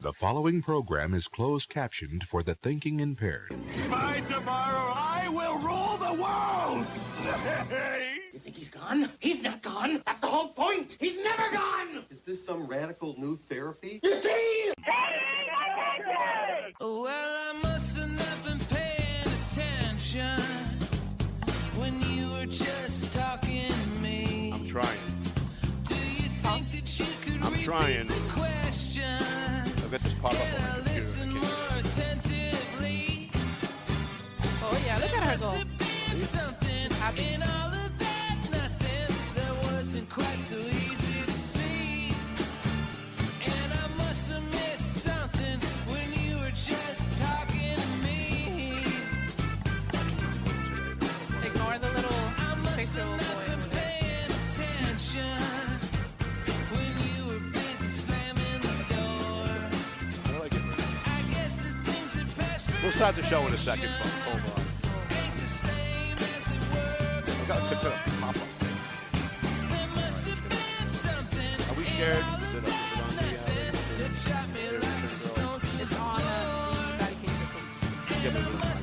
The following program is closed captioned for the thinking impaired. By tomorrow, I will rule the world! You think he's gone? He's not gone. That's the whole point. He's never gone. Is this some radical new therapy? You see? Well, I must have not been paying attention when you were just talking to me. I'm trying. Do you think that you could I'm trying. repeat the question? I've got this pop up on my computer. Listen more attentively. Oh yeah, look at her go. Something in all of that nothing that wasn't quite so easy to see. And I must have missed something when you were just talking to me. Ignore the little 6-year-old boy. Paying attention when you were busy slamming the door. I like it. I guess the things that passed We'll start the show in a second, folks. Hold on. ain't the same as they were. I got to put a pop up. There must have been something. Are we shared? Is it on the That dropped me like a stone to the It's on eradication. Give it a little time.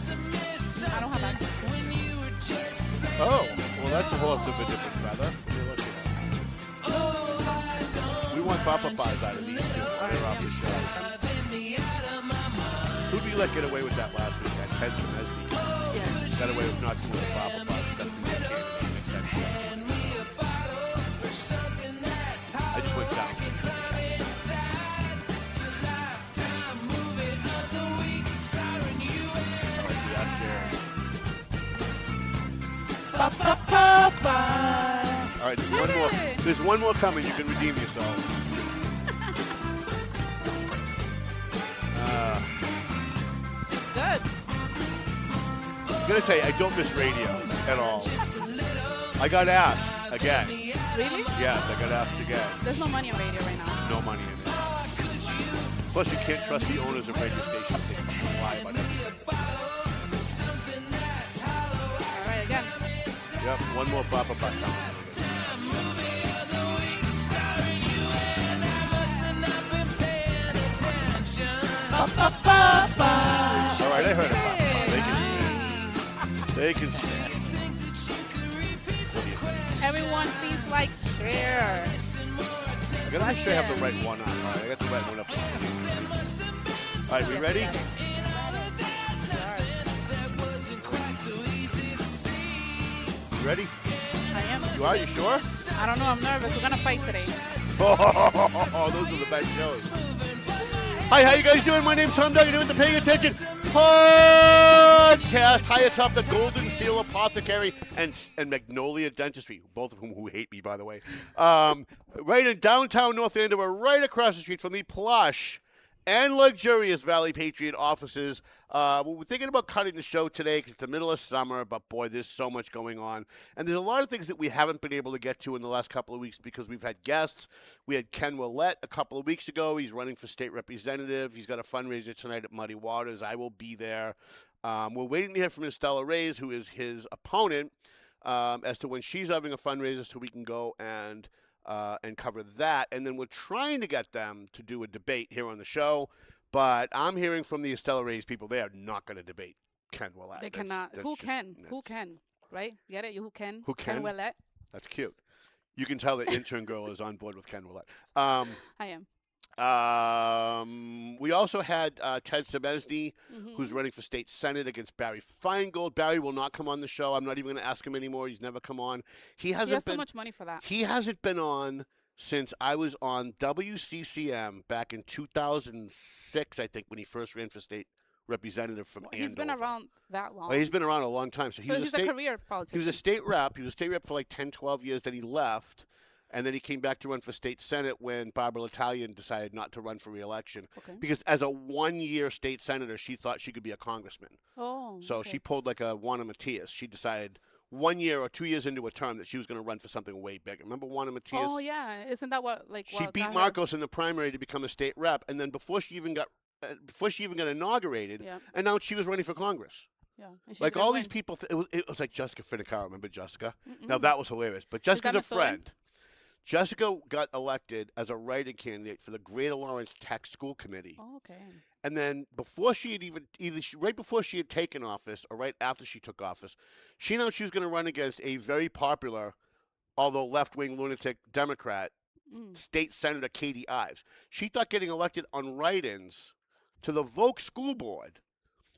I don't have access. when you were just Oh, well, that's a horse of a different feather. You're looking at. We want Papa Pies out of these two. They're off the show. Who did you let get away with that last week? That Ted Semesny. Yeah. Got away with not doing the Papa Pies. That's going to be a candidate next time. I just went down. All right, we are shared. All right, there's one more. There's one more coming. You can redeem yourself. It's good. I'm gonna tell you, I don't miss radio at all. I got asked again. Really? Yes, I got asked again. There's no money on radio right now. No money in it. Plus, you can't trust the owners of radio stations. They fucking lie about everything. All right, again. Yep, one more Papa Pie coming. All right, I heard it. Papa Pie. They can sing. What do you think? Everyone please like, share. Can I sure have the right one on? All right, I got the right one up. All right, we ready? You ready? I am. You are? You sure? I don't know. I'm nervous. We're gonna fight today. Oh, those are the best shows. Hi, how you guys doing? My name's Tom Duggan. You're with the Paying Attention Podcast. High atop the Golden Seal Apothecary and Magnolia Dentistry, both of whom who hate me, by the way. Right in downtown North Andover, right across the street from the plush and luxurious Valley Patriot offices. We're thinking about cutting the show today because it's the middle of summer, but boy, there's so much going on. And there's a lot of things that we haven't been able to get to in the last couple of weeks because we've had guests. We had Ken Willett a couple of weeks ago. He's running for state representative. He's got a fundraiser tonight at Muddy Waters. I will be there. We're waiting to hear from Estella Reyes, who is his opponent, as to when she's having a fundraiser so we can go and cover that. And then we're trying to get them to do a debate here on the show. But I'm hearing from the Estella Reyes people, they are not going to debate Ken Willett. They cannot. Who can? Who can? Right? Get it? Who can? Who can? Ken Willett. That's cute. You can tell the intern girl is on board with Ken Willett. I am. We also had Ted Semesny, who's running for state senate against Barry Feingold. Barry will not come on the show. I'm not even going to ask him anymore. He's never come on. He has too much money for that. He hasn't been on since I was on WCCM back in 2006, I think, when he first ran for state representative from Andover. He's been around that long. Well, he's been around a long time. So he's a career politician. He was a state rep. He was a state rep for like 10, 12 years. Then he left. And then he came back to run for state senate when Barbara Italian decided not to run for re-election. Okay. Because as a one-year state senator, she thought she could be a congressman. Oh. So okay. she pulled like a Juana Matias. She decided 1 year or 2 years into a term that she was going to run for something way bigger. Remember Juana Matias? Oh, yeah. Isn't that what, like, She beat Marcos in the primary to become a state rep. And then before she even got inaugurated, announced she was running for Congress. Yeah. Like all these people, it was like Jessica Finicaro. Remember Jessica? Now that was hilarious. But Jessica's a friend. Jessica got elected as a write-in candidate for the Greater Lawrence Tech School Committee. Oh, okay. And then before she had right before she had taken office or right after she took office, she announced she was going to run against a very popular, although left-wing lunatic Democrat, State Senator Katie Ives. She thought getting elected on write-ins to the Volk School Board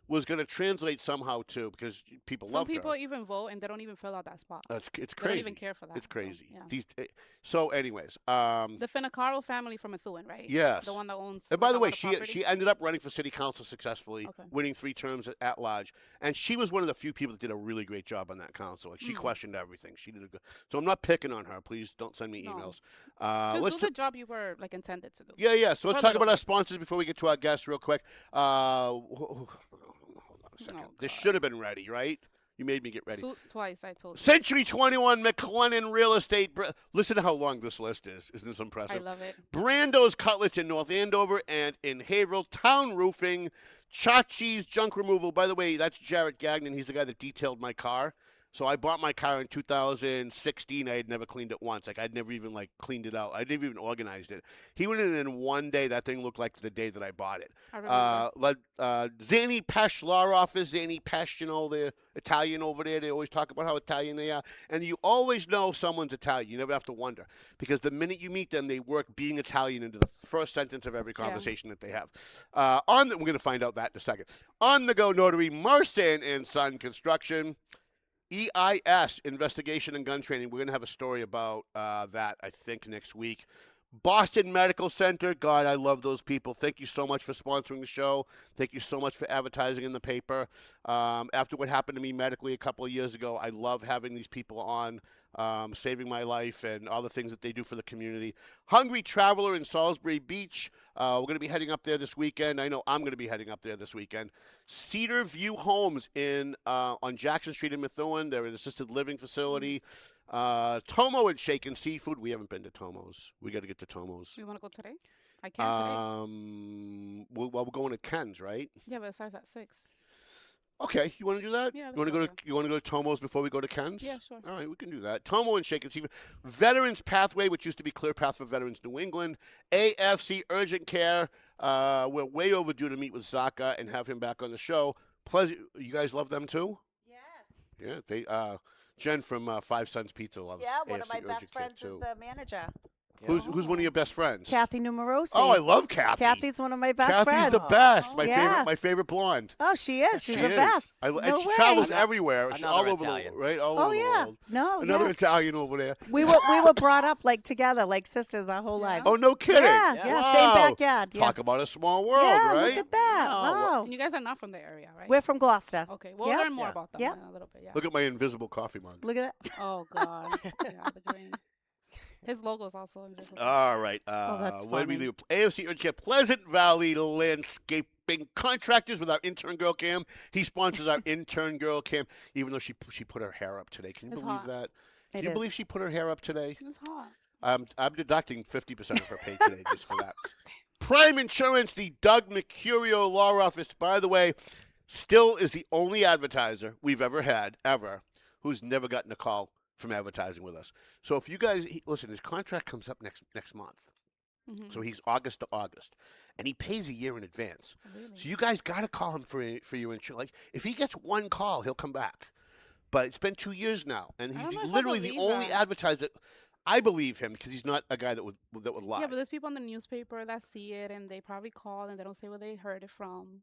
was going to translate somehow to, because people loved her. Some people even vote and they don't even fill out that spot. It's crazy. They don't even care for that. It's crazy. So, yeah. So anyways. The Finnecaro family from Methuen, right? Yes. The one that owns. And by the way, a lot of she ended up running for city council successfully, winning 3 terms at large. And she was one of the few people that did a really great job on that council. Like, she questioned everything. She did a good. So I'm not picking on her. Please don't send me emails. Just do the job you were intended to do. Yeah. So let's talk about our sponsors before we get to our guests real quick. Hold on a second. This should have been ready, right? You made me get ready. Twice, I told you. Century 21 McLennan Real Estate. Listen to how long this list is. Isn't this impressive? I love it. Brando's Cutlets in North Andover and in Haverhill. Town Roofing. Chachi's Junk Removal. By the way, that's Jarrett Gagnon. He's the guy that detailed my car. So I bought my car in 2016. I had never cleaned it once. Like, I'd never even, cleaned it out. I never even organized it. He went in one day. That thing looked like the day that I bought it. I remember. Zanny Pesh Law Office. Zanny Pesh, the Italian over there. They always talk about how Italian they are. And you always know someone's Italian. You never have to wonder. Because the minute you meet them, they work being Italian into the first sentence of every conversation that they have. We're going to find out that in a second. On the Go Notary, Marston and Son Construction. EIS, Investigation and Gun Training. We're going to have a story about that, I think, next week. Boston Medical Center. God, I love those people. Thank you so much for sponsoring the show. Thank you so much for advertising in the paper. After what happened to me medically a couple of years ago, I love having these people on, saving my life and all the things that they do for the community. Hungry Traveler in Salisbury Beach. We're going to be heading up there this weekend. I know I'm going to be heading up there this weekend. Cedar View Homes on Jackson Street in Methuen. They're an assisted living facility. Tomo and Shaken Seafood. We haven't been to Tomo's. We got to get to Tomo's. You want to go today? I can today. We're going to Ken's, right? Yeah, but it starts at 6. Okay, you want to do that? Yeah. You want to go to Tomo's before we go to Ken's? Yeah, sure. All right, we can do that. Tomo and Shaken Seafood. Veterans Pathway, which used to be Clear Path for Veterans New England. AFC Urgent Care. We're way overdue to meet with Zaka and have him back on the show. You guys love them too? Yes. Yeah, they. Jen from Five Sons Pizza loves. Yeah, one of AFC my best Urgent Care, friends is too. the manager. Who's one of your best friends? Kathy Numerosi. Oh, I love Kathy. Kathy's one of my best friends. Kathy's the best. Yeah. My favorite blonde. Oh, she is. She's She the is. best. And No she way. travels everywhere. She's all over Italian. the right, all Oh over the yeah. world. No. Another yeah. Italian over there. We were brought up together, like sisters, our whole lives. Oh, no kidding. Yeah. Wow. Same backyard. Yeah. Talk about a small world, yeah, right? look at that. Wow. And you guys are not from the area, right? We're from Gloucester. Okay, we'll Yep. learn more about them Yep. in a little bit. Yeah. Look at my invisible coffee mug. Look at that. Oh God. Yeah, the green. His logo's also invisible. All right. that's What did we funny. do? AFC Urgent Care Pleasant Valley Landscaping Contractors with our intern girl Cam. He sponsors our intern girl Cam, even though she put her hair up today. Can you It's believe hot. that? It Can you is. believe she put her hair up today? It's hot. I'm deducting 50% of her pay today just for that. Prime Insurance, the Doug Mercurio Law Office, by the way, still is the only advertiser we've ever had, who's never gotten a call from advertising with us. So if you guys, listen, his contract comes up next month. Mm-hmm. So he's August to August. And he pays a year in advance. Really? So you guys got to call him for your insurance. Like, if he gets one call, he'll come back. But it's been 2 years now. And I he's don't know if I literally the believe only that. advertiser. I believe him because he's not a guy that would lie. Yeah, but there's people in the newspaper that see it and they probably call and they don't say where they heard it from.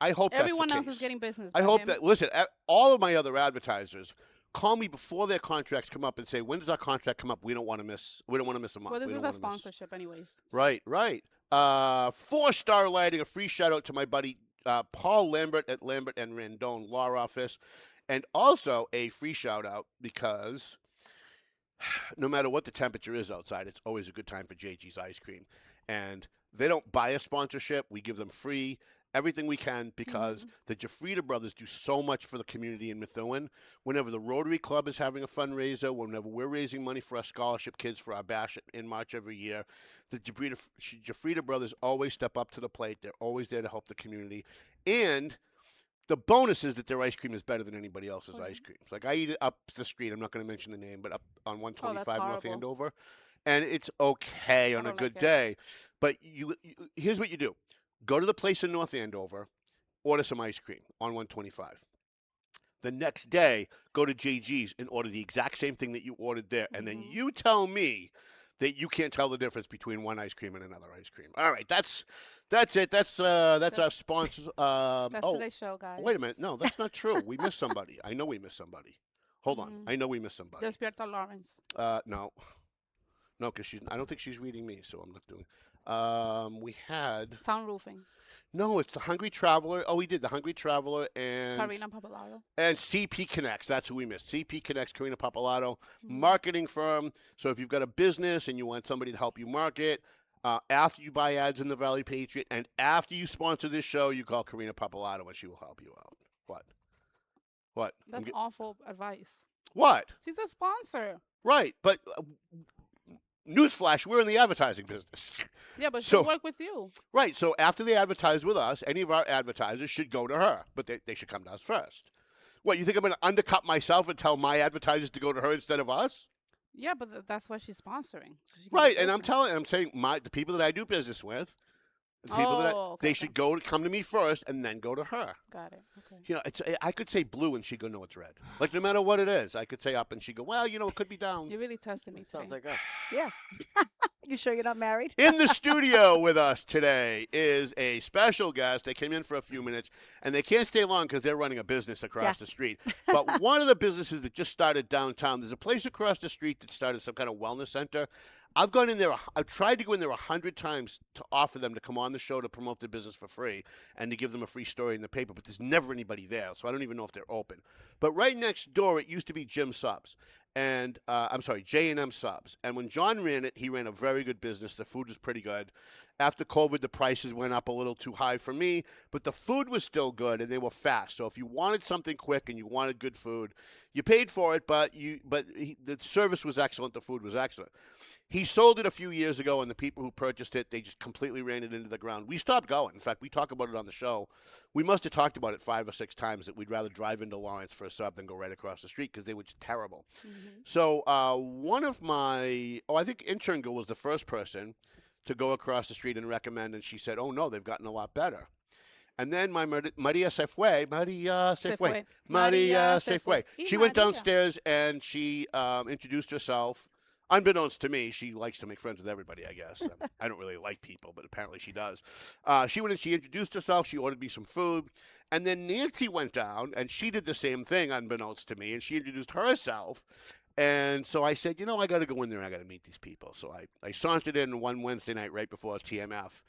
I hope Everyone that's the else is case. getting business. I by hope him. that. Listen, all of my other advertisers call me before their contracts come up and say, "When does our contract come up? We don't want to miss. We don't want to miss a month." Well, this We is don't a wanna miss." sponsorship, anyways. Right. 4-star lighting. A free shout out to my buddy Paul Lambert at Lambert and Randone Law Office, and also a free shout out because no matter what the temperature is outside, it's always a good time for JG's Ice Cream, and they don't buy a sponsorship. We give them free. Everything we can because the Jafrida brothers do so much for the community in Methuen. Whenever the Rotary Club is having a fundraiser, whenever we're raising money for our scholarship kids for our bash in March every year, the Jafrida brothers always step up to the plate. They're always there to help the community. And The bonus is that their ice cream is better than anybody else's ice cream. Like I eat it up the street. I'm not going to mention the name, but up on 125 North horrible. Andover, and it's okay on a good day. But here's what you do: go to the place in North Andover, order some ice cream on 125. The next day, go to JG's and order the exact same thing that you ordered there, and then you tell me that you can't tell the difference between one ice cream and another ice cream. All right, that's it. That's our sponsors. That's today's show, guys. Wait a minute. No, that's not true. We missed somebody. I know we missed somebody. Hold on. I know we missed somebody. Despierta Lawrence. No, because I don't think she's reading me, so I'm not doing. We had Town Roofing. No, it's the Hungry Traveler. Oh, we did the Hungry Traveler and Karina Papalato. And CP Connects. That's who we missed. CP Connects, Karina Papalato, marketing firm. So if you've got a business and you want somebody to help you market, after you buy ads in the Valley Patriot and after you sponsor this show, you call Karina Papalato and she will help you out. What? That's awful advice. What? She's a sponsor. Right, but newsflash, we're in the advertising business. Yeah, but she'll work with you. Right, so after they advertise with us, any of our advertisers should go to her, but they should come to us first. What, you think I'm going to undercut myself and tell my advertisers to go to her instead of us? Yeah, but that's what she's sponsoring. So right, and I'm saying the people that I do business with, the people they should come to me first and then go to her. Got it. Okay. You know, I could say blue and she'd go, no, it's red. Like no matter what it is, I could say up and she'd go, well, it could be down. You really tested me. Sounds like us. Yeah. You sure you're not married? In the studio with us today is a special guest. They came in for a few minutes, and they can't stay long because they're running a business across the street. But one of the businesses that just started downtown, there's a place across the street that started some kind of wellness center. I've gone in there. I've tried to go in there 100 times to offer them to come on the show to promote their business for free and to give them a free story in the paper, but there's never anybody there, so I don't even know if they're open. But right next door, it used to be Jim Subs. And J&M Subs. And when John ran it, he ran a very good business. The food was pretty good. After COVID, the prices went up a little too high for me, but the food was still good and they were fast. So if you wanted something quick and you wanted good food, you paid for it, but the service was excellent. The food was excellent. He sold it a few years ago, and the people who purchased it, they just completely ran it into the ground. We stopped going. In fact, we talk about it on the show. We must have talked about it 5 or 6 times that we'd rather drive into Lawrence for a sub than go right across the street because they were just terrible. So one of my, I think intern girl was the first person to go across the street and recommend, and she said, oh, no, they've gotten a lot better. And then my Maria Safeway, she went downstairs and she introduced herself. Unbeknownst to me, she likes to make friends with everybody, I guess. I don't really like people, but apparently she does. She went and she introduced herself. She ordered me some food. And then Nancy went down, and she did the same thing, unbeknownst to me, and she introduced herself. And so I said, I got to go in there and I got to meet these people. So I sauntered in one Wednesday night right before TMF.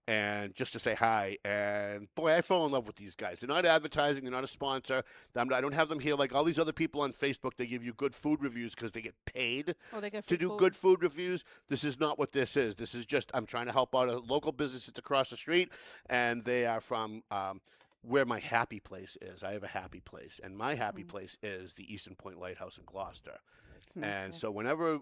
And just to say hi, and boy, I fell in love with these guys. They're not advertising, they're not a sponsor. I don't have them here like all these other people on Facebook. They give you good food reviews because they get paid to do good food reviews. This is not what this is. This is just I'm trying to help out a local business that's across the street, and they are from where my happy place is. I have a happy place, and my happy place is the Eastern Point Lighthouse in Gloucester. And so whenever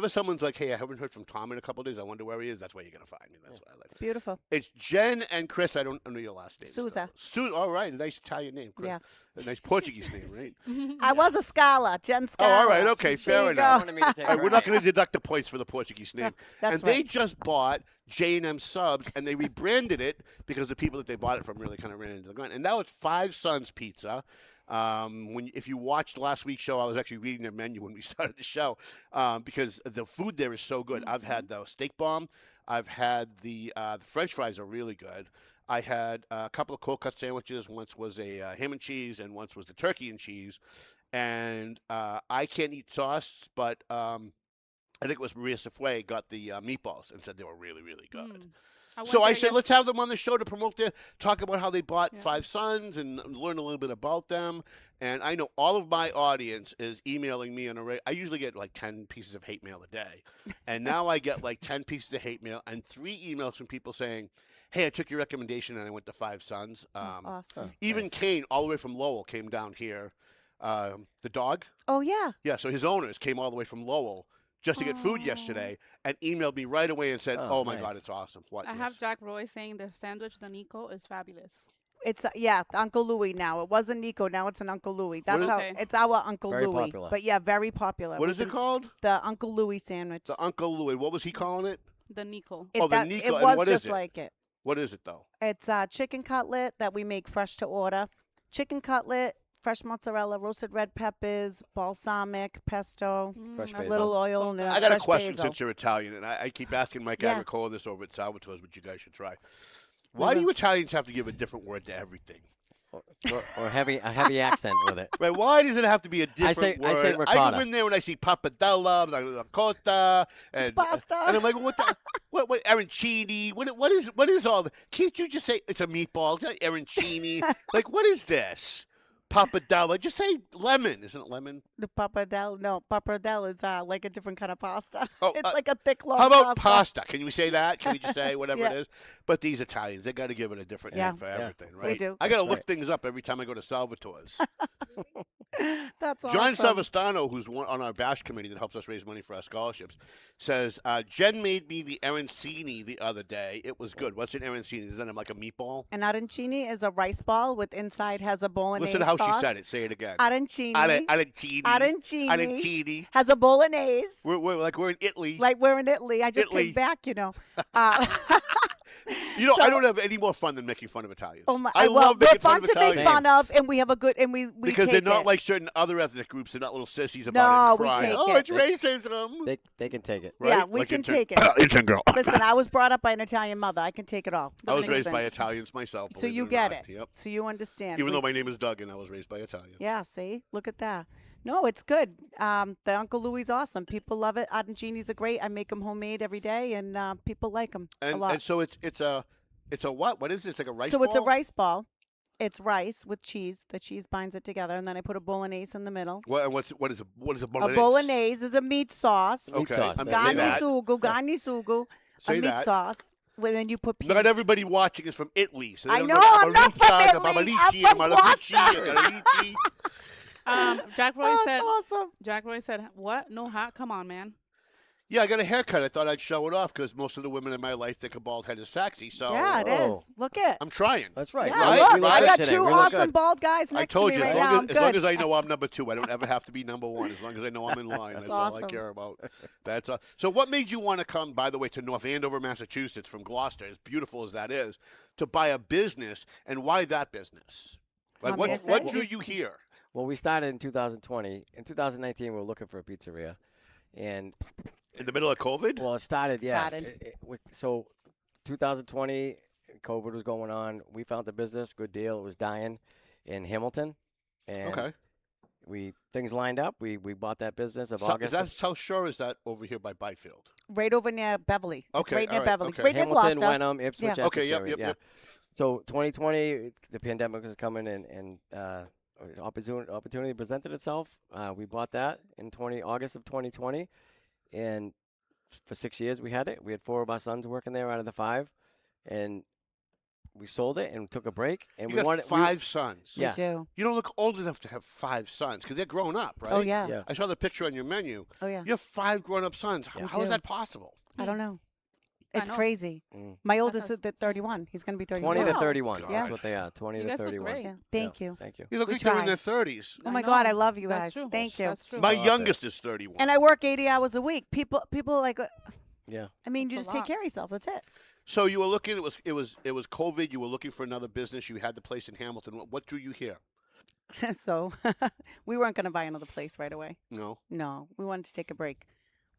someone's like, hey, I haven't heard from Tom in a couple of days, I wonder where he is, that's where you're going to find me. That's what I like. It's beautiful. It's Jen and Chris. I don't know your last name. Souza. All right. A nice Italian name. Chris. Yeah. A nice Portuguese name, right? I was a Scala, Jen Scala. Oh, all right. Okay. Fair enough. We're not going to deduct the points for the Portuguese name. That's They just bought J&M Subs, and they rebranded it because the people that they bought it from really kind of ran into the ground. And now it's Five Sons Pizza. If you watched last week's show, I was actually reading their menu when we started the show because the food there is so good. I've had the steak bomb. I've had the French fries are really good. I had a couple of cold cut sandwiches. Once was a ham and cheese, and once was the turkey and cheese. And I can't eat sauce, but I think it was Maria Safeway got the meatballs and said they were really, really good. So I said, let's have them on the show to promote talk about how they bought Five Sons and learn a little bit about them. And I know all of my audience is emailing me I usually get like 10 pieces of hate mail a day. And now I get like 10 pieces of hate mail and 3 emails from people saying, hey, I took your recommendation and I went to Five Sons. Awesome. Even Kane, all the way from Lowell, came down here. The dog? Oh, yeah. Yeah, so his owners came all the way from Lowell just to get food yesterday and emailed me right away and said, oh my God, it's awesome. What? I have Jack Roy saying the sandwich, the Nico, is fabulous. It's Uncle Louie now. It wasn't Nico. Now it's an Uncle Louie. That's how Okay. it's our Uncle Very Louie. popular. But yeah, very popular. What is it called? The Uncle Louie sandwich. The Uncle Louie. What was he calling it? The Nico. Oh, the Nico. It And was what is just it? like it. What is it though? It's a chicken cutlet that we make fresh to order. Chicken cutlet, fresh mozzarella, roasted red peppers, balsamic, pesto, Fresh a basil. little oil, and then I got a fresh question basil. since you're Italian, and I keep asking Mike Yeah. Agricola this over at Salvatore's, which you guys should try. Why do you Italians have to give a different word to everything? Or a heavy accent with it. Right? Why does it have to be a different word? I say I ricotta. go in there and I see pappardella, ricotta, and pasta. and I'm like, what the, what arancini? What is all? Can't you just say it's a meatball? Arancini? Like, what is this? Pappardella. Just say lemon. Isn't it lemon? The pappardelle. No, pappardelle is like a different kind of pasta. Oh, it's like a thick, long How about pasta. pasta? Can we say that? Can we just say whatever Yeah. it is? But these Italians, they got to give it a different name for everything, right? do. I got to That's look right. things up every time I go to Salvatore's. That's John awesome. Savastano, who's on our BASH committee that helps us raise money for our scholarships, says, Jen made me the arancini the other day. It was good. What's an arancini? Is that like a meatball? An arancini is a rice ball with inside has a bolognese Listen to how sauce. she said it. Say it again. Arancini. Arancini. Arancini. Arancini. Has a bolognese. We're in Italy. Like we're in Italy. I just Italy. came back, you know. You know, So- I don't have any more fun than making fun of Italians. Oh my! I well, love we're making fun fun of to make Italians. fun of, and we have a good, and we Because they're take not it. like certain other ethnic groups. They're not little sissies No, about it we and crying. take Oh, it. it's racism. They can take it. Right? Yeah, we Like can intern- take it. Intern girl. Listen, I was brought up by an Italian mother. I can take it all. I was raised Listen. by Italians myself. So believe you or get not. it. Yep. So you understand. Even We- though my name is Duggan, I was raised by Italians. Yeah, see? Look at that. No, it's good. The Uncle Louie is awesome. People love it. Arancinis are great. I make them homemade every day, and people like them a lot. And so it's a what? What is it? It's like a rice So ball? it's a rice ball. It's rice with cheese. The cheese binds it together, and then I put a bolognese in the middle. What is a bolognese? A bolognese is a meat sauce. Okay. sauce, I'm that's say it. that. Garni sugo, Say a meat that. sauce. Well, then you put peas. Not everybody watching is from Italy. So they I don't know, I'm not from Barbariccia, Italy. Babalici, I'm from Malagucci, Gloucester. Galalici. Jack Roy Oh, said. that's awesome. Jack Roy said, "What? No hat? Come on, man." Yeah, I got a haircut. I thought I'd show it off because most of the women in my life think a bald head is sexy. So Yeah, it Oh. is. Look it. I'm trying. That's right. Yeah, Right? look, We look I good got today. two We look awesome good. bald guys I next told to you, me as right long now. I'm as long good. as I know I'm number two, I don't ever have to be number one. As long as I know I'm in line, that's all I awesome. care about. That's all. So, what made you want to come, by the way, to North Andover, Massachusetts, from Gloucester, as beautiful as that is, to buy a business, and why that business? Like, Want me to what say? drew you here? Well, we started in 2020. In 2019, we were looking for a pizzeria, and In the middle of COVID? well, it started. Yeah. Started. So, 2020, COVID was going on. We found the business, good deal. It was dying in Hamilton, and Okay. things lined up. We bought that business of So, is August. that South Shore? Or is that over here by Byfield? Right over near Beverly. It's Okay, right near all right, Beverly. okay. Right near Hamilton, Gloucester. Wenham, Ipswich, Yeah. Essex Okay, yep, area, yep, yeah. yep. So 2020, the pandemic was coming, and opportunity presented itself. We bought that in August of 2020, and for 6 years we had it. We had 4 of our sons working there out of the 5, and we sold it and took a break. And You we got wanted 5 sons. Yeah. We do. You don't look old enough to have 5 sons because they're grown up, right? Oh, yeah. Yeah. I saw the picture on your menu. Oh, yeah. You have 5 grown-up sons. Yeah. How is do. that possible? I don't know. I It's know. crazy. Mm. My oldest That's is at 31. He's going to be 32. 20 to Wow. 31. God. That's what they are. 20 You to guys look 31. great. Yeah. Thank Yeah, you. Thank you. You look We like they're in try. their 30s. Oh, I my God. know. I love you That's guys. true. Thank you. That's true. My Oh, youngest is 31. And I work 80 hours a week. People are like, Yeah. I mean, you That's a just take lot. care of yourself. That's it. So you were looking. It was COVID. You were looking for another business. You had the place in Hamilton. What drew you here? So we weren't going to buy another place right away. No. No, we wanted to take a break.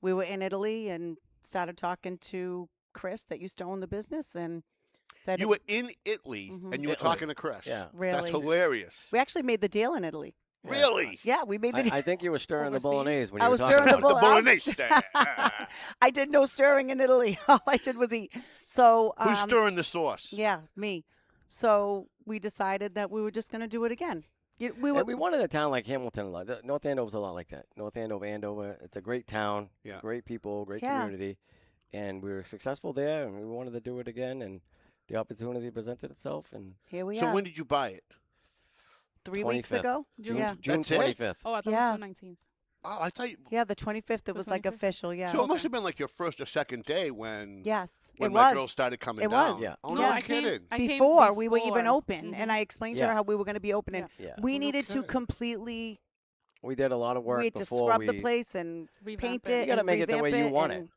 We were in Italy and started talking to Chris that used to own the business and said You were in Italy Mhm. and you were Italy. talking to Chris. Yeah. That's Really? hilarious. we actually made the deal in Italy. Really? Yeah, we made the deal. I think you were stirring the Overseas? bolognese when I you were was talking stirring the about it. The bowl- bolognese. I did no stirring in Italy. All I did was eat. So Who's stirring the sauce? Yeah, me. So we decided that we were just going to do it again. We were. And we wanted a town like Hamilton. North Andover's a lot like that. North Andover. It's a great town. Yeah. Great people. Great Yeah. community. And we were successful there, and we wanted to do it again. And the opportunity presented itself. And Here we So are. when did you buy it? 3 weeks 25th. ago. June, Yeah. June That's it? 25th. Oh, I thought Yeah. it was the 19th. Oh, I thought. Yeah, the 25th. It was like 25th? official. Yeah. So it must have been like your first or second day when. Yes, When it my was. girls started coming It down. was. Yeah. Oh, No, no I came- kidding. I came Before we were even before. open, and I explained to her Yeah. how we were going to be open, and Yeah. we Oh, no needed to kidding. completely. We did a lot of work We had to before scrub we. the place and Revamp paint it. it. You gotta and make it the way revamp you want and-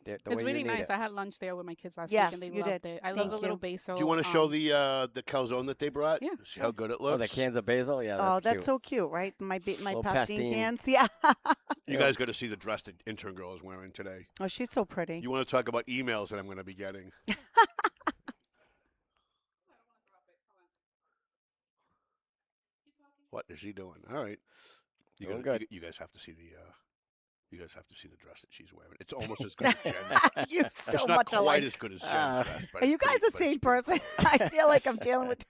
The It's way really you need nice. it. I had lunch there with my kids last Yes, week, and they you loved did. it. I love Thank the little you. basil. Do you want to show the calzone that they brought? Yeah, See how good it looks. Oh, the cans of basil. Yeah. Oh, that's cute. so cute, right? My Little pastine pastine. cans. Yeah. You guys got to see the dress that intern girl is wearing today. Oh, she's so pretty. You want to talk about emails that I'm going to be getting? What is she doing? All right. Doing good. You guys have to see the. You guys have to see the dress that she's wearing. It's almost as good as Jen's. You're It's so not much quite alike. as good as Jen's dress. But Are it's you guys pretty- the but same it's pretty person? I feel like I'm dealing with.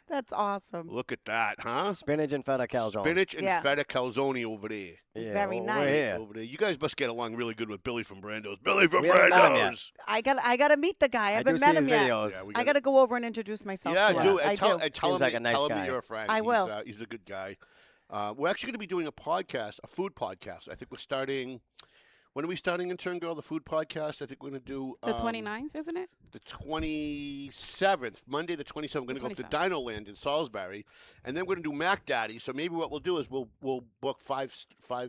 That's awesome. Look at that, huh? Spinach and feta calzone. Spinach and Yeah. feta calzone over there. Yeah, Very over nice. here. Over there. You guys must get along really good with Billy from Brando's. Billy from We haven't met him yet. Brando's. I got to meet the guy. I I haven't do met see him his yet. videos. Yeah, we I got to go over and introduce myself Yeah, to do him. and tell him, Seems like a nice tell him guy. that you're a friend. I will. He's a good guy. We're actually going to be doing a podcast, a food podcast. I think we're starting. When are we starting, intern girl? The food podcast. I think we're going to do The 29th, isn't it? the 27th, Monday the 27th. We're going to go up to 27th. Dino Land in Salisbury, and then we're going to do Mac Daddy. So maybe what we'll do is we'll book five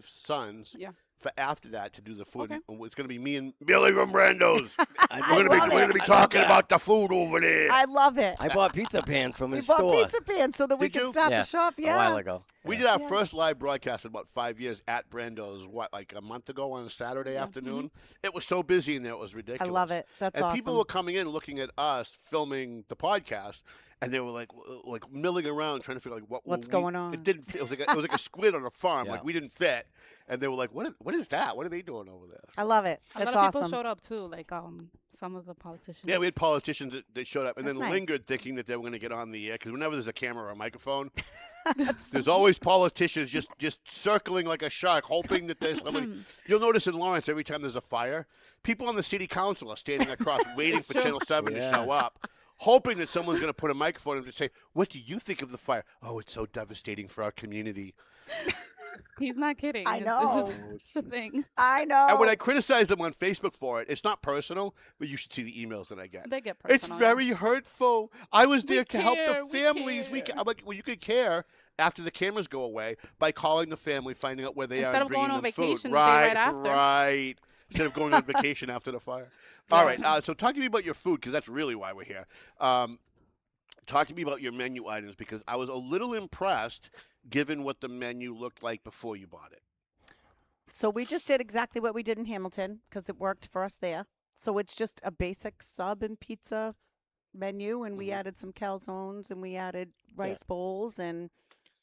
sons. Yeah. For after that to do the food. Okay. It's going to be me and Billy from Brando's. I We're love going it. to be talking about the food over there. I love it. I bought pizza pans from We his bought store pizza pans so that we Did could you? start Yeah, the shop. a Yeah. while ago. We Yeah. did our first live broadcast in about 5 years at Brando's, like a month ago on a Saturday afternoon. It was so busy in there, it was I ridiculous. love it. That's and awesome. people were coming in looking at us filming the podcast, and they were like milling around trying to figure like What's we- going on? It didn't. It was like a squid on a farm. Yeah. Like we didn't fit, and they were like, "What is that? What are they doing over there?" I love it. A That's lot of people awesome. showed up too, like some of the politicians. Yeah, we had politicians that showed up and That's then nice. lingered thinking that they were going to get on the air because whenever there's a camera or a microphone, there's always politicians just circling like a shark, hoping that there's somebody. You'll notice in Lawrence every time there's a fire, people on the city council are standing across waiting for true. Channel 7 to Yeah. show up. Hoping that someone's going to put a microphone and say, "What do you think of the fire?" "Oh, it's so devastating for our community." He's not kidding. I This know. is the thing. I know. And when I criticize them on Facebook for it, it's not personal, but you should see the emails that I get. They get It's personal. very hurtful. I was there to help care, the we families. care. I'm like, well, you could care after the cameras go away by calling the family, finding out where they Instead are, of and bringing going on them vacation food. the day right after. Right. Instead of going on vacation after the fire. All right. So talk to me about your food because that's really why we're here. Talk to me about your menu items because I was a little impressed given what the menu looked like before you bought it. So we just did exactly what we did in Hamilton because it worked for us there. So it's just a basic sub and pizza menu, and we added some calzones, and we added rice bowls, and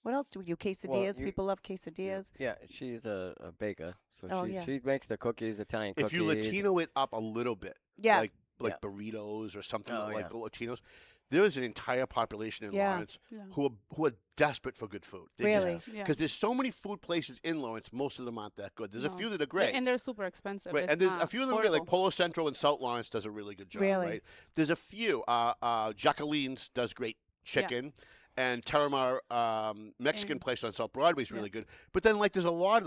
what else do we do? Quesadillas. you- People love quesadillas. Yeah, she's a baker, so Oh, yeah. she makes the cookies, Italian If cookies. you Latino it up a little bit, Yeah. like Yeah. burritos or something Oh, like yeah. the Latinos, there is an entire population in Yeah. Lawrence Yeah. who are desperate for good food. Really? Yeah. Because there's so many food places in Lawrence, most of them aren't that good. There's a No. few that are great. And they're super expensive. Right, It's and there's not a few of them are great, like affordable. Polo Central and South Lawrence does a really good job. Really? Right? There's a few. Jacqueline's does great chicken. And Terramar Mexican place on South Broadway is really good. But then, there's a lot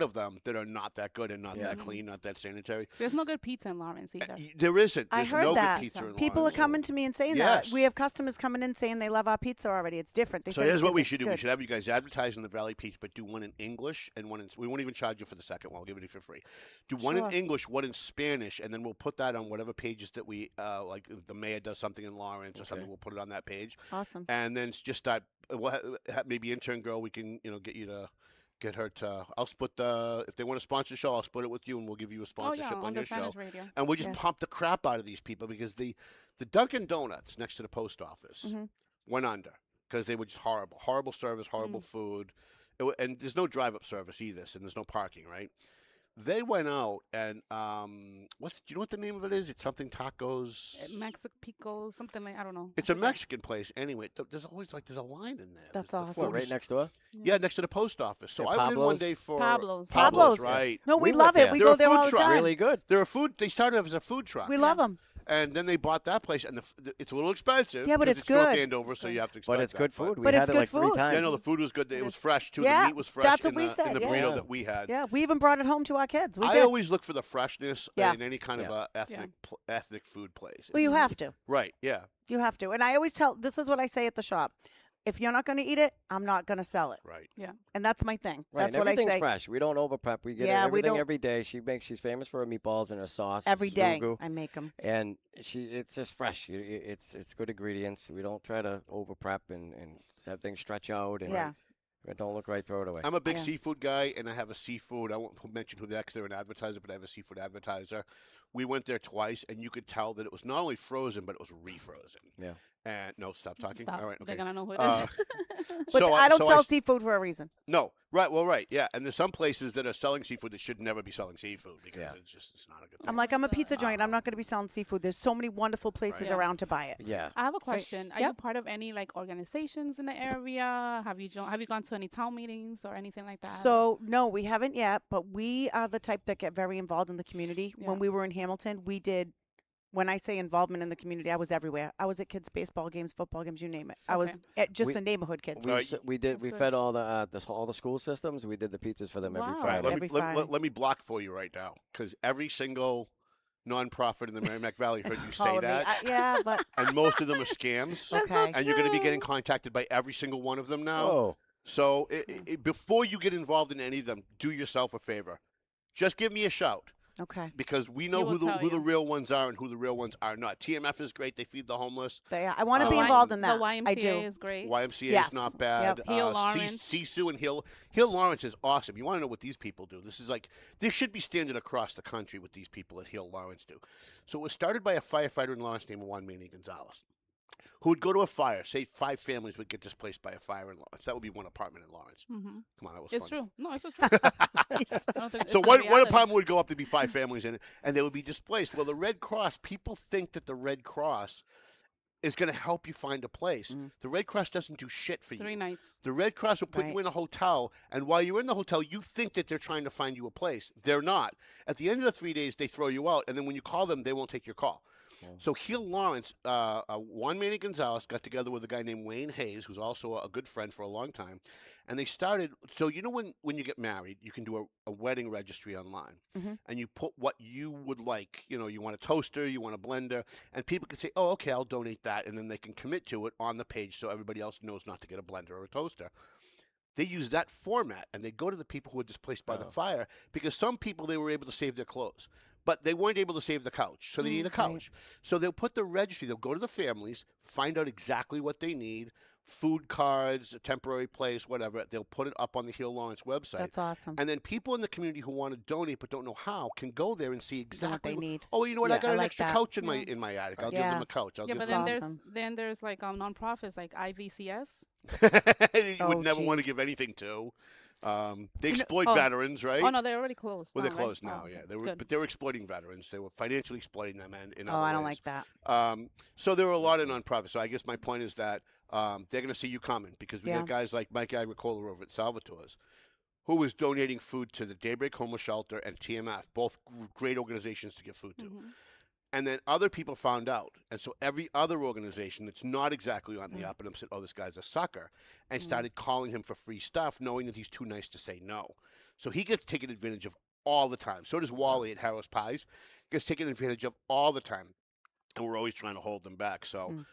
of them that are not that good and not that clean, not that sanitary. There's no good pizza in Lawrence either. There isn't. I There's heard no that. good pizza in People Lawrence. are coming to me and saying Yes. that. We have customers coming in saying they love our pizza already. It's different. They So said here's it's what we different. should It's do. We good. should have you guys advertise in the Valley Pizza, but do one in English and one in. We won't even charge you for the second one. We'll give it to you for free. Do one Sure. in English, one in Spanish, and then we'll put that on whatever pages that we like. If the mayor does something in Lawrence or something, we'll put it on that page. Awesome. And then just start. Maybe intern girl, we can get you to. Get her to. I'll split the. If they want to sponsor the show, I'll split it with you, and we'll give you a Oh sponsorship yeah, on your the show. Spanish radio. And we'll just Yeah. pump the crap out of these people because the Dunkin' Donuts next to the post office went under because they were just horrible service, horrible food, and there's no drive-up service either, and there's no parking, right? They went out and do you know what the name of it is? It's something tacos. Mexico, something like I don't know. It's a Mexican place anyway. There's always there's a line in there. That's The awesome. What, food right is- next door? Yeah, next to the post office. So Yeah, I went in one Pablo's? day for Pablo's. Pablo's. right? No, we We love went it. there. We They're go a there food all the truck. time. Really good. They're a food. They started as a food truck. We love them. And then they bought that place, and it's a little expensive. Yeah, but because it's North good. Andover, so you have to expect But it's that. good food. We But had it's it good like 3 food. times. Yeah, no, the food was good. It was fresh too. Yeah, The meat was fresh that's in what we the said, in the yeah. burrito that we had. Yeah, we even brought it home to our kids. We I did. always look for the freshness Yeah. in any kind of Yeah. ethnic food place. Well, you have to. Right? Yeah. You have to. And I always this is what I say at the shop. If you're not going to eat it, I'm not going to sell it. Right. Yeah. And that's my thing. Right, That's and what I everything's say. fresh. We don't over prep. We get Yeah, we everything don't- every day. She's famous for her meatballs and her sauce. Every day Zugu. I make them. And it's just fresh. It's good ingredients. We don't try to over prep and have things stretch out. And Yeah. if it don't look right, throw it away. I'm a big Yeah. seafood guy, and I have a seafood. I won't mention who they are because they're an advertiser, but I have a seafood advertiser. We went there twice, and you could tell that it was not only frozen, but it was refrozen. Yeah. And no, stop talking. Stop. All right, okay. They're gonna know who it Uh, is. But so I don't so sell seafood for a reason. No, right. Well, right, yeah. And there's some places that are selling seafood that should never be selling seafood because it's not a good thing. I'm like, I'm a pizza joint. I'm not going to be selling seafood. There's so many wonderful places Right. around to buy it. Yeah. I have a question. Are Yep. you part of any like organizations in the area? Have you gone to any town meetings or anything like that? So, no, we haven't yet, but we are the type that get very involved in the community. Yeah. When we were in Hamilton, we did, when I say involvement in the community, I was everywhere. I was at kids' baseball games, football games, you name it. I was Okay. at just We- the neighborhood kids. We did. That's We good. fed all the school systems. We did the pizzas for them every Wow. All right, Friday. Every let Friday. me block for you right now because every single nonprofit in the Merrimack Valley heard you say Follow me. that, Yeah, but and most of them are scams. That's okay. so And you're going to be true. getting contacted by every single one of them now. Oh, So before you get involved in any of them, do yourself a favor. Just give me a shout okay. because we He know will who tell the you. real ones are and who the real ones are not. TMF is great. They feed the homeless. I want to The be Y- involved in that. The YMCA I do. is great. YMCA Yes. is not bad. Yep. Hill Lawrence. Sisu and Hill Lawrence is awesome. You want to know what these people do? This is like this should be standard across the country what these people at Hill Lawrence do. So it was started by a firefighter in Lawrence named Juan Manny Gonzalez, who would go to a fire. Say 5 families would get displaced by a fire in Lawrence. That would be one apartment in Lawrence. Mm-hmm. Come on, that was It's funny. true. No, it's true. I don't think So it's one reality. apartment would go up to be 5 families in it, and they would be displaced. Well, the Red Cross, people think that the Red Cross is going to help you find a place. The Red Cross doesn't do shit for 3 you. nights. The Red Cross will put you Right. in a hotel, and while you're in the hotel, you think that they're trying to find you a place. They're not. At the end of the 3 days, they throw you out, and then when you call them, they won't take your call. So Hill Lawrence, Juan Manny Gonzalez got together with a guy named Wayne Hayes, who's also a good friend for a long time, and they started. So you know when you get married, you can do a wedding registry online, and you put what you would like. You know, you want a toaster, you want a blender, and people can say, "Oh, okay, I'll donate that," and then they can commit to it on the page, so everybody else knows not to get a blender or a toaster. They use that format, and they go to the people who were displaced by the fire because some people they were able to save their clothes. But they weren't able to save the couch, so they need a couch. So they'll put the registry, they'll go to the families, find out exactly what they need, food cards, a temporary place, whatever. They'll put it up on the Hill Lawrence website. That's awesome. And then people in the community who want to donate but don't know how can go there and see exactly what they need. Oh, you know what? Yeah, I got I an like extra that. couch in my attic. I'll give Yeah. them a couch. I'll Yeah, give but them then awesome. there's like nonprofits like IVCS. you Oh, would never want to jeez. give anything to. They exploit veterans, right? Oh no, they're already closed. Well, now, they're right? closed now, Oh, yeah. good. But they were exploiting veterans. They were financially exploiting them, and in Oh, other I don't ways. like that. So there were a lot of nonprofits. So I guess my point is that they're going to see you coming because we Yeah. got guys like Mike Agricola over at Salvatore's, who was donating food to the Daybreak Homeless Shelter and TMF, both great organizations to give food to. Mhm. And then other people found out. And so every other organization that's not exactly on the up and up said, oh, this guy's a sucker, and started calling him for free stuff, knowing that he's too nice to say no. So he gets taken advantage of all the time. So does Wally at Harrow's Pies. Gets taken advantage of all the time. And we're always trying to hold them back. So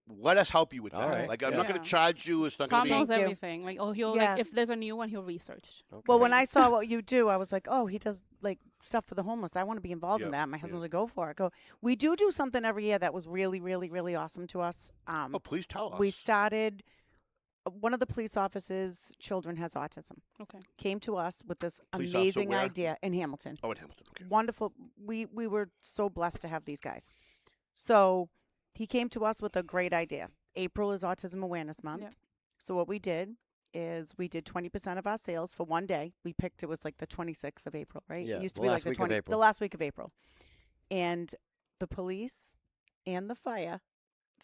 let us help you with that. All right. Like, I'm Yeah. not going to charge you. It's not going Tom to be... knows Thank you. everything. Like, he'll Yeah. like if there's a new one, he'll research. Well, when I saw what you do, I was like, oh, he does like stuff for the homeless. I want to be involved in Yep, that. My husband yep. would go for it. We do something every year that was really, really, really awesome to us. Oh, please tell us. We started, one of the police officers' children has autism. Okay. Came to us with this Police officer amazing where? idea in Hamilton. Oh, in Hamilton. Okay. Wonderful. We were so blessed to have these guys. So he came to us with a great idea. April is Autism Awareness Month. Yep. So what we did is we did 20% of our sales for one day. We picked, it was like the 26th of April, right? Yeah, It used to the be last like week the of April. the last week of April. And the police and the fire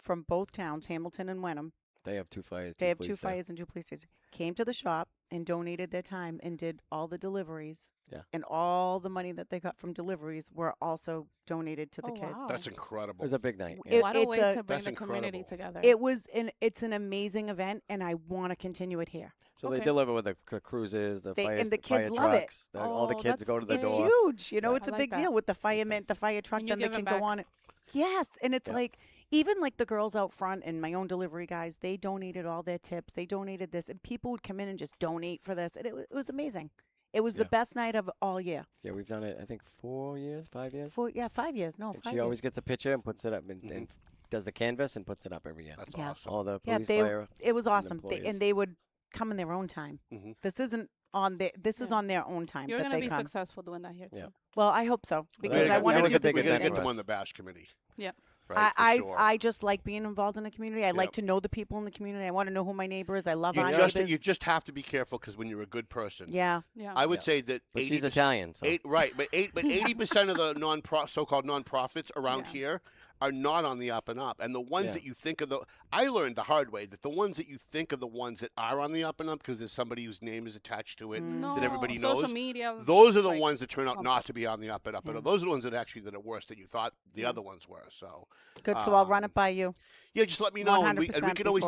from both towns, Hamilton and Wenham, They have 2 fires. they have police two there. fires and 2 police stations, came to the shop and donated their time and did all the deliveries. Yeah. And all the money that they got from deliveries were also donated to the Oh, kids. wow. That's It incredible. was a big night. It- What a it's way a- to bring That's the community incredible. together. It's an amazing event, and I want to continue it here. So they Okay. deliver with the cruises, the They- fire, and the fire kids love it. trucks. All the Oh, kids that's go to the It's great. door. huge, you know. Yeah. It's I a like big that. deal with the firemen, the fire truck. And you Then they give it can back. go on it. Yes, and it's Yeah. like even like the girls out front and my own delivery guys. They donated all their tips. They donated this, and people would come in and just donate for this, and it was amazing. It was the Yeah. best night of all year. Yeah, we've done it. I think 4 years, 5 years. 5 years. No, And 5 she years. always gets a picture and puts it up and does the canvas and puts it up every year. That's Yeah. awesome. All the Yeah, police, they. fire. It was awesome. employees. And they would come in their own time. Mhm. This isn't on their. This is Yeah. on their own time You're that gonna they be come. successful doing that here too. Yeah. Well, I hope so We because gotta I get- want we to gotta do get this big We gotta event. get event them for on us. the bash committee. Yeah. Right, for I sure. I just like being involved in the community. I like Yep. to know the people in the community. I want to know who my neighbor is. I love you our just neighbors. you just have to be careful because when you're a good person, Yeah. Yeah. I would Yeah. say that But 80%, she's Italian, so right, but 80% of the so-called nonprofits around Yeah. here are not on the up and up, and the ones Yeah. that you think of I learned the hard way that the ones that you think are the ones that are on the up and up because there's somebody whose name is attached to it No, that everybody social knows. media. Those are the like, ones that turn out bump not up. to be on the up and up, Yeah. and those are the ones that are worse than you thought the Yeah. other ones were. So Good. So I'll run it Um, by you. yeah, just let me know, and we 100% can always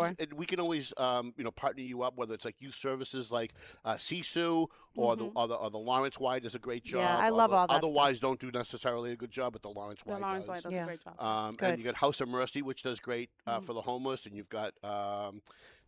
before. partner you up, whether it's like youth services like Sisu or the Lawrence Y does a great job. Yeah, I or love the all that Otherwise, don't do necessarily a good job, but the Lawrence The Y Lawrence does. White does Yeah. a great job. And Good. you got House of Mercy, which does great for the homeless, and you've got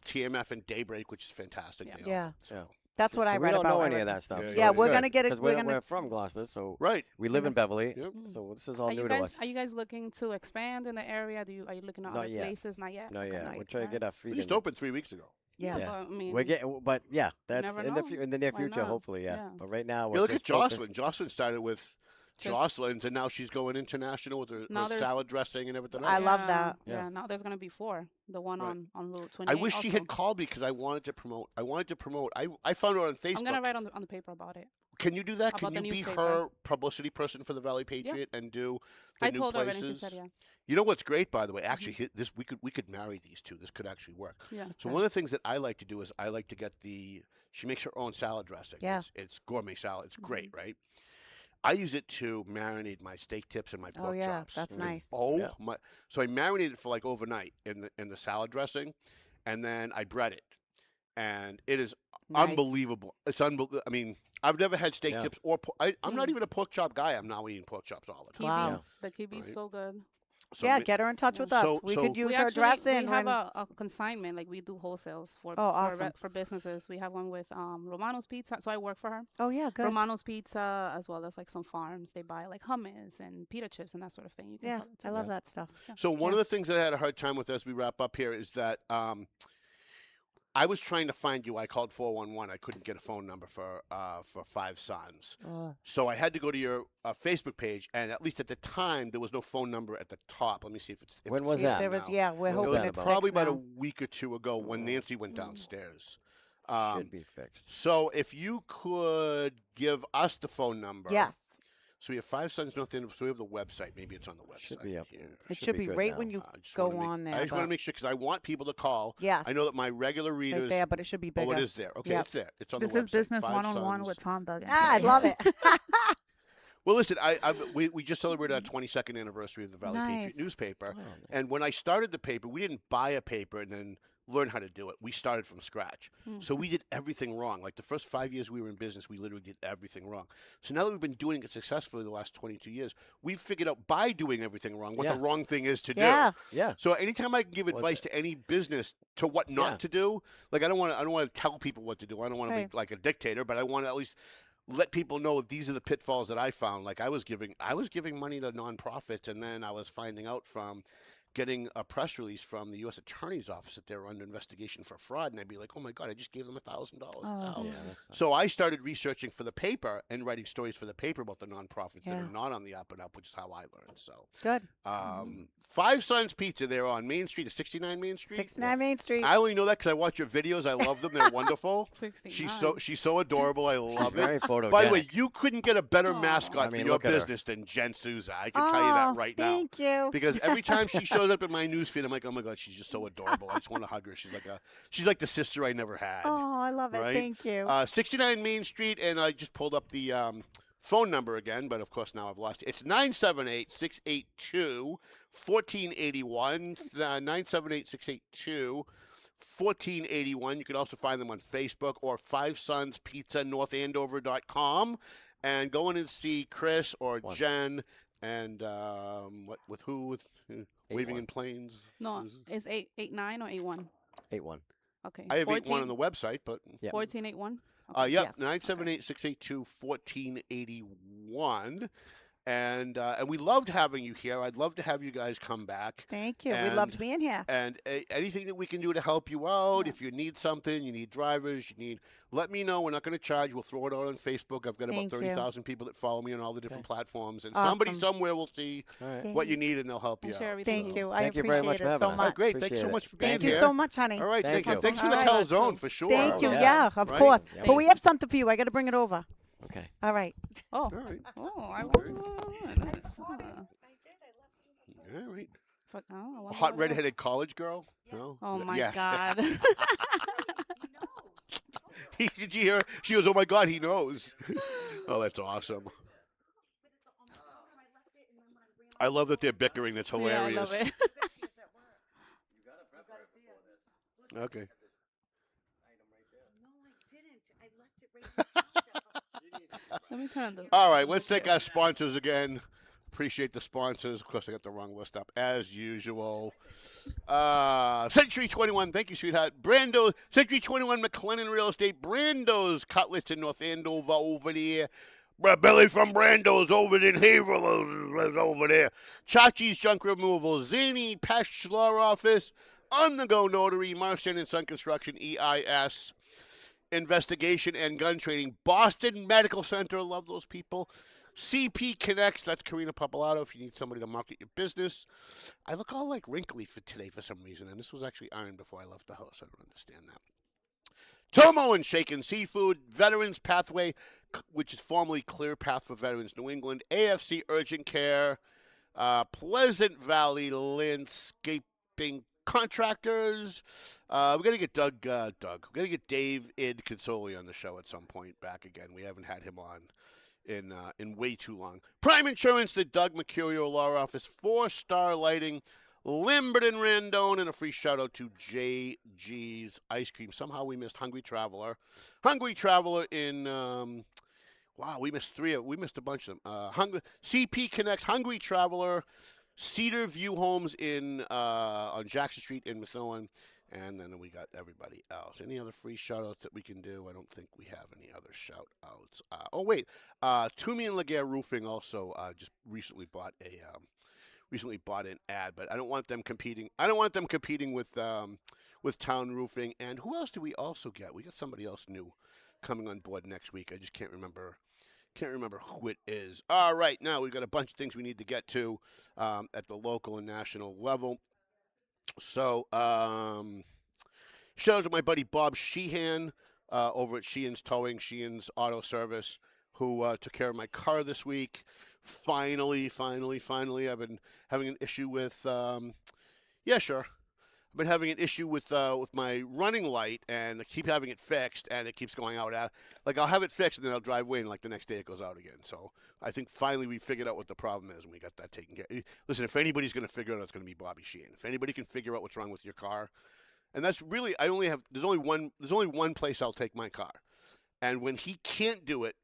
TMF and Daybreak, which is fantastic. Yeah. deal. Yeah. So, That's what I we read don't about. know I any read- of that stuff. Yeah, so yeah, it's we're good, gonna get it- 'cause we're we're gonna- from Gloucester, so right. we live in Beverly. Yep. So this is all Are new you to guys us. are you guys looking to expand in the area? Are you looking at Not other yet. places? Not yet. No, Okay. yeah, Nice. we're trying to get our feet We just in. opened 3 weeks ago. Yeah. Yeah. But, I mean, We're getting, but yeah, that's never in know. in the near Why future, not? hopefully, yeah. Yeah. But right now, Yeah, we're look at just focused- Jocelyn. Jocelyn started with Just- Jocelyn's, and now she's going international with her Now there's- salad dressing and everything I else. love that. Yeah. Yeah. Now there's gonna be 4. The one Right. on Route I 28. wish she also. had called me because I wanted to promote. I found her on Facebook. I'm gonna write on the paper about it. Can you do that? Can about the you be newspaper. her publicity person for the Valley Patriot and do the I new told her places? already. She said yeah. You know what's great, by the way? Actually, this we could marry these two. This could actually work. Yeah. So one of the things that I like to do is I like to get she makes her own salad dressing. Yeah. It's gourmet salad. It's great, right? I use it to marinate my steak tips and my pork Oh yeah, chops. that's nice. Oh Yeah. my! So I marinate it for like overnight in the salad dressing, and then I bread it, and it is Nice. unbelievable. It's unbelievable. I mean, I've never had steak Yeah. tips or I'm not even a pork chop guy. I'm now eating pork chops all the time. Kiwi. Wow. The kiwi's Right. so good. So Yeah, ma- get her in touch with So- us. We so- could use we her actually, dressing. we have when- a consignment, like we do wholesales for Oh, awesome. for businesses. We have one with Romano's Pizza, so I work for her. Oh yeah, good. Romano's Pizza, as well as like some farms. They buy like hummus and pita chips and that sort of thing. You can Yeah, sell it to I them. love that stuff. So one of the things that I had a hard time with as we wrap up here is that I was trying to find you. I called 411. I couldn't get a phone number for Five Sons. So I had to go to your Facebook page, and at least at the time, there was no phone number at the top. Let me see if it's. When was See if that? there was, now. yeah, we're What It was hoping was that it's about? probably fixed about now. a week or two ago when Nancy went downstairs. Should be fixed. So if you could give us the phone number. Yes, So we have Five Sons North Andover. So we have the website. Maybe it's on the website. Should be up. here. it should be good right now. when you I just go wanna make- on there. I just want to but- make sure because I want people to call. Yes, I know that my regular readers. right there, but it should be bigger. Oh, it is there. Okay, Yep. it's there. It's on This the website. is business Five one-on-one Sons. with Tom Duggan. Ah, I love it. Well, listen, we just celebrated our 22nd anniversary of the Valley Patriot Nice. newspaper, Oh, nice. and when I started the paper, we didn't buy a paper and then learn how to do it. We started from scratch, so we did everything wrong. Like the first 5 years we were in business, we literally did everything wrong. So now that we've been doing it successfully the last 22 years, we've figured out by doing everything wrong what Yeah. the wrong thing is to Yeah. do. Yeah. So anytime I can give Well, advice to any business to what not Yeah. to do, like I don't want to tell people what to do. I don't want to Right. be like a dictator, but I want to at least let people know these are the pitfalls that I found. Like I was giving money to nonprofits, and then I was finding out from getting a press release from the U.S. Attorney's Office that they were under investigation for fraud, and I'd be like, "Oh my God, I just gave them $1,000." Oh. Yeah, that's So I started researching for the paper and writing stories for the paper about the nonprofits that Yeah. are not on the up and up, which is how I learned. So, Good. Five Sons Pizza, they're on Main Street, 69 Main Street. 69 Main Street. I only know that because I watch your videos. I love them. They're wonderful. 69. She's so adorable. I love very it. photogenic. By the way, you couldn't get a better Aw. mascot I mean, for your look at her. business than Jen Souza. I can tell you that right now. Thank you. Because every time she shows shows up in my newsfeed, I'm like, oh my god, she's just so adorable. I just want to hug her. She's like the sister I never had. Oh, I love it. Right? Thank you. 69 Main Street, and I just pulled up the phone number again, but of course now I've lost it. It's 978-682-1481. 978-682-1481. You can also find them on Facebook or FiveSonsPizzaNorthAndover.com. And go in and see Chris or Jen and with who? With Waving in Plains? No, it's 889 or 81? 81. Okay. I have 81 on the website, but... Yeah. 1481? Yep, Yes. 978-682-1481. And we loved having you here. I'd love to have you guys come back. Thank you. We And- loved being here. And anything that we can do to help you out, if you need something, you need drivers, let me know. We're not going to charge. We'll throw it out on Facebook. I've got about Thank you. 30,000 people that follow me on all the different platforms. And Awesome. somebody somewhere will see All right. what you need, and they'll help you And share out. everything. Thank you. I Thank you appreciate very much for it having so us. All much. right, great. Thanks Appreciate so it. much for being Thank here. you so much, honey. All right, Thank you. Thanks for All the right. calzone, for sure. Thank you. Yeah. Yeah, of Right? course. Thank But we you. have something for you. I got to bring it over. Okay. All right. Oh. All right. Oh, I All right. Fuck, oh, I wonder A what hot it is. redheaded college girl? No? Oh my Yes. God. Did you hear? She goes, oh my God, he knows. Oh, that's awesome. I love that they're bickering. That's Yeah, I hilarious. love it. Okay. Let me turn on the. All right, let's thank our sponsors again. Appreciate the sponsors. Of course, I got the wrong list up as usual. Century 21, thank you, sweetheart. Brando's, Century 21 McLennan Real Estate, Brando's Cutlets in North Andover over there. Billy from Brando's over in Haverhill is over there. Chachi's Junk Removal, Zany Pest Law Office, On the Go Notary, Marston and Son Construction, EIS. Investigation and Gun Training, Boston Medical Center, love those people. CP Connects, that's Karina Papalato if you need somebody to market your business. I look all like wrinkly for today for some reason, and this was actually ironed before I left the house. I don't understand that. Tomo and Shaken Seafood, Veterans Pathway, which is formerly Clear Path for Veterans New England, AFC Urgent Care, Pleasant Valley Landscaping Contractors. We got to get Doug. We got to get Dave Id Consoli on the show at some point back again. We haven't had him on in way too long. Prime Insurance, the Doug Mercurio Law Office, 4-Star Lighting, Lambert and Randone, and a free shout out to JG's Ice Cream. Somehow we missed Hungry Traveler. Hungry Traveler in wow, we missed a bunch of them. CP Connects, Hungry Traveler, Cedar View Homes in on Jackson Street in Methuen, and then we got everybody else. Any other free shout-outs that we can do? I don't think we have any other shout-outs. Toomey and Laguerre Roofing also just recently bought an ad, but I don't want them competing. I don't want them competing with Town Roofing. And who else do we also get? We got somebody else new coming on board next week. I just can't remember who it is. All right, now we've got a bunch of things we need to get to at the local and national level. So, shout out to my buddy Bob Sheehan over at Sheehan's Towing, Sheehan's Auto Service, who took care of my car this week. Finally, I've been having an issue with, I've been having an issue with my running light, and I keep having it fixed, and it keeps going out. Like, I'll have it fixed, and then I'll drive away, and like the next day it goes out again. So I think finally we figured out what the problem is, and we got that taken care of. Listen, if anybody's going to figure it out, it's going to be Bobby Sheehan. If anybody can figure out what's wrong with your car, and that's really, there's only one place I'll take my car. And when he can't do it,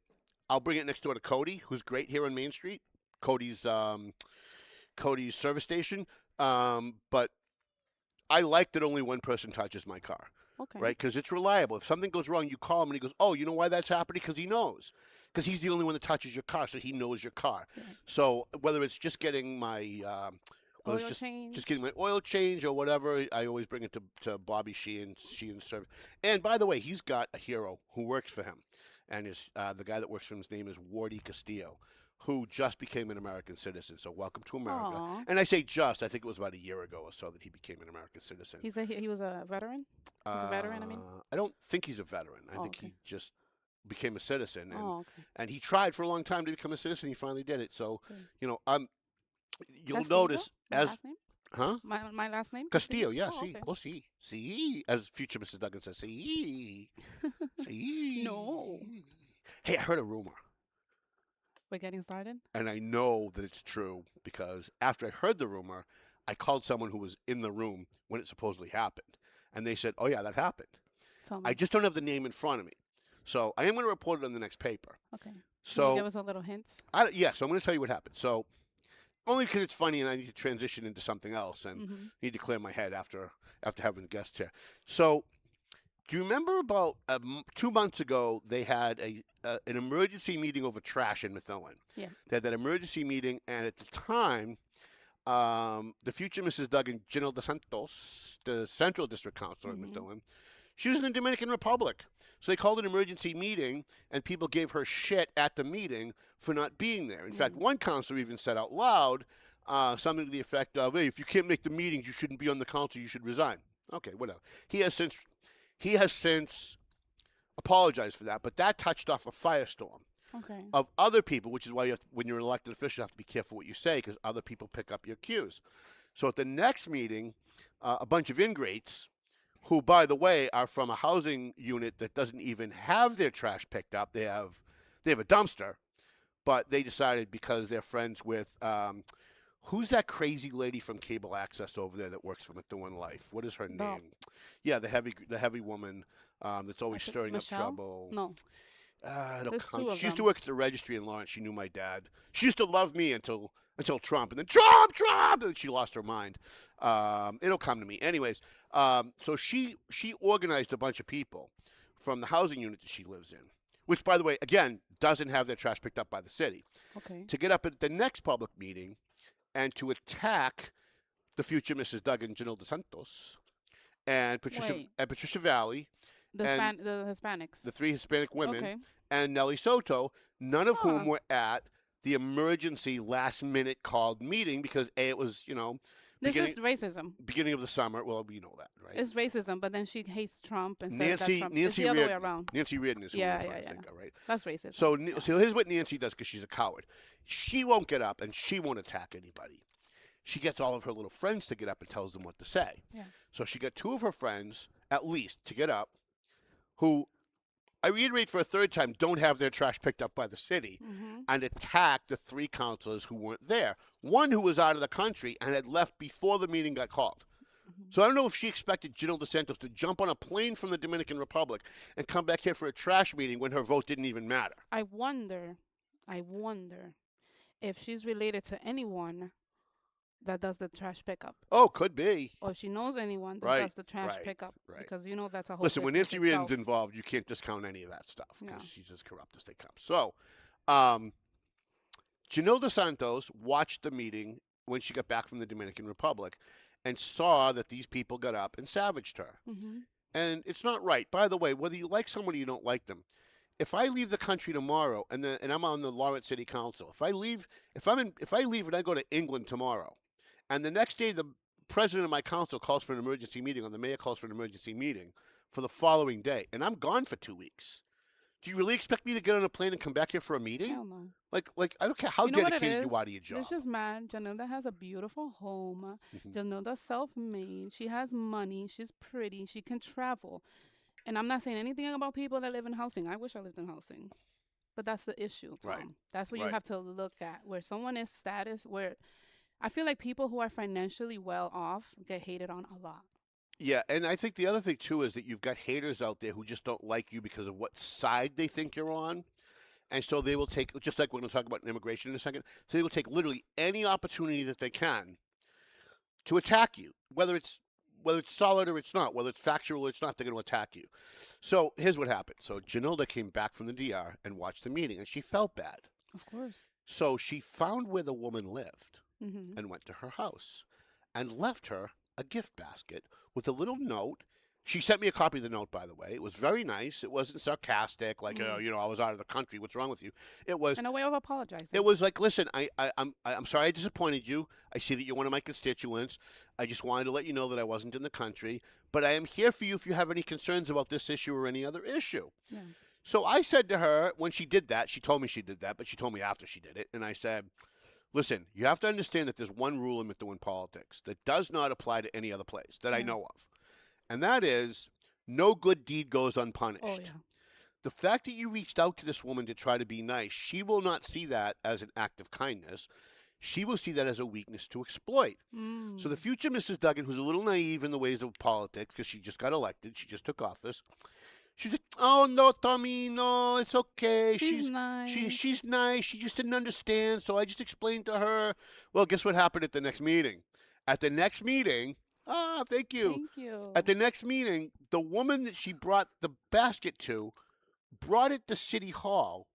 I'll bring it next door to Cody, who's great here on Main Street, Cody's service station. But I like that only one person touches my car, Okay. right? Because it's reliable. If something goes wrong, you call him and he goes, oh, you know why that's happening? Because he knows. Because he's the only one that touches your car, so he knows your car. Yeah. So whether it's just getting my Oil change. just getting my oil change or whatever, I always bring it to Bobby Sheehan's service. And by the way, he's got a hero who works for him. And the guy that works for him, his name is Wardy Castillo, who just became an American citizen. So welcome to America. Aw. And I say just, I think it was about a year ago or so that he became an American citizen. He was a veteran. He's a veteran. I mean. I don't think he's a veteran. I think okay. he just became a citizen. And, Okay. and he tried for a long time to become a citizen. He finally did it. So, Good. you'll That's notice legal? The as last name? Huh? My last name? Castillo, yeah, Oh, see. okay. Oh, see. See. As future Mrs. Duggan says, see. See. No. Hey, I heard a rumor. We're getting started? And I know that it's true because after I heard the rumor, I called someone who was in the room when it supposedly happened. And they said, oh, yeah, that happened. Tell me. I just don't have the name in front of me. So I am going to report it on the next paper. Okay. So Can you give us a little hint? So I'm going to tell you what happened. So only because it's funny and I need to transition into something else and need to clear my head after having the guests here. So do you remember about 2 months ago they had an emergency meeting over trash in Methuen? Yeah. They had that emergency meeting, and at the time, the future Mrs. Duggan, Janelle DeSantos, the Central District Councilor in Methuen, she was in the Dominican Republic. So they called an emergency meeting, and people gave her shit at the meeting for not being there. In fact, one councilor even said out loud something to the effect of, hey, if you can't make the meetings, you shouldn't be on the council, you should resign. Okay, whatever. He has since apologized for that, but that touched off a firestorm of other people, which is why when you're an elected official, you have to be careful what you say because other people pick up your cues. So at the next meeting, a bunch of ingrates who, by the way, are from a housing unit that doesn't even have their trash picked up. They have a dumpster, but they decided because they're friends with who's that crazy lady from Cable Access over there that works for Methuen Life? What is her name? Yeah, the heavy woman that's always stirring Michelle? up trouble. No. It'll come. Two of She used to them. work at the registry in Lawrence. She knew my dad. She used to love me until Trump, and then Trump, and she lost her mind. It'll come to me. Anyways, so she organized a bunch of people from the housing unit that she lives in, which, by the way, again, doesn't have their trash picked up by the city, to get up at the next public meeting and to attack the future Mrs. Duggan, Janelle DeSantos, and Patricia Valley, The Hispanics. the three Hispanic women, Okay. and Nellie Soto, none of whom were at the emergency last-minute called meeting because, A, it was, This is racism. beginning of the summer. Well, we know that, right? It's racism, but then she hates Trump and says that Trump. It's Nancy the other way Reardon. around. Nancy Reardon is who Yeah, we're trying yeah, to yeah. think of, right? That's racism. So here's what Nancy does because she's a coward. She won't get up and she won't attack anybody. She gets all of her little friends to get up and tells them what to say. Yeah. So she got two of her friends, at least, to get up, who, I reiterate for a third time, don't have their trash picked up by the city, and attack the three councilors who weren't there. One who was out of the country and had left before the meeting got called. So I don't know if she expected Janelle DeSantos to jump on a plane from the Dominican Republic and come back here for a trash meeting when her vote didn't even matter. I wonder if she's related to anyone that does the trash pickup. Oh, could be. Or if she knows anyone that Right, does the trash right, pickup. right. Because that's a whole Listen, when business Nancy Reardon's itself. involved, you can't discount any of that stuff because No. she's as corrupt as they come. So, Janelle DeSantos watched the meeting when she got back from the Dominican Republic and saw that these people got up and savaged her. And it's not right. By the way, whether you like someone or you don't like them, if I leave the country tomorrow and I'm on the Lawrence City Council, if I leave and I go to England tomorrow, and the next day the president of my council calls for an emergency meeting, or the mayor calls for an emergency meeting for the following day, and I'm gone for 2 weeks, do you really expect me to get on a plane and come back here for a meeting? Hell no. Like I don't care how You know what it dedicated is? you are to your job. It's just mad. Janelda has a beautiful home. Janelda's self-made. She has money. She's pretty. She can travel. And I'm not saying anything about people that live in housing. I wish I lived in housing. But that's the issue, Tom. Right. That's what you Right. have to look at. Where someone is status, where I feel like people who are financially well off get hated on a lot. Yeah, and I think the other thing too is that you've got haters out there who just don't like you because of what side they think you're on. And so they will take, just like we're going to talk about immigration in a second, so they will take literally any opportunity that they can to attack you, whether it's solid or it's not, whether it's factual or it's not, they're going to attack you. So here's what happened. So Janilda came back from the DR and watched the meeting, and she felt bad. Of course. So she found where the woman lived and went to her house and left her a gift basket with a little note. She sent me a copy of the note, by the way. It was very nice. It wasn't sarcastic, like, I was out of the country. What's wrong with you? It was... And a way of apologizing. It was like, listen, I'm sorry I disappointed you. I see that you're one of my constituents. I just wanted to let you know that I wasn't in the country. But I am here for you if you have any concerns about this issue or any other issue. Yeah. So I said to her, when she did that, she told me she did that, but she told me after she did it. And I said, Listen, you have to understand that there's one rule in Methuen politics that does not apply to any other place that I know of. And that is no good deed goes unpunished. Oh, yeah. The fact that you reached out to this woman to try to be nice, she will not see that as an act of kindness. She will see that as a weakness to exploit. So the future Mrs. Duggan, who's a little naive in the ways of politics because she just got elected, she just took office, she's like, oh, no, Tommy, no, it's okay. She's nice. She's nice. She just didn't understand, so I just explained to her. Well, guess what happened at the next meeting? At the next meeting, thank you. Thank you. At the next meeting, the woman that she brought the basket to brought it to City Hall,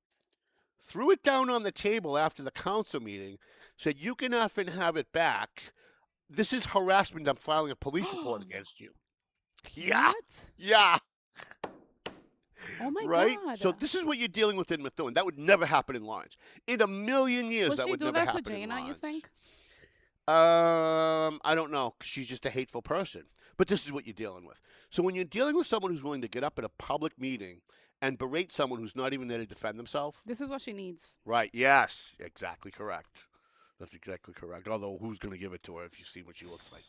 threw it down on the table after the council meeting, said, you can effing have it back. This is harassment. I'm filing a police report against you. Yeah. What? Yeah. Oh, my right? God. So this is what you're dealing with in Methuen. That would never happen in Lawrence. In a million years, Will that she would do never that happen to in Jaina, you Lawrence. think? I don't know. 'Cause she's just a hateful person. But this is what you're dealing with. So when you're dealing with someone who's willing to get up at a public meeting and berate someone who's not even there to defend themselves. This is what she needs. Right. Yes. Exactly correct. That's exactly correct. Although, who's going to give it to her if you see what she looks like?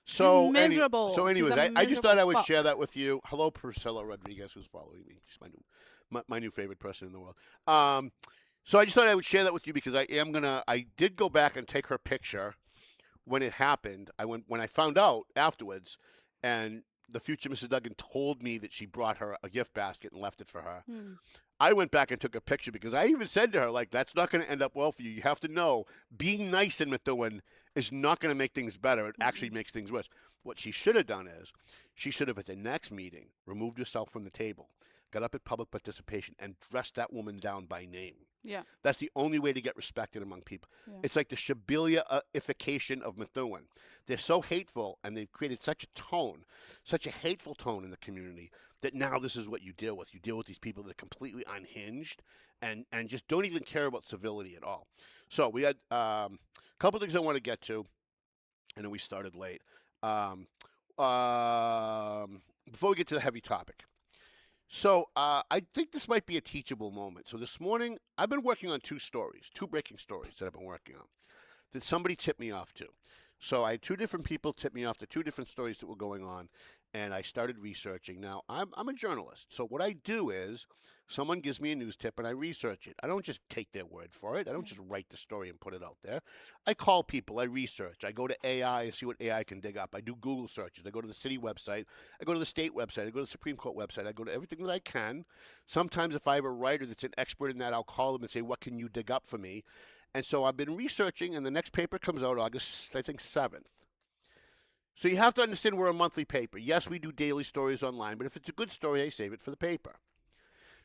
So miserable. So She's anyways, a I just thought I would miserable share that with you. Hello, Priscilla Rodriguez, who's following me. She's my new favorite person in the world. So I just thought I would share that with you because I did go back and take her picture when it happened. When I found out afterwards, and the future Mrs. Duggan told me that she brought her a gift basket and left it for her. I went back and took a picture because I even said to her, like, that's not going to end up well for you. You have to know being nice in Methuen is not going to make things better. It actually makes things worse. What she should have done is she should have, at the next meeting, removed herself from the table, got up at public participation, and dressed that woman down by name. Yeah. That's the only way to get respected among people. Yeah. It's like the Shabilia-ification of Methuen. They're so hateful, and they've created such a hateful tone in the community that now this is what you deal with. You deal with these people that are completely unhinged and just don't even care about civility at all. So we had a couple things I want to get to, and then we started late. Before we get to the heavy topic. So I think this might be a teachable moment. So this morning, I've been working on two breaking stories that I've been working on that somebody tipped me off to. So I had two different people tip me off to two different stories that were going on, and I started researching. Now, I'm a journalist, so what I do is someone gives me a news tip, and I research it. I don't just take their word for it. I don't just write the story and put it out there. I call people. I research. I go to AI and see what AI can dig up. I do Google searches. I go to the city website. I go to the state website. I go to the Supreme Court website. I go to everything that I can. Sometimes if I have a writer that's an expert in that, I'll call them and say, what can you dig up for me? And so I've been researching, and the next paper comes out August, I think, 7th. So you have to understand we're a monthly paper. Yes, we do daily stories online, but if it's a good story, I save it for the paper.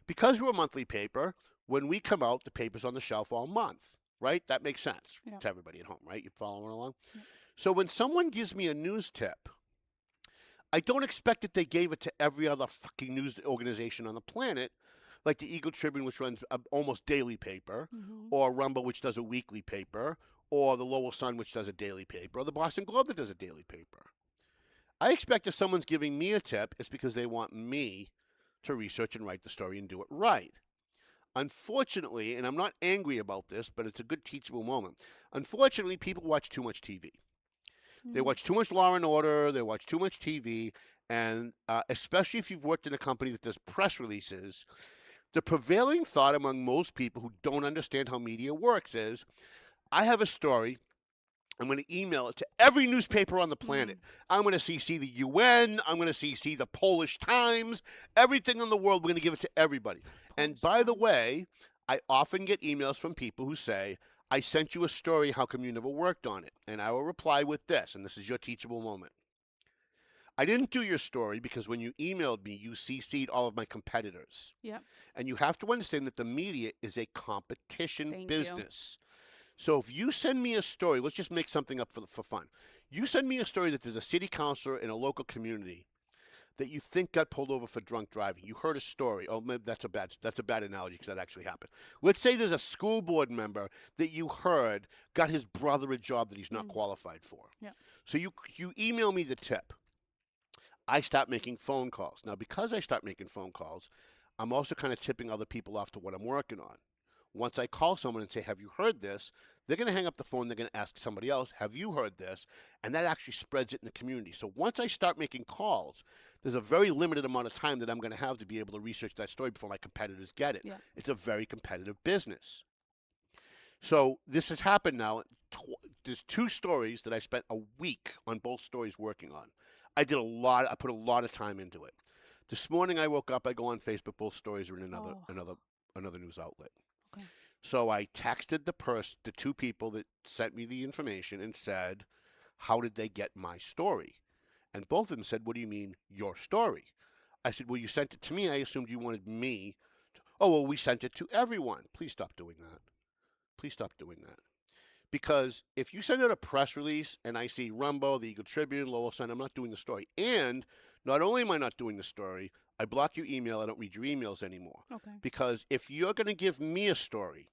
Because we're a monthly paper, when we come out, the paper's on the shelf all month, right? That makes sense to everybody at home, right? You following along? Yeah. So when someone gives me a news tip, I don't expect that they gave it to every other fucking news organization on the planet, like the Eagle Tribune, which runs an almost daily paper, or Rumble, which does a weekly paper, or the Lowell Sun, which does a daily paper, or the Boston Globe that does a daily paper. I expect if someone's giving me a tip, it's because they want me to research and write the story and do it right. Unfortunately, and I'm not angry about this, but it's a good teachable moment. Unfortunately, people watch too much TV. They watch too much Law and Order. They watch too much TV. And especially if you've worked in a company that does press releases, the prevailing thought among most people who don't understand how media works is, I have a story. I'm going to email it to every newspaper on the planet. I'm going to CC the UN. I'm going to CC the Polish Times. Everything in the world, we're going to give it to everybody. And by the way, I often get emails from people who say, I sent you a story. How come you never worked on it? And I will reply with this, and this is your teachable moment. I didn't do your story because when you emailed me, you CC'd all of my competitors. Yep. And you have to understand that the media is a competition business. So if you send me a story, let's just make something up for fun. You send me a story that there's a city councilor in a local community that you think got pulled over for drunk driving. You heard a story. Oh, maybe that's a bad analogy because that actually happened. Let's say there's a school board member that you heard got his brother a job that he's not qualified for. Yeah. So you email me the tip. I start making phone calls. Now, because I start making phone calls, I'm also kind of tipping other people off to what I'm working on. once I call someone and say, have you heard this? They're going to hang up the phone. They're going to ask somebody else, have you heard this? And that actually spreads it in the community. So once I start making calls, there's a very limited amount of time that I'm going to have to be able to research that story before my competitors get it. Yeah. It's a very competitive business. So this has happened now. There's 2 stories that I spent a week on both stories working on. I put a lot of time into it. This morning I woke up, I go on Facebook, both stories are in another news outlet. Okay. So I texted the 2 people that sent me the information and said, how did they get my story? And both of them said, what do you mean, your story? I said, well, you sent it to me. I assumed you wanted me to. Oh, well, we sent it to everyone. Please stop doing that. Please stop doing that. Because if you send out a press release and I see Rumbo, the Eagle Tribune, Lowell Sun, I'm not doing the story. And not only am I not doing the story, I block your email. I don't read your emails anymore. Okay. Because if you're going to give me a story,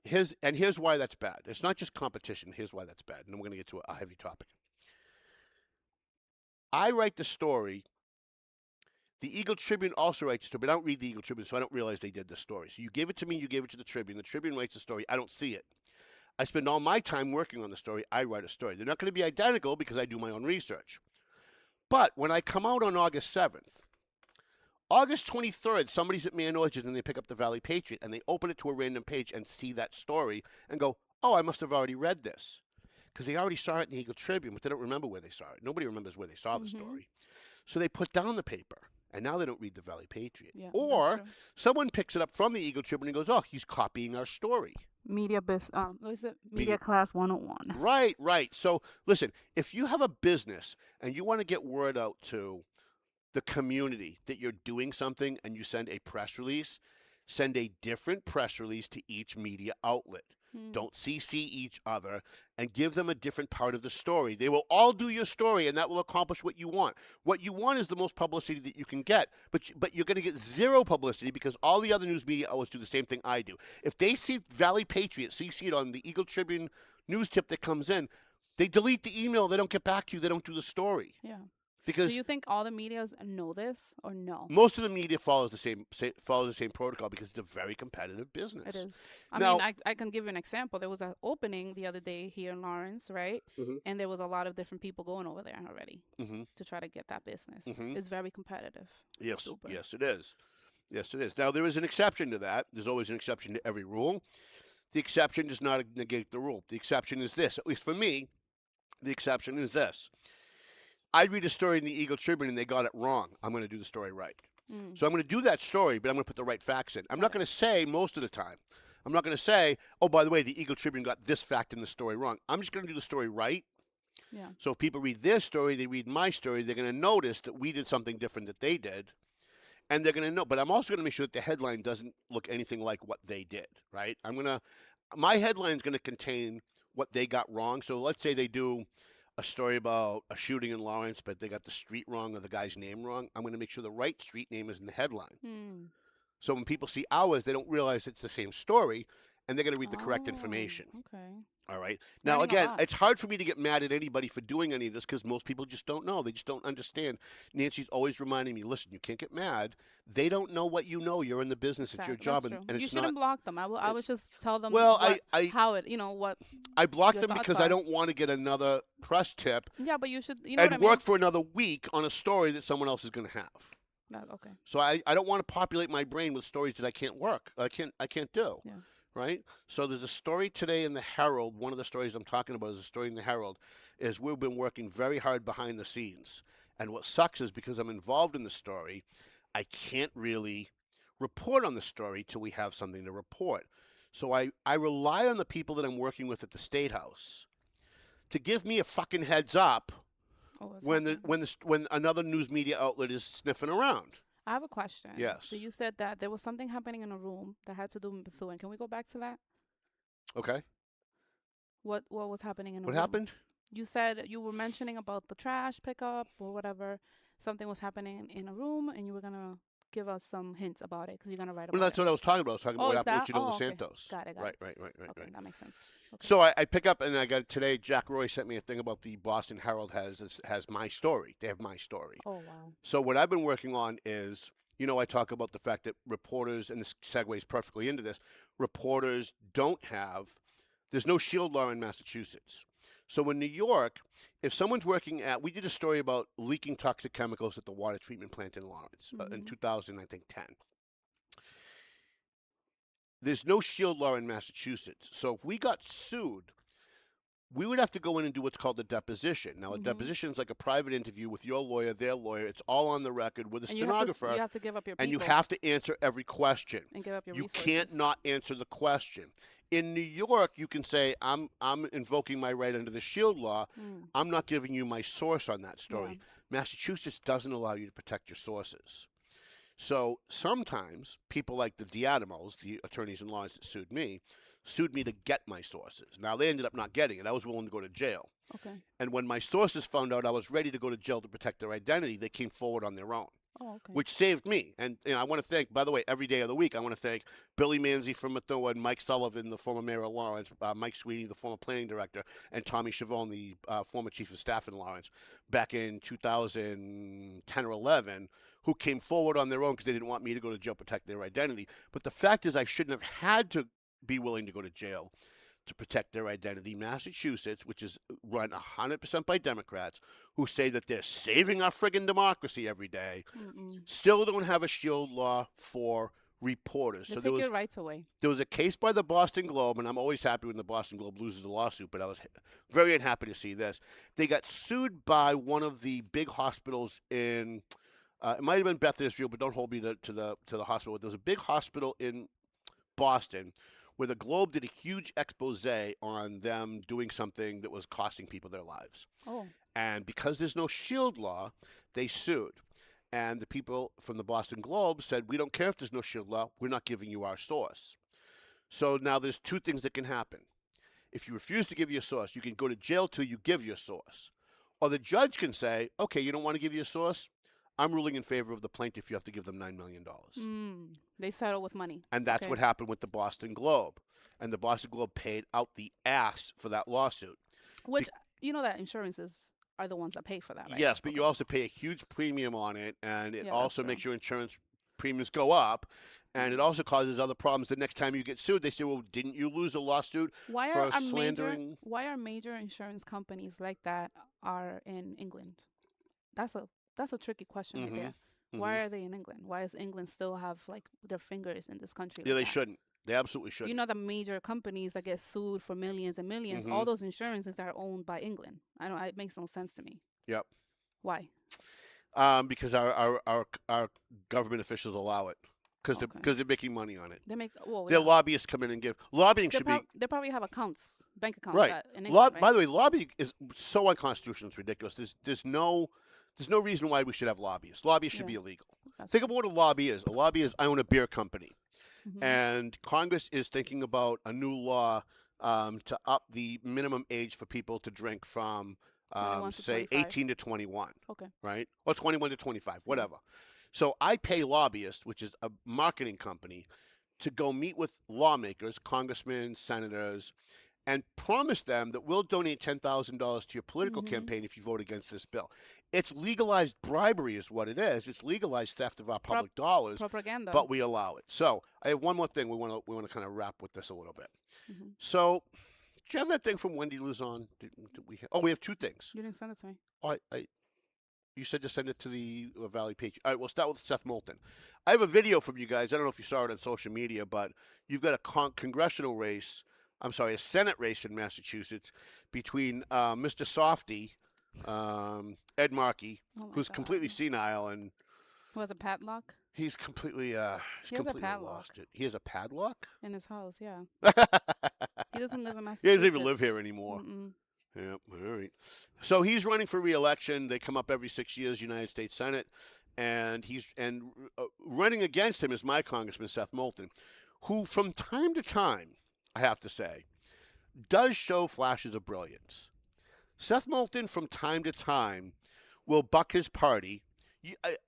here's why that's bad. It's not just competition. Here's why that's bad. And then we're going to get to a heavy topic. I write the story. The Eagle Tribune also writes the story, but I don't read the Eagle Tribune, so I don't realize they did the story. So you give it to me, you give it to the Tribune. The Tribune writes the story. I don't see it. I spend all my time working on the story. I write a story. They're not going to be identical because I do my own research. But when I come out on August 7th, August 23rd, somebody's at Man Orchard and they pick up the Valley Patriot and they open it to a random page and see that story and go, oh, I must have already read this. Because they already saw it in the Eagle Tribune, but they don't remember where they saw it. Nobody remembers where they saw the story. So they put down the paper. And now they don't read the Valley Patriot. Yeah, or someone picks it up from the Eagle Tribune and goes, oh, he's copying our story. Media class 101. Right, right. So listen, if you have a business and you want to get word out to the community that you're doing something and you send a press release, send a different press release to each media outlet. Don't CC each other and give them a different part of the story. They will all do your story, and that will accomplish what you want. What you want is the most publicity that you can get, but you're going to get zero publicity because all the other news media outlets do the same thing I do. If they see Valley Patriot, CC it on the Eagle Tribune news tip that comes in, they delete the email. They don't get back to you. They don't do the story. Yeah. Because do you think all the medias know this or no? Most of the media follows the same protocol because it's a very competitive business. It is. I mean, I can give you an example. There was an opening the other day here in Lawrence, right? And there was a lot of different people going over there already to try to get that business. It's very competitive. Yes, yes, it is. Yes, it is. Now, there is an exception to that. There's always an exception to every rule. The exception does not negate the rule. The exception is this. At least for me, the exception is this. I read a story in the Eagle Tribune and they got it wrong. I'm going to do the story right. So I'm going to do that story, but I'm going to put the right facts in. I'm not going to say most of the time. I'm not going to say, oh, by the way, the Eagle Tribune got this fact in the story wrong. I'm just going to do the story right. Yeah. So if people read their story, they read my story, they're going to notice that we did something different that they did. And they're going to know. But I'm also going to make sure that the headline doesn't look anything like what they did, right? My headline's going to contain what they got wrong. So let's say they do a story about a shooting in Lawrence, but they got the street wrong or the guy's name wrong. I'm going to make sure the right street name is in the headline. So when people see ours, they don't realize it's the same story, and they're going to read the correct information. Okay. All right. Now, again, it's hard for me to get mad at anybody for doing any of this because most people just don't know. They just don't understand. Nancy's always reminding me, listen, you can't get mad. They don't know what you know. You're in the business. It's your job. And you it's shouldn't not, block them. I would just tell them what I block them because I don't want to get another press tip. Yeah, but you should, work for another week on a story that someone else is going to have. Okay. So I don't want to populate my brain with stories that I can't work. I can't do. Yeah. Right? So there's a story today in the Herald. One of the stories I'm talking about is a story in the Herald. Is we've been working very hard behind the scenes. And what sucks is because I'm involved in the story, I can't really report on the story till we have something to report. So I rely on the people that I'm working with at the State House to give me a fucking heads up when another news media outlet is sniffing around. I have a question. Yes. So you said that there was something happening in a room that had to do with Methuen. Can we go back to that? Okay. What was happening in a room? What happened? You said you were mentioning about the trash pickup or whatever. Something was happening in a room, and you were going to give us some hints about it because you're going to write about it. Well, that's what I was talking about. I was talking about what happened with Chino okay. Santos. Got it. Right. Okay, that makes sense. Okay. So I pick up, and I got today, Jack Roy sent me a thing about the Boston Herald has my story. They have my story. Oh, wow. So what I've been working on is, I talk about the fact that reporters, and this segues perfectly into this, reporters there's no shield law in Massachusetts. So in New York, if someone's working we did a story about leaking toxic chemicals at the water treatment plant in Lawrence in 2010. There's no shield law in Massachusetts. So if we got sued, we would have to go in and do what's called a deposition. Now, a deposition is like a private interview with your lawyer, their lawyer. It's all on the record with a stenographer. You have to give up your people. And you have to answer every question. And give up your You resources. can't not answer the question. In New York, you can say, I'm invoking my right under the shield law. I'm not giving you my source on that story. Yeah. Massachusetts doesn't allow you to protect your sources. So sometimes people like the Diadimos, the attorneys in Lawrence that sued me to get my sources. Now, they ended up not getting it. I was willing to go to jail. Okay. And when my sources found out I was ready to go to jail to protect their identity, they came forward on their own. Oh, okay. Which saved me. And I want to thank, by the way, every day of the week, I want to thank Billy Manzi from Methuen, Mike Sullivan, the former mayor of Lawrence, Mike Sweeney, the former planning director, and Tommy Chavone, the former chief of staff in Lawrence, back in 2010 or 11, who came forward on their own because they didn't want me to go to jail to protect their identity. But the fact is I shouldn't have had to be willing to go to jail to protect their identity. Massachusetts, which is run 100% by Democrats, who say that they're saving our friggin' democracy every day, still don't have a shield law for reporters. They so take your rights away. There was a case by the Boston Globe, and I'm always happy when the Boston Globe loses a lawsuit, but I was very unhappy to see this. They got sued by one of the big hospitals in, it might have been Beth Israel, but don't hold me to the hospital. There was a big hospital in Boston where the Globe did a huge expose on them doing something that was costing people their lives. Oh. And because there's no shield law, they sued. And the people from the Boston Globe said, we don't care if there's no shield law, we're not giving you our source. So now there's two things that can happen. If you refuse to give your source, you can go to jail till you give your source. Or the judge can say, okay, you don't want to give your source? I'm ruling in favor of the plaintiff. You have to give them $9 million. They settle with money. And that's what happened with the Boston Globe. And the Boston Globe paid out the ass for that lawsuit. Which, you know that insurances are the ones that pay for that, right? Yes, but you also pay a huge premium on it, and it also makes your insurance premiums go up. And it also causes other problems. The next time you get sued, they say, well, didn't you lose a lawsuit for slandering? Why are major insurance companies like that are in England? That's a tricky question right there. Why are they in England? Why does England still have like their fingers in this country? Yeah, they shouldn't. They absolutely shouldn't. You know, the major companies that get sued for millions and millions, all those insurances are owned by England. It makes no sense to me. Yep. Why? Because our government officials allow it. Because they're making money on it. Their lobbyists come in and give. Lobbying should be. They probably have accounts, bank accounts. Right. In England, right? By the way, lobbying is so unconstitutional. It's ridiculous. There's no reason why we should have lobbyists. Lobbyists should be illegal. Think about what a lobby is. A lobby is I own a beer company. And Congress is thinking about a new law to up the minimum age for people to drink from, say, 18 to 21. Okay. Right? Or 21 to 25, whatever. So I pay lobbyists, which is a marketing company, to go meet with lawmakers, congressmen, senators, and promise them that we'll donate $10,000 to your political campaign if you vote against this bill. It's legalized bribery is what it is. It's legalized theft of our public dollars. Propaganda. But we allow it. So I have one more thing we want to kind of wrap with this a little bit. So do you have that thing from Wendy Luzon? We have two things. You didn't send it to me. You said to send it to the Valley page. All right, we'll start with Seth Moulton. I have a video from you guys. I don't know if you saw it on social media, but you've got a congressional race. I'm sorry, a Senate race in Massachusetts between Mr. Softy, Ed Markey, who's completely senile and who has a padlock. He's completely he has a padlock. lost it. He has a padlock in his house. Yeah. He doesn't live in Massachusetts. He doesn't even live here anymore. Yep. All right. So he's running for re-election. They come up every 6 years, United States Senate, and running against him is my Congressman Seth Moulton, who from time to time, I have to say, does show flashes of brilliance. Seth Moulton, from time to time, will buck his party.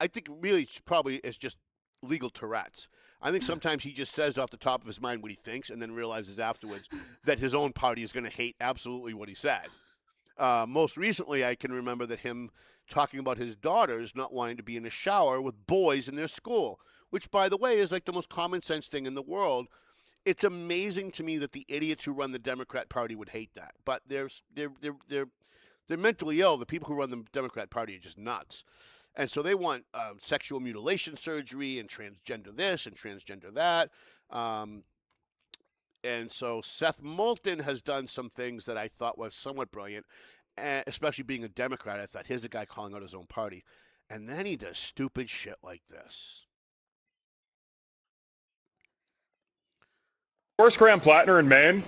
I think really probably it's just legal Tourette's. I think sometimes he just says off the top of his mind what he thinks and then realizes afterwards that his own party is going to hate absolutely what he said. Most recently, I can remember that him talking about his daughters not wanting to be in a shower with boys in their school, which, by the way, is like the most common sense thing in the world. It's amazing to me that the idiots who run the Democrat Party would hate that, but they're mentally ill. The people who run the Democrat Party are just nuts. And so they want sexual mutilation surgery and transgender this and transgender that. And so Seth Moulton has done some things that I thought was somewhat brilliant, especially being a Democrat. I thought, here's a guy calling out his own party. And then he does stupid shit like this. Endorse Graham Plattner in Maine?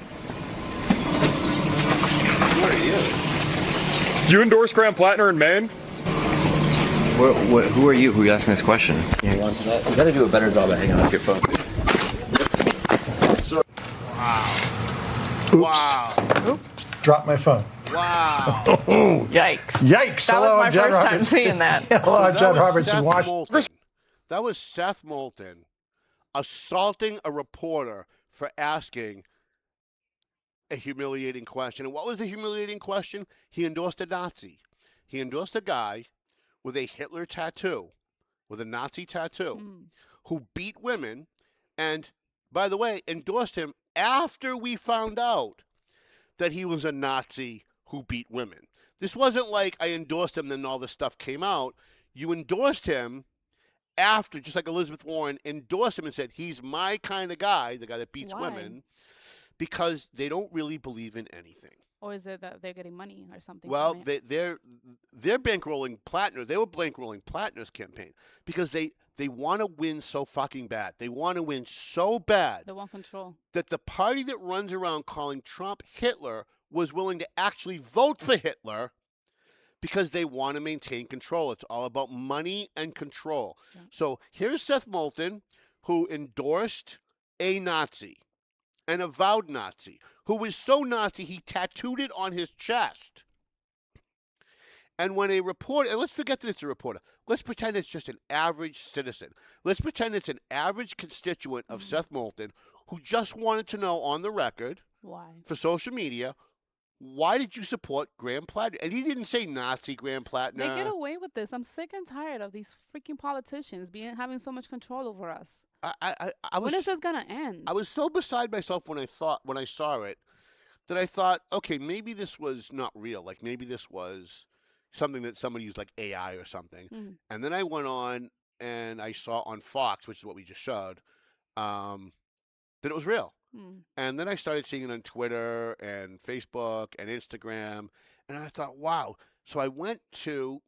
Who are you? Do you endorse Graham Plattner in Maine? Who are you? Who are you asking this question? Can you hang on to that? You gotta do a better job at hanging on to your phone. Wow. Oops. Wow. Oops. Dropped my phone. Wow. Yikes. Yikes. That was my first time seeing that. Hello, John Roberts in Washington. That was Seth Moulton assaulting a reporter for asking a humiliating question. And what was the humiliating question? He endorsed a Nazi. He endorsed a guy with a Hitler tattoo, with a Nazi tattoo, who beat women and, by the way, endorsed him after we found out that he was a Nazi who beat women. This wasn't like I endorsed him, then all this stuff came out. You endorsed him after, just like Elizabeth Warren endorsed him and said, he's my kind of guy, the guy that beats women, because they don't really believe in anything. Or is it that they're getting money or something? Well, they're bankrolling Plattner. They were bankrolling Plattner's campaign because they want to win so fucking bad. They want to win so bad. They want control. That the party that runs around calling Trump Hitler was willing to actually vote for Hitler because they want to maintain control. It's all about money and control. Yeah. So here's Seth Moulton, who endorsed a Nazi, an avowed Nazi, who was so Nazi he tattooed it on his chest. And when a reporter, and let's forget that it's a reporter, let's pretend it's just an average citizen. Let's pretend it's an average constituent of Seth Moulton who just wanted to know on the record, why, for social media, why did you support Graham Plattner? And he didn't say Nazi Graham Plattner. They get away with this. I'm sick and tired of these freaking politicians having so much control over us. I was, when is this gonna end? I was so beside myself when I saw it that I thought, okay, maybe this was not real. Like maybe this was something that somebody used, like AI or something. Mm-hmm. And then I went on and I saw on Fox, which is what we just showed, that it was real. And then I started seeing it on Twitter and Facebook and Instagram, and I thought, wow. So I went to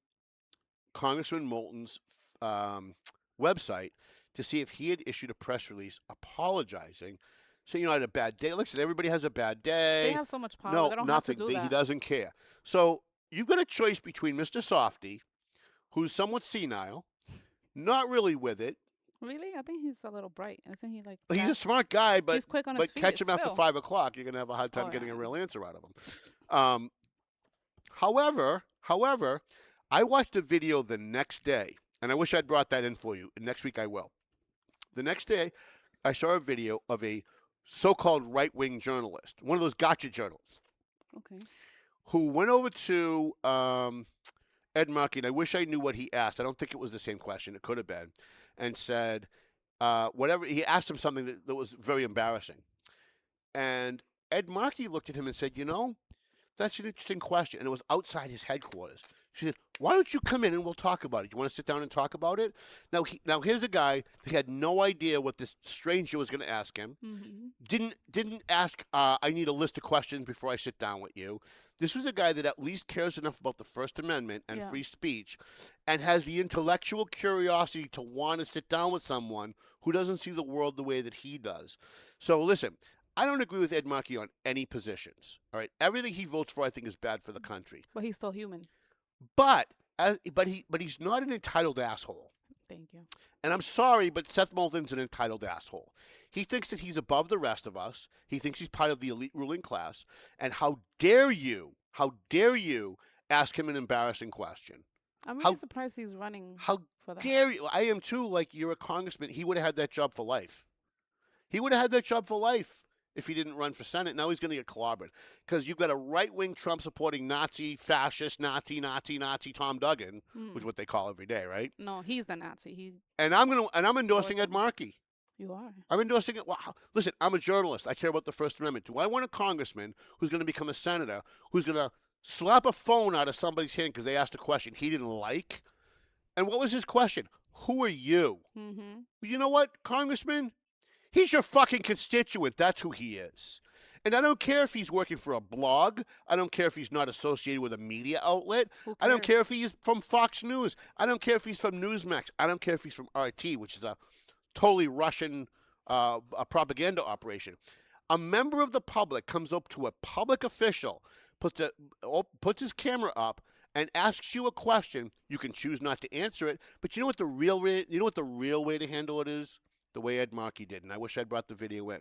Congressman Moulton's website to see if he had issued a press release apologizing. So, I had a bad day. Listen, everybody has a bad day. They have so much power. No, they don't nothing. Have to do that. He doesn't care. So you've got a choice between Mr. Softy, who's somewhat senile, not really with it. Really? I think he's a little bright. Isn't he like? He's a smart guy, but he's quick on his feet, catch him after still. 5 o'clock, you're gonna have a hard time getting a real answer out of him. However, I watched a video the next day, and I wish I'd brought that in for you. Next week I will. The next day, I saw a video of a so-called right-wing journalist, one of those gotcha journalists, who went over to Ed Markey, and I wish I knew what he asked. I don't think it was the same question. It could have been. And said, whatever. He asked him something that was very embarrassing. And Ed Markey looked at him and said, that's an interesting question. And it was outside his headquarters. She said, why don't you come in and we'll talk about it? You want to sit down and talk about it? Now here's a guy that had no idea what this stranger was going to ask him. Mm-hmm. Didn't ask, I need a list of questions before I sit down with you. This was a guy that at least cares enough about the First Amendment and free speech and has the intellectual curiosity to want to sit down with someone who doesn't see the world the way that he does. So listen, I don't agree with Ed Markey on any positions. All right, everything he votes for I think is bad for the country. But he's still human. But he's not an entitled asshole. Thank you. And I'm sorry, but Seth Moulton's an entitled asshole. He thinks that he's above the rest of us. He thinks he's part of the elite ruling class. And how dare you ask him an embarrassing question? I'm really surprised he's running for that. How dare you? I am too. Like, you're a congressman. He would have had that job for life. He would have had that job for life if he didn't run for Senate. Now he's going to get clobbered because you've got a right-wing Trump-supporting Nazi, fascist, Nazi Tom Duggan, which is what they call every day, right? No, he's the Nazi. And I'm endorsing Ed Markey. You are. I'm endorsing it. Wow. Listen, I'm a journalist. I care about the First Amendment. Do I want a congressman who's going to become a senator who's going to slap a phone out of somebody's hand because they asked a question he didn't like? And what was his question? Who are you? Mm-hmm. You know what, Congressman? He's your fucking constituent. That's who he is. And I don't care if he's working for a blog. I don't care if he's not associated with a media outlet. I don't care if he's from Fox News. I don't care if he's from Newsmax. I don't care if he's from RT, which is a totally Russian a propaganda operation. A member of the public comes up to a public official, puts his camera up, and asks you a question. You can choose not to answer it, but you know what the real way to handle it is? The way Ed Markey did, and I wish I'd brought the video in.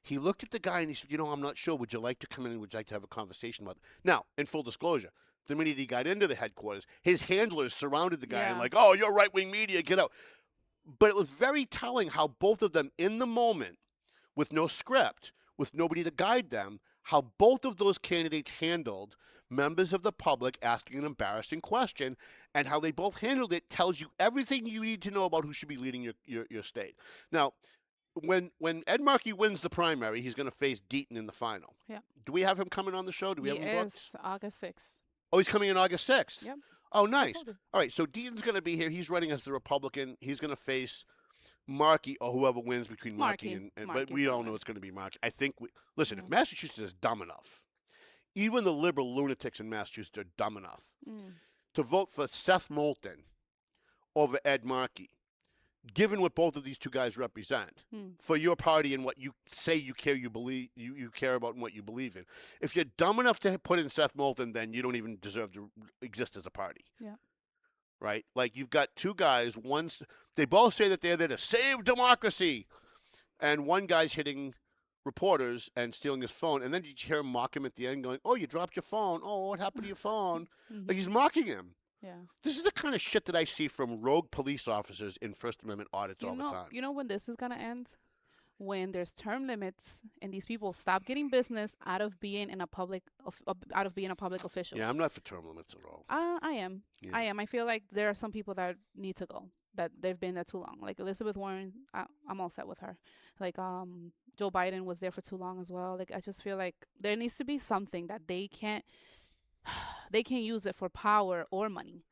He looked at the guy and he said, I'm not sure. Would you like to come in? Would you like to have a conversation about it? Now, in full disclosure, the minute he got into the headquarters, his handlers surrounded the guy and like, oh, you're right-wing media, get out. But it was very telling how both of them, in the moment, with no script, with nobody to guide them, how both of those candidates handled members of the public asking an embarrassing question, and how they both handled it tells you everything you need to know about who should be leading your state. Now, when Ed Markey wins the primary, he's going to face Deaton in the final. Yeah. Do we have him coming on the show? Do we have him booked? Yes, August 6th. Oh, he's coming in August 6th? Yep. Oh, nice. All right, so Deaton's going to be here. He's running as the Republican. He's going to face Markey or whoever wins between Markey and but we all know it's going to be Markey. I think listen, if Massachusetts is dumb enough, even the liberal lunatics in Massachusetts are dumb enough to vote for Seth Moulton over Ed Markey, given what both of these two guys represent for your party and what you say you care about and what you believe in. If you're dumb enough to put in Seth Moulton, then you don't even deserve to exist as a party. Yeah. Right? Like, you've got two guys, they both say that they're there to save democracy, and one guy's hitting reporters and stealing his phone, and then you hear him mock him at the end going, oh, you dropped your phone. Oh, what happened to your phone? Like, he's mocking him. Yeah. This is the kind of shit that I see from rogue police officers in First Amendment audits all the time. You know when this is going to end? When there's term limits and these people stop getting business out of being a public official. Yeah, I'm not for term limits at all. I am. Yeah. I am. I feel like there are some people that need to go, that they've been there too long. Like Elizabeth Warren, I'm all set with her. Like Joe Biden was there for too long as well. Like I just feel like there needs to be something that they can't use it for power or money.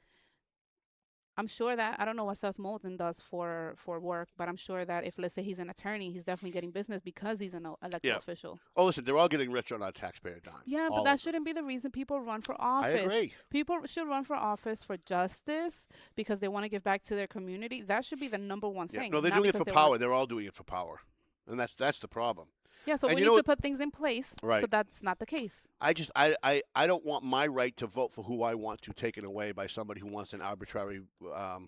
I'm sure that, I don't know what Seth Moulton does for work, but I'm sure that if, let's say, he's an attorney, he's definitely getting business because he's an elected official. Oh, listen, they're all getting rich on our taxpayer dime. Yeah, but that shouldn't be the reason people run for office. I agree. People should run for office for justice because they want to give back to their community. That should be the number one thing. No, they're doing it for power. They're all doing it for power. And that's the problem. Yeah, so we need to put things in place so that's not the case. I don't want my right to vote for who I want to taken away by somebody who wants an arbitrary what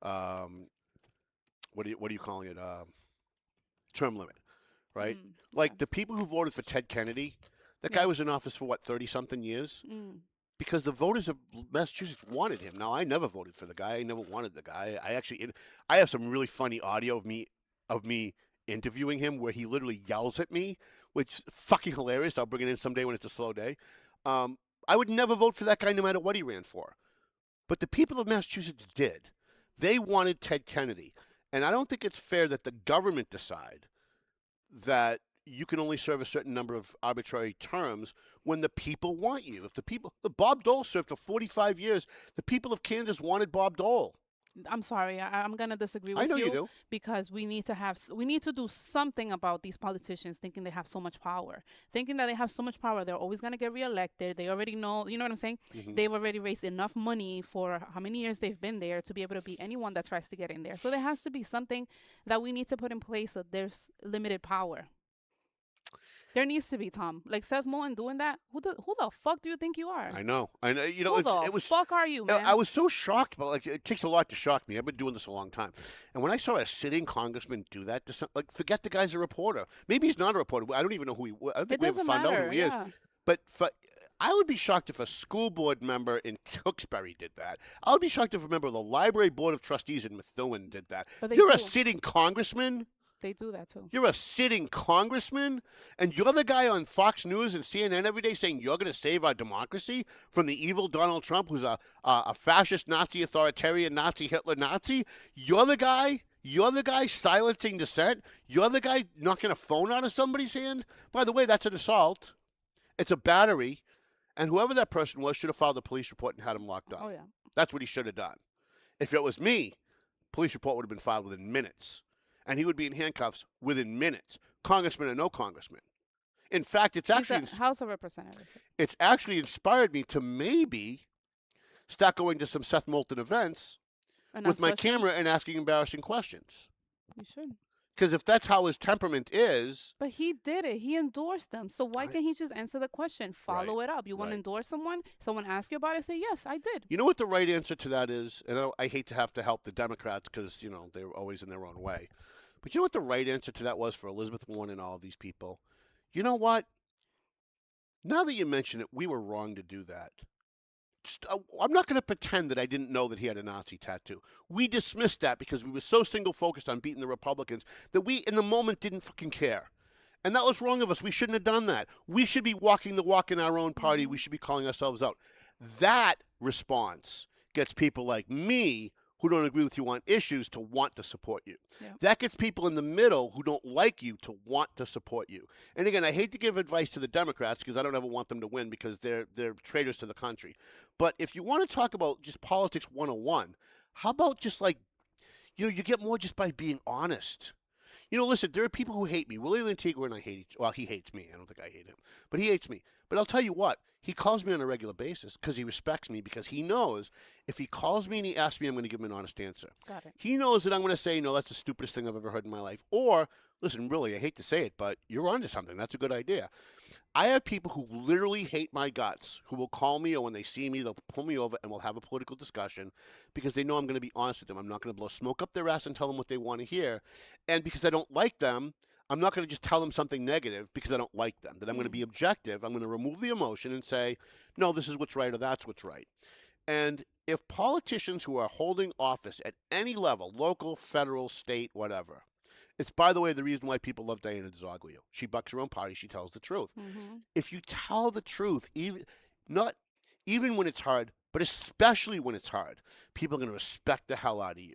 are you calling it? Term limit, right? Like the people who voted for Ted Kennedy, that guy was in office for what, 30-something years? Because the voters of Massachusetts wanted him. Now, I never voted for the guy. I never wanted the guy. I have some really funny audio of me interviewing him where he literally yells at me, which is fucking hilarious. I'll bring it in someday when it's a slow day. I would never vote for that guy no matter what he ran for. But the people of Massachusetts did. They wanted Ted Kennedy. And I don't think it's fair that the government decide that you can only serve a certain number of arbitrary terms when the people want you. If the Bob Dole served for 45 years, the people of Kansas wanted Bob Dole. I'm sorry, I'm gonna disagree with you. I know you do. Because we need to do something about these politicians thinking they have so much power. Thinking that they have so much power, they're always gonna get reelected. They already know, you know what I'm saying? They've already raised enough money for how many years they've been there to be able to beat anyone that tries to get in there. So there has to be something that we need to put in place so there's limited power. There needs to be, Tom. Like Seth Moulton doing that. Who the fuck do you think you are? I know. You know. Who the fuck are you, man? I was so shocked, but like, it takes a lot to shock me. I've been doing this a long time, and when I saw a sitting congressman do that to forget the guy's a reporter. Maybe he's not a reporter. I don't even know who he. I don't think we ever find out who he is. But I would be shocked if a school board member in Tewksbury did that. I would be shocked if a member of the library board of trustees in Methuen did that. You're a sitting congressman. They do that too. You're a sitting congressman, and you're the guy on Fox News and CNN every day saying you're going to save our democracy from the evil Donald Trump, who's a fascist, Nazi, authoritarian, Nazi, Hitler, Nazi. You're the guy silencing dissent. You're the guy knocking a phone out of somebody's hand. By the way, that's an assault. It's a battery, and whoever that person was should have filed a police report and had him locked up. Oh, yeah. That's what he should have done. If it was me, police report would have been filed within minutes. And he would be in handcuffs within minutes, congressman or no congressman. In fact, it's actually House of Representatives. It's actually inspired me to maybe start going to some Seth Moulton events with my camera and asking embarrassing questions. You should. Because if that's how his temperament is... But he did it. He endorsed them. So why can't he just answer the question? Follow it up. You want to endorse someone? Someone ask you about it? Say, yes, I did. You know what the right answer to that is? And I hate to have to help the Democrats because, they're always in their own way. But you know what the right answer to that was for Elizabeth Warren and all of these people? You know what? Now that you mention it, we were wrong to do that. I'm not going to pretend that I didn't know that he had a Nazi tattoo. We dismissed that because we were so single-focused on beating the Republicans that we, in the moment, didn't fucking care. And that was wrong of us. We shouldn't have done that. We should be walking the walk in our own party. We should be calling ourselves out. That response gets people like me who don't agree with you on issues to want to support you. Yeah. That gets people in the middle who don't like you to want to support you. And again, I hate to give advice to the Democrats because I don't ever want them to win because they're traitors to the country. But if you want to talk about just politics 101, how about just you get more just by being honest. Listen, there are people who hate me. Willie Lantigua and I hate each other. Well, he hates me. I don't think I hate him. But he hates me. But I'll tell you what. He calls me on a regular basis because he respects me, because he knows if he calls me and he asks me, I'm going to give him an honest answer. Got it. He knows that I'm going to say, no, that's the stupidest thing I've ever heard in my life. Or, listen, really, I hate to say it, but you're onto something. That's a good idea. I have people who literally hate my guts, who will call me, or when they see me, they'll pull me over and we'll have a political discussion because they know I'm going to be honest with them. I'm not going to blow smoke up their ass and tell them what they want to hear. And because I don't like them, I'm not going to just tell them something negative because I don't like them. That I'm going to be objective. I'm going to remove the emotion and say, no, this is what's right or that's what's right. And if politicians who are holding office at any level, local, federal, state, whatever, it's, by the way, the reason why people love Diana DeZoglio. She bucks her own party. She tells the truth. Mm-hmm. If you tell the truth, even when it's hard, but especially when it's hard, people are going to respect the hell out of you.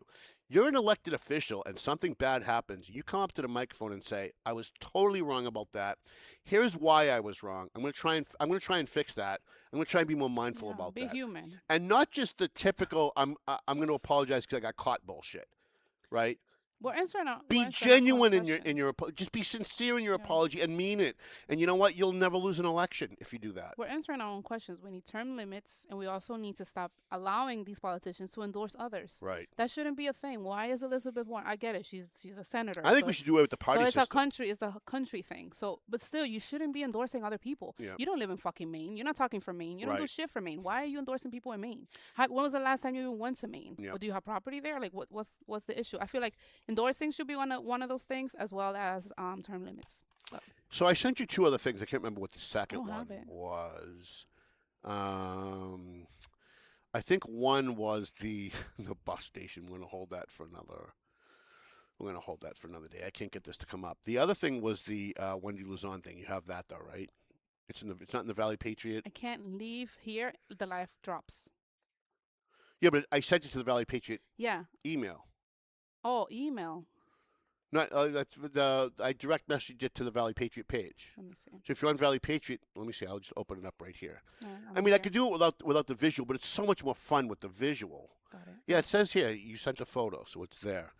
You're an elected official and something bad happens. You come up to the microphone and say, I was totally wrong about that. Here's why I was wrong. I'm going to try and fix that. I'm going to try and be more mindful about that. Be human. And not just the typical, I'm going to apologize because I got caught bullshit, right? We're answering be genuine in your just be sincere in your apology and mean it. And you know what? You'll never lose an election if you do that. We're answering our own questions. We need term limits, and we also need to stop allowing these politicians to endorse others. Right. That shouldn't be a thing. Why is Elizabeth Warren? I get it. She's a senator. I think we should do away with the party system. It's a country thing. So, but still, you shouldn't be endorsing other people. Yeah. You don't live in fucking Maine. You're not talking for Maine. You don't do shit for Maine. Why are you endorsing people in Maine? When was the last time you even went to Maine? Yeah. Or do you have property there? Like, what's the issue? I feel like endorsing should be one of those things, as well as term limits. So I sent you two other things. I can't remember what the second one was. I think one was the bus station. We're going to hold that for another. We're going to hold that for another day. I can't get this to come up. The other thing was the Wendy Luzon thing. You have that though, right? It's not in the Valley Patriot. I can't leave here. The life drops. Yeah, but I sent it to the Valley Patriot. Yeah. Email. Oh, email. Not that's I direct messaged it to the Valley Patriot page. Let me see. So if you're on Valley Patriot, let me see. I'll just open it up right here. I mean, I could do it without the visual, but it's so much more fun with the visual. Got it. Yeah, it says here you sent a photo, so it's there.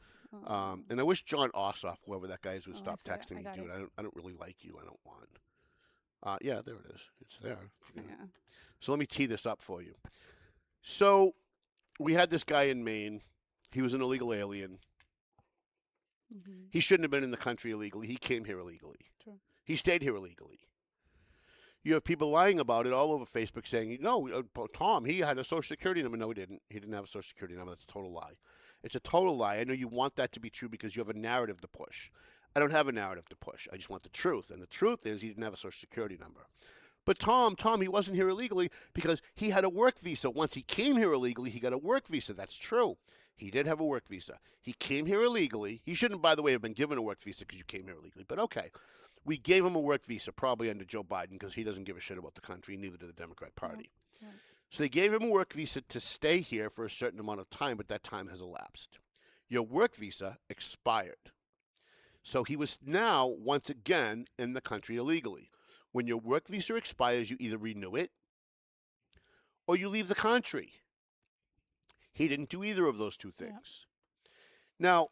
And I wish John Ossoff, whoever that guy is, would stop texting me, dude. I don't really like you. I don't want. Yeah, there it is. It's there. Yeah. So let me tee this up for you. So we had this guy in Maine. He was an illegal alien. Mm-hmm. He shouldn't have been in the country illegally. He came here illegally. True. He stayed here illegally. You have people lying about it all over Facebook saying, no, Tom, he had a Social Security number. No, he didn't. He didn't have a Social Security number. That's a total lie. It's a total lie. I know you want that to be true because you have a narrative to push. I don't have a narrative to push. I just want the truth. And the truth is he didn't have a Social Security number. But Tom, he wasn't here illegally because he had a work visa. Once he came here illegally, he got a work visa. That's true. He did have a work visa. He came here illegally. He shouldn't, by the way, have been given a work visa because you came here illegally. But okay, we gave him a work visa, probably under Joe Biden, because he doesn't give a shit about the country, neither do the Democrat Party. Yeah. So they gave him a work visa to stay here for a certain amount of time, but that time has elapsed. Your work visa expired. So he was now, once again, in the country illegally. When your work visa expires, you either renew it or you leave the country. He didn't do either of those two things. Yeah. Now,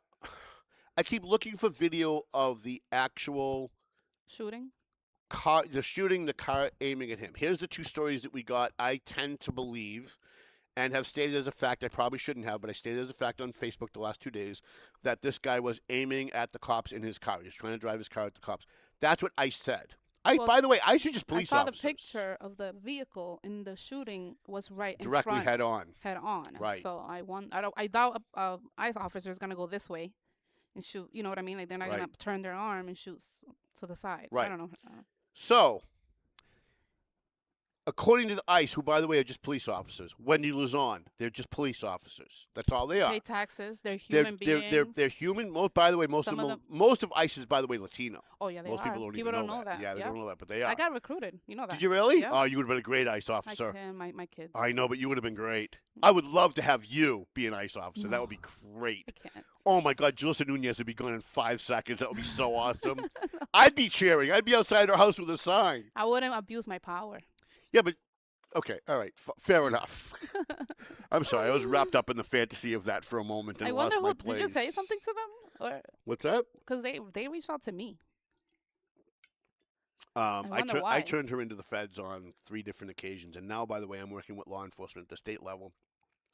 I keep looking for video of the actual shooting. The car aiming at him. Here's the two stories that we got. I tend to believe, and have stated as a fact, I probably shouldn't have, but I stated as a fact on Facebook the last 2 days, that this guy was aiming at the cops in his car. He was trying to drive his car at the cops. That's what ICE said. By the way, ICE are just police officers. I saw the picture of the vehicle in the shooting was right in directly front. head on. Head on. Right. So I doubt ICE officer is gonna go this way and shoot. You know what I mean? Like they're not gonna turn their arm and shoot to the side. Right. I don't know. So, according to the ICE, who, by the way, are just police officers, Wendy Luzon, they're just police officers. That's all they are. Pay taxes. They're human beings. They're human. By the way, most of ICE is, by the way, Latino. Oh, yeah, they most are. People don't know that. Yeah, they don't know that, but they are. I got recruited. You know that. Did you really? Yeah. Oh, you would have been a great ICE officer. My kids. I know, but you would have been great. I would love to have you be an ICE officer. No, that would be great. I can't. Oh, my God. Julissa Nunez would be gone in 5 seconds. That would be so awesome. I'd be cheering. I'd be outside her house with a sign. I wouldn't abuse my power. Yeah, but okay, all right, fair enough. I'm sorry, I was wrapped up in the fantasy of that for a moment and I lost wonder my place. Did you say something to them? Or what's that? Because they reached out to me. I turned her into the feds on 3 different occasions, and now, by the way, I'm working with law enforcement at the state level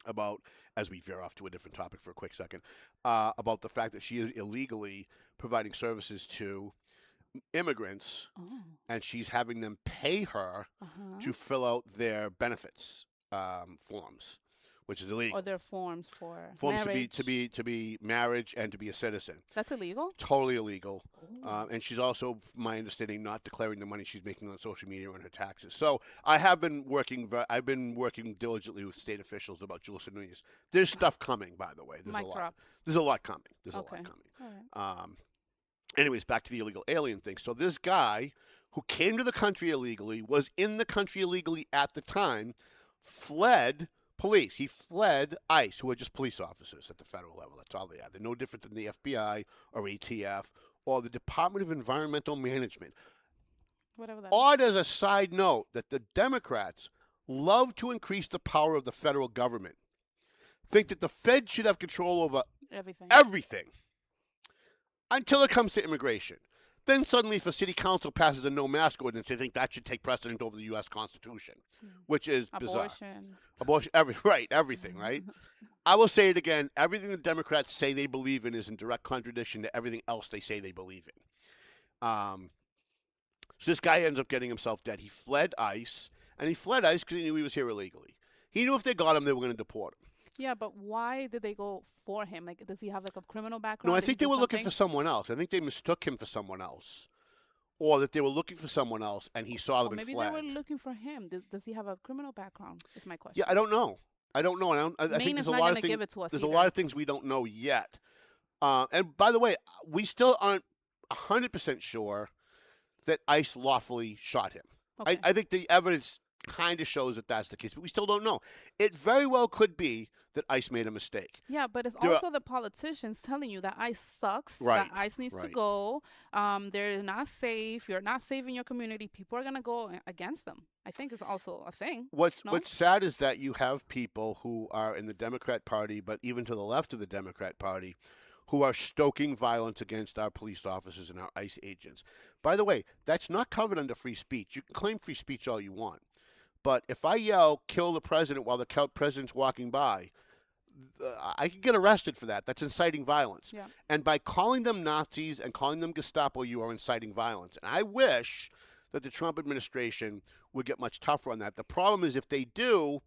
about, as we veer off to a different topic for a quick second, about the fact that she is illegally providing services to immigrants, and she's having them pay her to fill out their benefits forms, which is illegal. Or their forms for marriage. to be marriage and to be a citizen. That's illegal. Totally illegal. And she's also, my understanding, not declaring the money she's making on social media on her taxes. So I've been working diligently with state officials about Julissa Nunez. There's stuff coming, by the way. There's a lot. There's a lot coming. There's a lot coming. All right. Anyways, back to the illegal alien thing. So this guy who came to the country illegally, was in the country illegally at the time, fled police. He fled ICE, who are just police officers at the federal level. That's all they are. They're no different than the FBI or ATF or the Department of Environmental Management. Whatever that Odd as a side note that the Democrats love to increase the power of the federal government. Think that the Fed should have control over everything. Until it comes to immigration. Then suddenly, if a city council passes a no-mask ordinance, they think that should take precedent over the U.S. Constitution, which is bizarre. Abortion, everything, right? I will say it again. Everything the Democrats say they believe in is in direct contradiction to everything else they say they believe in. So this guy ends up getting himself dead. He fled ICE, and he fled ICE because he knew he was here illegally. He knew if they got him, they were going to deport him. Yeah, but why did they go for him? Like, does he have like a criminal background? No, I think they were looking for someone else. I think they mistook him for someone else, or that they were looking for someone else, and he saw them and fled. Maybe they were looking for him. Does he have a criminal background? Is my question. Yeah, I don't know. I think there's a lot of things. There's a lot of things we don't know yet. And by the way, we still aren't 100% sure that ICE lawfully shot him. Okay. I think the evidence kind of shows that that's the case, but we still don't know. It very well could be that ICE made a mistake. Yeah, but it's also the politicians telling you that ICE sucks, that ICE needs to go, they're not safe, you're not safe in your community, people are going to go against them. I think it's also a thing. What's sad is that you have people who are in the Democrat Party, but even to the left of the Democrat Party, who are stoking violence against our police officers and our ICE agents. By the way, that's not covered under free speech. You can claim free speech all you want. But if I yell, kill the president while the president's walking by, I could get arrested for that. That's inciting violence. Yeah. And by calling them Nazis and calling them Gestapo, you are inciting violence. And I wish that the Trump administration would get much tougher on that. The problem is if they do,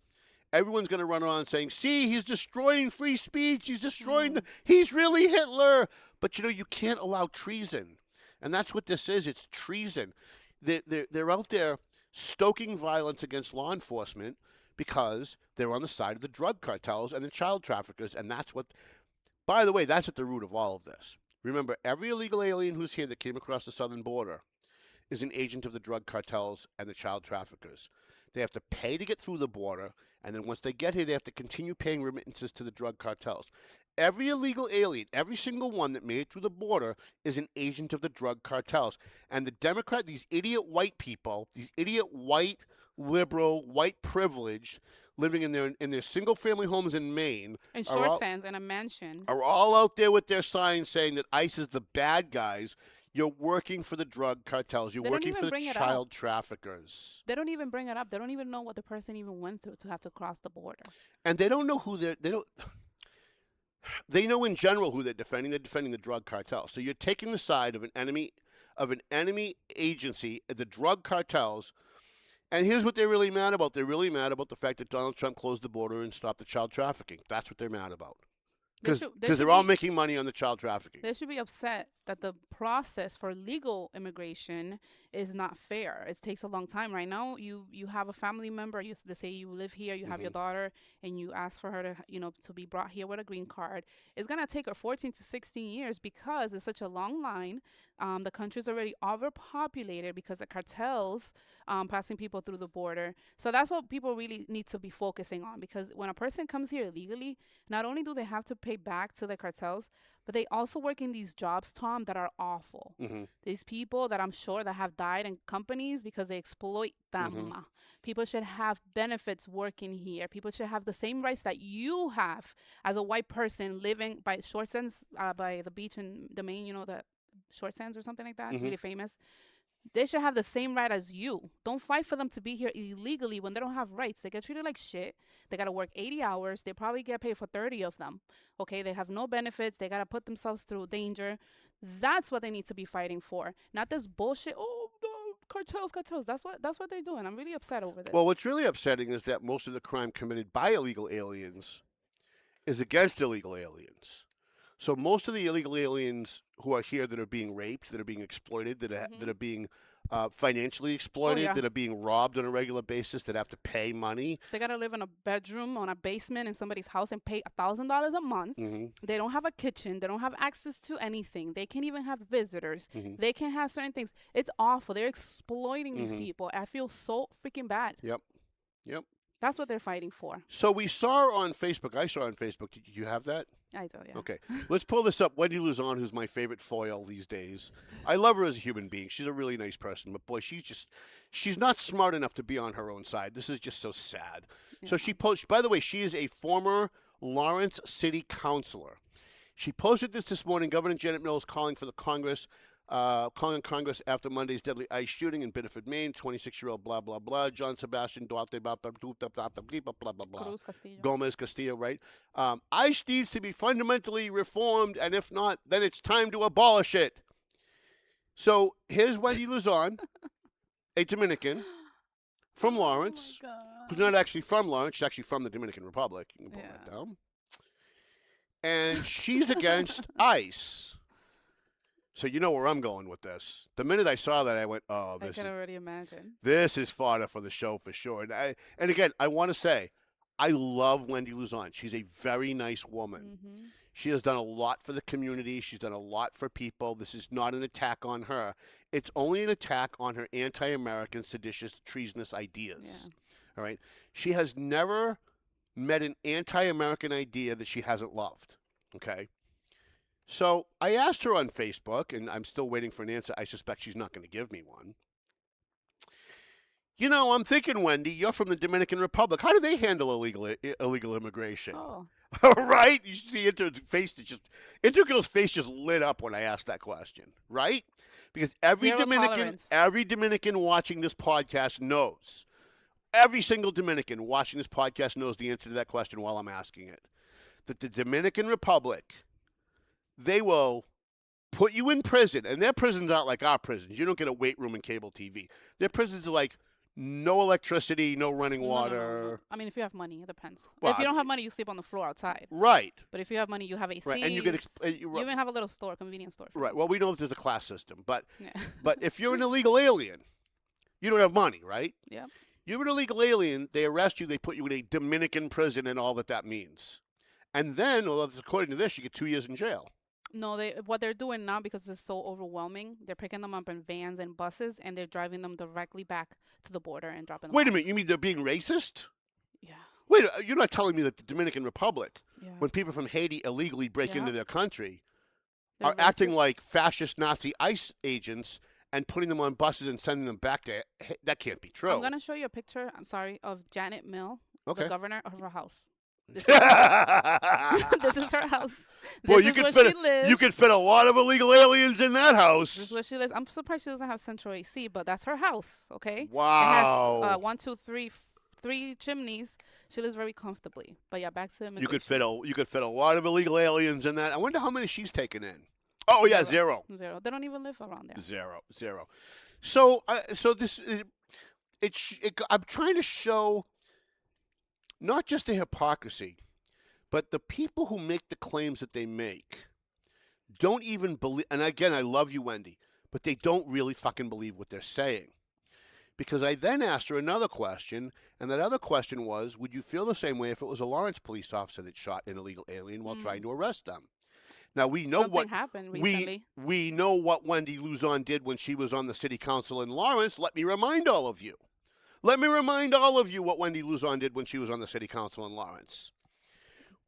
everyone's going to run around saying, see, he's destroying free speech. He's destroying he's really Hitler. But, you can't allow treason. And that's what this is. It's treason. They're out there stoking violence against law enforcement because they're on the side of the drug cartels and the child traffickers, and that's what, by the way, that's at the root of all of this. Remember, every illegal alien who's here that came across the southern border is an agent of the drug cartels and the child traffickers. They have to pay to get through the border, and then once they get here, they have to continue paying remittances to the drug cartels. Every illegal alien, every single one that made it through the border is an agent of the drug cartels. And the Democrat, these idiot white people, these idiot white, liberal, white privileged, living in their single-family homes in Maine. In short sands, in a mansion. Are all out there with their signs saying that ICE is the bad guys. You're working for the drug cartels. You're working for the child traffickers. They don't even bring it up. They don't even know what the person even went through to have to cross the border. And they don't know who they know in general who they're defending. They're defending the drug cartel. So you're taking the side of an enemy agency, the drug cartels. And here's what they're really mad about. They're really mad about the fact that Donald Trump closed the border and stopped the child trafficking. That's what they're mad about. Because they're all making money on the child trafficking. They should be upset that the process for legal immigration is not fair. It takes a long time. Right now, you have a family member. They say you live here, you have your daughter, and you ask for her to be brought here with a green card. It's gonna take her 14 to 16 years because it's such a long line. The country's already overpopulated because of cartels passing people through the border. So that's what people really need to be focusing on, because when a person comes here illegally, not only do they have to pay back to the cartels, but they also work in these jobs, Tom, that are awful. These people that I'm sure that have died in companies because they exploit them. People should have benefits working here. People should have the same rights that you have as a white person living by short sands, by the beach in the Maine, the short sands or something like that. It's really famous. They should have the same right as you. Don't fight for them to be here illegally when they don't have rights. They get treated like shit. They got to work 80 hours. They probably get paid for 30 of them. Okay, they have no benefits. They got to put themselves through danger. That's what they need to be fighting for. Not this bullshit, cartels. That's what they're doing. I'm really upset over this. Well, what's really upsetting is that most of the crime committed by illegal aliens is against illegal aliens. So most of the illegal aliens who are here that are being raped, that are being exploited, that are being financially exploited, that are being robbed on a regular basis, that have to pay money. They got to live in a bedroom on a basement in somebody's house and pay $1,000 a month. They don't have a kitchen. They don't have access to anything. They can't even have visitors. They can't have certain things. It's awful. They're exploiting these people. I feel so freaking bad. Yep. That's what they're fighting for. So we saw on Facebook. I saw on Facebook. Did you have that? I do, yeah. Okay. Let's pull this up. Wendy Luzon, who's my favorite foil these days. I love her as a human being. She's a really nice person. But, boy, she's not smart enough to be on her own side. This is just so sad. Yeah. So she posted, by the way, she is a former Lawrence City councilor. She posted this morning. Governor Janet Mills calling for the Congress. Calling on Congress after Monday's deadly ICE shooting in Biddeford, Maine. 26-year-old blah, blah, blah. John Sebastian Duarte, blah, blah, blah, blah, blah. Gomez Castillo, right? ICE needs to be fundamentally reformed, and if not, then it's time to abolish it. So here's Wendy Luzon, a Dominican from Lawrence, who's not actually from Lawrence. She's actually from the Dominican Republic. You can pull that down. And she's against ICE. So you know where I'm going with this. The minute I saw that, I went, "Oh, I can already imagine. This is fodder for the show for sure." And again, I want to say, I love Wendy Luzon. She's a very nice woman. She has done a lot for the community. She's done a lot for people. This is not an attack on her. It's only an attack on her anti-American, seditious, treasonous ideas. All right. She has never met an anti-American idea that she hasn't loved. Okay. So I asked her on Facebook, and I'm still waiting for an answer. I suspect she's not going to give me one. I'm thinking, Wendy, you're from the Dominican Republic. How do they handle illegal immigration? Oh. Right? You see Intergirl's face just lit up when I asked that question, right? Because every Dominican watching this podcast knows. Every single Dominican watching this podcast knows the answer to that question while I'm asking it. That the Dominican Republic, they will put you in prison, and their prisons aren't like our prisons. You don't get a weight room and cable TV. Their prisons are like no electricity, no running water. No. I mean, if you have money, it depends. Well, if you don't have money, you sleep on the floor outside. Right. But if you have money, you have AC. Right, and you even have a little store, convenience store. Right. Well, we know that there's a class system, but if you're an illegal alien, you don't have money, right? Yeah. You're an illegal alien. They arrest you. They put you in a Dominican prison and all that means. And then, well, according to this, you get 2 years in jail. No, what they're doing now, because it's so overwhelming, they're picking them up in vans and buses, and they're driving them directly back to the border and dropping them Wait off. a minute. You mean they're being racist? Yeah. Wait, you're not telling me that the Dominican Republic, Yeah. when people from Haiti illegally break Yeah. into their country, They're are acting racist. like fascist Nazi ICE agents and putting them on buses and sending them back there? That can't be true. I'm going to show you a picture, of Janet Mill, Okay. the governor of her house. This is her house. Boy, This you is could where fit she lives. you could fit a lot of illegal aliens in that house. This is where she lives. I'm surprised she doesn't have central AC, but that's her house, okay? Wow. It has 1, 2, 3, 3 chimneys. She lives very comfortably. But yeah, back to immigration. You could fit a lot of illegal aliens in that. I wonder how many she's taken in. Oh yeah, zero. They don't even live around there. Zero. So this I'm trying to show not just the hypocrisy, but the people who make the claims that they make don't even believe. And again, I love you, Wendy, but they don't really fucking believe what they're saying. Because I then asked her another question, and that other question was, would you feel the same way if it was a Lawrence police officer that shot an illegal alien while trying to arrest them? Now, we know Something happened recently. We know what Wendy Luzon did when she was on the city council in Lawrence. Let me remind all of you. Let me remind all of you what Wendy Luzon did when she was on the city council in Lawrence.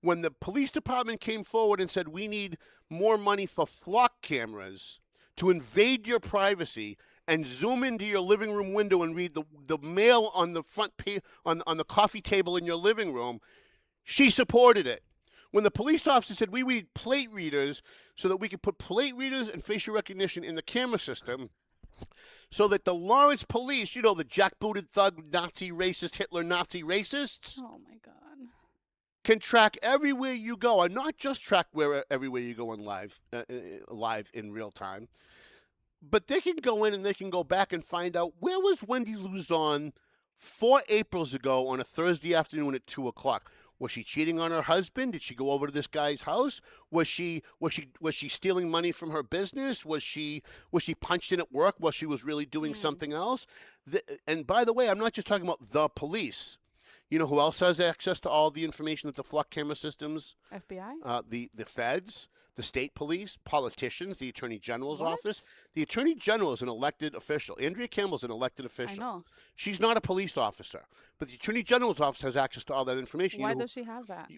When the police department came forward and said, we need more money for flock cameras to invade your privacy and zoom into your living room window and read the mail on the front page, on the coffee table in your living room, she supported it. When the police officer said, we need plate readers so that we can put plate readers and facial recognition in the camera system, so that the Lawrence police, you know, the jackbooted thug, Nazi racist, Hitler Nazi racists, Oh, my God. can track everywhere you go, and not just track everywhere you go in live in real time, but they can go in and they can go back and find out, where was Wendy Luzon 4 Aprils ago on a Thursday afternoon at 2 o'clock? Was she cheating on her husband? Did she go over to this guy's house? Was she stealing money from her business? Was she punched in at work while she was really doing something else? And by the way, I'm not just talking about the police. You know who else has access to all the information that the flock camera systems? FBI? The feds, the state police, politicians, the Attorney General's What? office. The Attorney General is an elected official. Andrea Campbell's an elected official. I know. She's not a police officer, but the Attorney General's office has access to all that information. Why does she have that?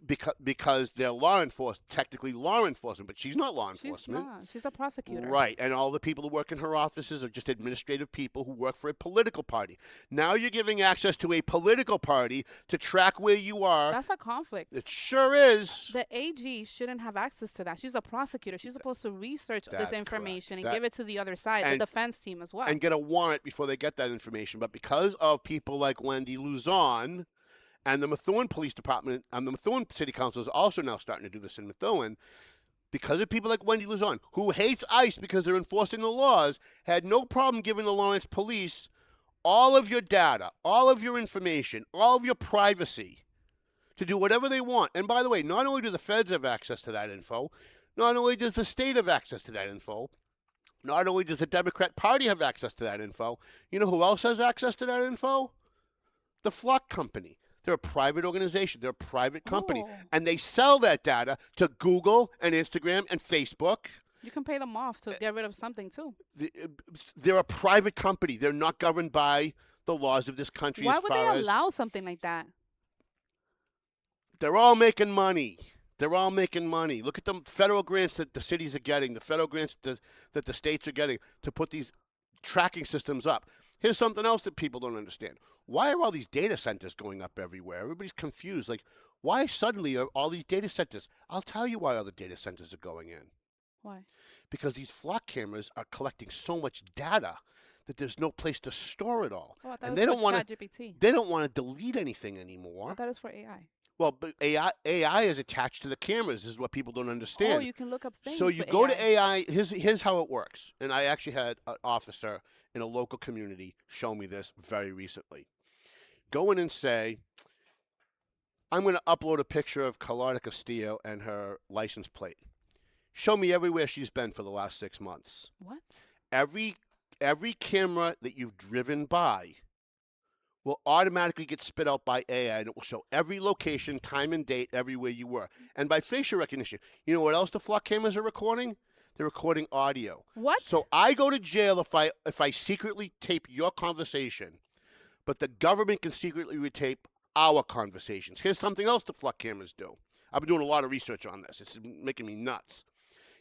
Because they're law enforcement, technically law enforcement, but she's not law enforcement. She's not. She's a prosecutor. Right, and all the people who work in her offices are just administrative people who work for a political party. Now you're giving access to a political party to track where you are. That's a conflict. It sure is. The AG shouldn't have access to that. She's a prosecutor. She's supposed to research That's this information correct. and give it to the other side, and- the defense team as well. And get a warrant before they get that information. But because of people like Wendy Luzon and the Methuen Police Department and the Methuen City Council is also now starting to do this in Methuen, because of people like Wendy Luzon, who hates ICE because they're enforcing the laws, had no problem giving the Lawrence police all of your data, all of your information, all of your privacy to do whatever they want. And by the way, not only do the feds have access to that info, not only does the state have access to that info, not only does the Democrat Party have access to that info, you know who else has access to that info? The Flock Company. They're a private organization. They're a private company. Oh. And they sell that data to Google and Instagram and Facebook. You can pay them off to get rid of something, too. They're a private company. They're not governed by the laws of this country. Why as would far they as allow something like that? They're all making money. They're all making money. Look at the federal grants that the cities are getting, the federal grants that the states are getting to put these tracking systems up. Here's something else that people don't understand. Why are all these data centers going up everywhere? Everybody's confused. Like, why suddenly are all these data centers? I'll tell you why all the data centers are going in. Why? Because these flock cameras are collecting so much data that there's no place to store it all. Oh, I thought and it they was don't for want to. ChatGPT. They don't want to delete anything anymore. I thought it was for AI. Well, but AI is attached to the cameras. This is what people don't understand. Oh, you can look up things. So you with go to AI. Here's how it works. And I actually had an officer in a local community show me this very recently. Go in and say, I'm going to upload a picture of Carlotta Castillo and her license plate. Show me everywhere she's been for the last 6 months. What? Every camera that you've driven by will automatically get spit out by AI, and it will show every location, time and date, everywhere you were. And by facial recognition, you know what else the flock cameras are recording? They're recording audio. What? So I go to jail if I secretly tape your conversation, but the government can secretly retape our conversations. Here's something else the flock cameras do. I've been doing a lot of research on this. It's making me nuts.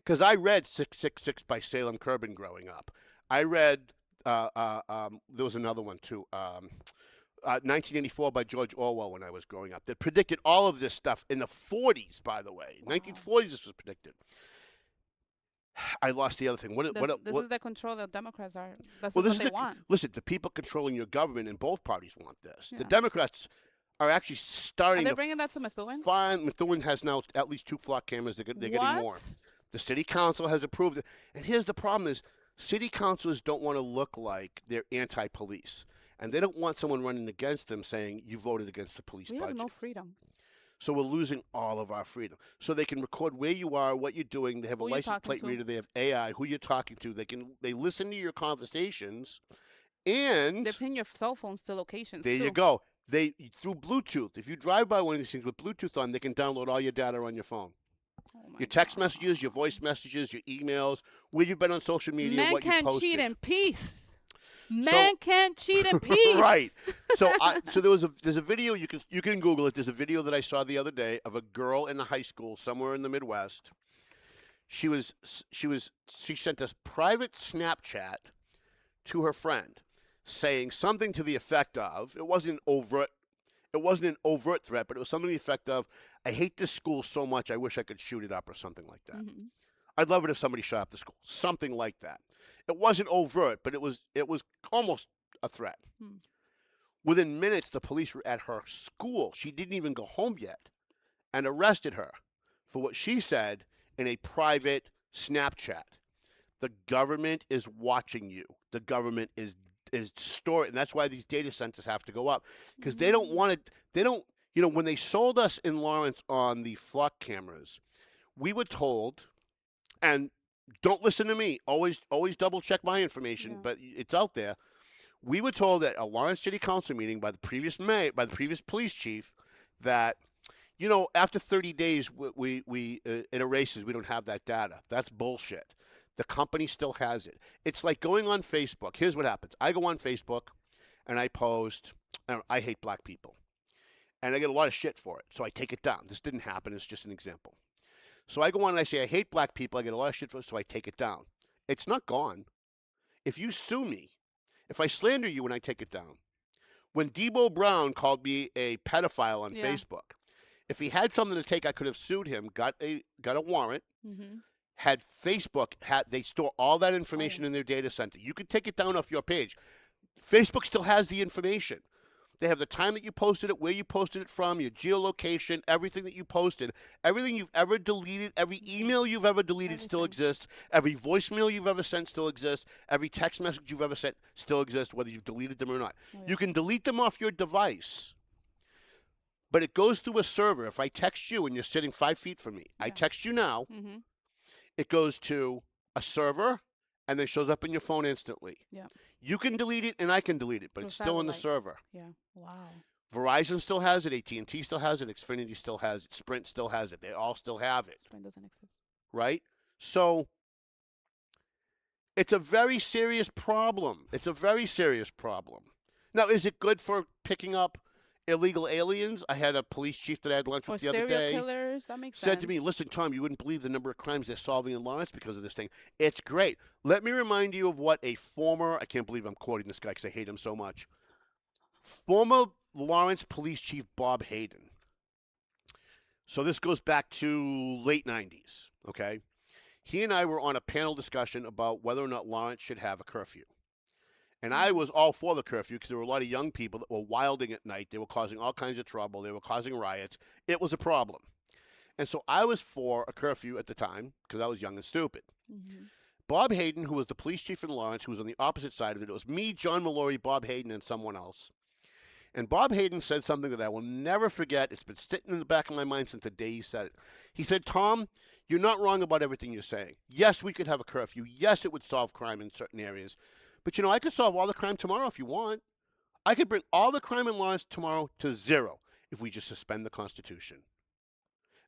Because I read 666 by Salem Kirban growing up. I read, there was another one too, 1984 by George Orwell when I was growing up, that predicted all of this stuff in the 40s, by the way. 1940s this was predicted. I lost the other thing. This is the control that Democrats are. That's well, what they want. Listen, the people controlling your government in both parties want this. Yeah. The Democrats are actually starting. Are they bringing that to Methuen? Fine, Methuen has now at least 2 flock cameras. They're getting more. The city council has approved it. And here's the problem: is city councilors don't want to look like they're anti-police, and they don't want someone running against them saying you voted against the police budget. We have no freedom. So we're losing all of our freedom. So they can record where you are, what you're doing. They have a license plate reader. They have AI. Who you're talking to. They listen to your conversations, and they pin your cell phones to locations. There you go. Through Bluetooth. If you drive by one of these things with Bluetooth on, they can download all your data on your phone. Your text messages, your voice messages, your emails, where you've been on social media, Men what you can't posted. cheat in peace. Men can't cheat in peace. Right. So there's a video you can Google it. There's a video that I saw the other day of a girl in a high school somewhere in the Midwest. She sent a private Snapchat to her friend saying something to the effect of, it wasn't an overt threat, but it was something to the effect of, I hate this school so much I wish I could shoot it up, or something like that. Mm-hmm. I'd love it if somebody shot up the school. Something like that. It wasn't overt, but it was almost a threat. Within minutes, the police were at her school. She didn't even go home yet, and arrested her for what she said in a private Snapchat. The government is watching you. The government is storing, and that's why these data centers have to go up, because they don't want it. They don't. You know, when they sold us in Lawrence on the flock cameras, we were told, and don't listen to me. Always double check my information, but it's out there. We were told at a Lawrence City Council meeting by the previous police chief that, you know, after 30 days, it erases. We don't have that data. That's bullshit. The company still has it. It's like going on Facebook. Here's what happens. I go on Facebook and I post, I hate black people. And I get a lot of shit for it. So I take it down. This didn't happen. It's just an example. So I go on and I say, I hate black people. I get a lot of shit for it, so I take it down. It's not gone. If you sue me, if I slander you when I take it down, when Debo Brown called me a pedophile on Facebook, if he had something to take, I could have sued him, got a warrant, had Facebook, they store all that information in their data center. You could take it down off your page. Facebook still has the information. They have the time that you posted it, where you posted it from, your geolocation, everything that you posted, everything you've ever deleted, every email you've ever deleted still exists, every voicemail you've ever sent still exists, every text message you've ever sent still exists, whether you've deleted them or not. You can delete them off your device, but it goes through a server. If I text you and you're sitting 5 feet from me, I text you now, it goes to a server and then shows up in your phone instantly. Yeah. You can delete it and I can delete it, but it's still in the server. Yeah. Wow. Verizon still has it. AT&T still has it. Xfinity still has it. Sprint still has it. They all still have it. Sprint doesn't exist. Right? So it's a very serious problem. It's a very serious problem. Now, is it good for picking up illegal aliens? I had a police chief that I had lunch with the other day. Serial killers, that makes said sense. to me, listen, Tom, you wouldn't believe the number of crimes they're solving in Lawrence because of this thing. It's great. Let me remind you of what a former, I can't believe I'm quoting this guy because I hate him so much, former Lawrence Police Chief Bob Hayden. So this goes back to late 90s, okay? He and I were on a panel discussion about whether or not Lawrence should have a curfew. And I was all for the curfew because there were a lot of young people that were wilding at night. They were causing all kinds of trouble. They were causing riots. It was a problem. And so I was for a curfew at the time because I was young and stupid. Bob Hayden, who was the police chief in Lawrence, who was on the opposite side of it, it was me, John Mallory, Bob Hayden, and someone else. And Bob Hayden said something that I will never forget. It's been sitting in the back of my mind since the day he said it. He said, Tom, you're not wrong about everything you're saying. Yes, we could have a curfew. Yes, it would solve crime in certain areas. But, you know, I could solve all the crime tomorrow if you want. I could bring all the crime and laws tomorrow to zero if we just suspend the Constitution.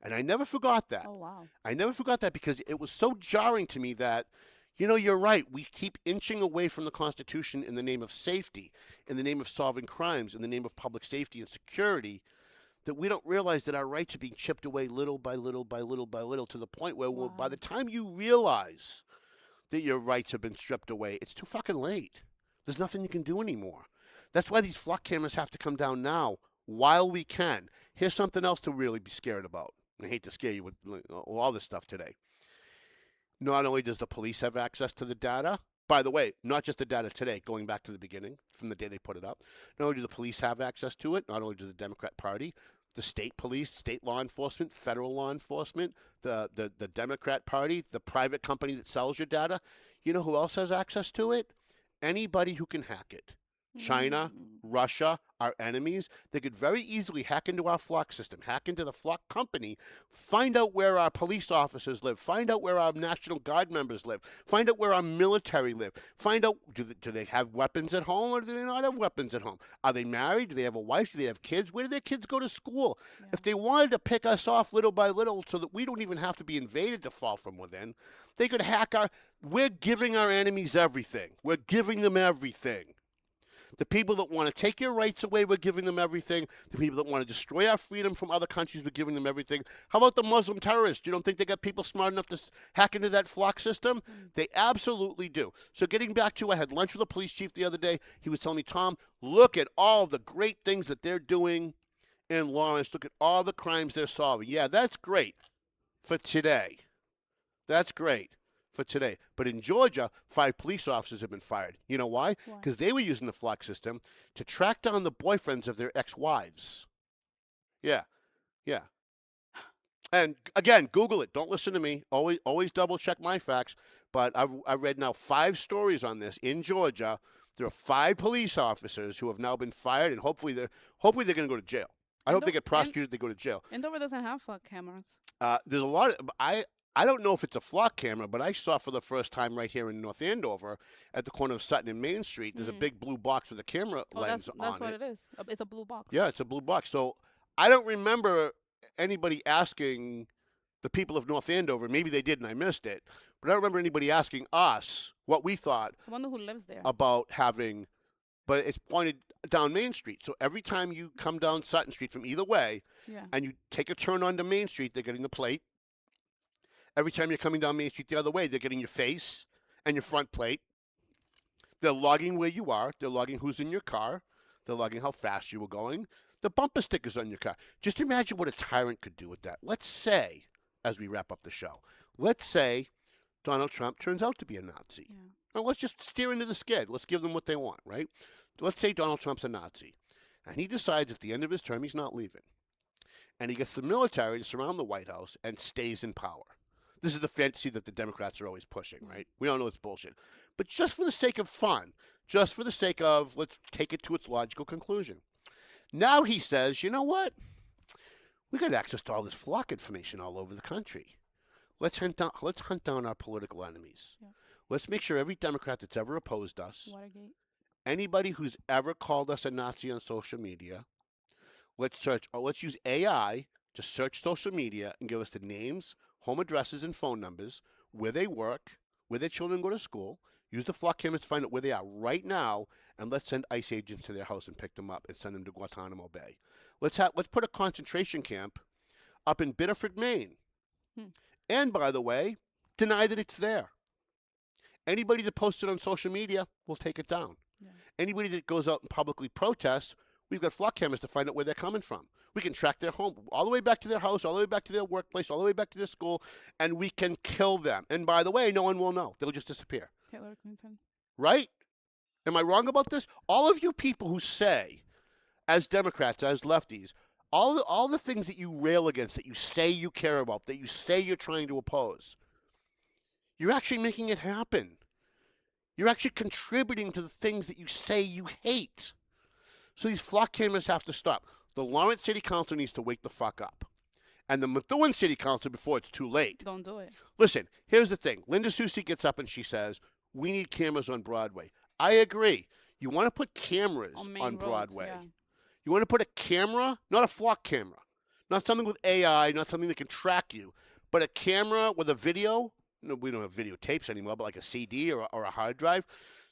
And I never forgot that. Oh, wow. I never forgot that because it was so jarring to me that, you're right. We keep inching away from the Constitution in the name of safety, in the name of solving crimes, in the name of public safety and security, that we don't realize that our rights are being chipped away little by little by little by little to the point where by the time you realize that your rights have been stripped away, it's too fucking late. There's nothing you can do anymore. That's why these flock cameras have to come down now while we can. Here's something else to really be scared about. I hate to scare you with all this stuff today. Not only does the police have access to the data, by the way, not just the data today, going back to the beginning, from the day they put it up, not only do the police have access to it, not only does the Democrat Party, the state police, state law enforcement, federal law enforcement, the Democrat Party, the private company that sells your data, you know who else has access to it? Anybody who can hack it. China, Russia, our enemies, they could very easily hack into our flock system, hack into the flock company, find out where our police officers live, find out where our National Guard members live, find out where our military live, find out do they have weapons at home or do they not have weapons at home? Are they married? Do they have a wife? Do they have kids? Where do their kids go to school? Yeah. If they wanted to pick us off little by little so that we don't even have to be invaded to fall from within, they could hack we're giving our enemies everything. We're giving them everything. The people that want to take your rights away, we're giving them everything. The people that want to destroy our freedom from other countries, we're giving them everything. How about the Muslim terrorists? You don't think they got people smart enough to hack into that flock system? They absolutely do. So getting back to, I had lunch with a police chief the other day. He was telling me, Tom, look at all the great things that they're doing in Lawrence. Look at all the crimes they're solving. Yeah, that's great for today. That's great for today. But in Georgia, 5 police officers have been fired. You know why? Because they were using the flock system to track down the boyfriends of their ex-wives. Yeah. And again, Google it. Don't listen to me. Always double check my facts. But I've read now 5 stories on this in Georgia. There are 5 police officers who have now been fired, and hopefully they're going to go to jail. I hope they get prosecuted. They go to jail. Andover doesn't have flock cameras. There's a lot of I don't know if it's a flock camera, but I saw for the first time right here in North Andover at the corner of Sutton and Main Street, there's a big blue box with a camera lens on it. That's what it is. It's a blue box. Yeah, it's a blue box. So I don't remember anybody asking the people of North Andover. Maybe they did and I missed it. But I don't remember anybody asking us what we thought I wonder who lives there. About having, but it's pointed down Main Street. So every time you come down Sutton Street from either way and you take a turn onto Main Street, they're getting the plate. Every time you're coming down Main Street the other way, they're getting your face and your front plate. They're logging where you are. They're logging who's in your car. They're logging how fast you were going. The bumper stickers on your car. Just imagine what a tyrant could do with that. Let's say, as we wrap up the show, let's say Donald Trump turns out to be a Nazi. Yeah. Now, let's just steer into the skid. Let's give them what they want, right? Let's say Donald Trump's a Nazi, and he decides at the end of his term he's not leaving. And he gets the military to surround the White House and stays in power. This is the fantasy that the Democrats are always pushing, right? We all know it's bullshit. But just for the sake of fun, just for the sake of let's take it to its logical conclusion. Now he says, you know what? We got access to all this flock information all over the country. Let's hunt down our political enemies. Yeah. Let's make sure every Democrat that's ever opposed us, Watergate. Anybody who's ever called us a Nazi on social media, let's use AI to search social media and give us the names, home addresses, and phone numbers, where they work, where their children go to school. Use the flock cameras to find out where they are right now, and let's send ICE agents to their house and pick them up and send them to Guantanamo Bay. Let's put a concentration camp up in Biddeford, Maine. And by the way, deny that it's there. Anybody that posts it on social media, we'll take it down. Yeah. Anybody that goes out and publicly protests, we've got flock cameras to find out where they're coming from. We can track their home all the way back to their house, all the way back to their workplace, all the way back to their school, and we can kill them. And by the way, no one will know. They'll just disappear. Hillary Clinton. Right? Am I wrong about this? All of you people who say, as Democrats, as lefties, all the things that you rail against, that you say you care about, that you say you're trying to oppose, you're actually making it happen. You're actually contributing to the things that you say you hate. So these flock cameras have to stop. The Lawrence City Council needs to wake the fuck up. And the Methuen City Council before it's too late. Don't do it. Listen, here's the thing. Linda Susie gets up and she says, we need cameras on Broadway. I agree. You want to put cameras On on, main roads, Broadway. yeah. You want to put a camera, not a flock camera, not something with AI, not something that can track you, but a camera with a video. No, we don't have videotapes anymore, but like a CD or a hard drive,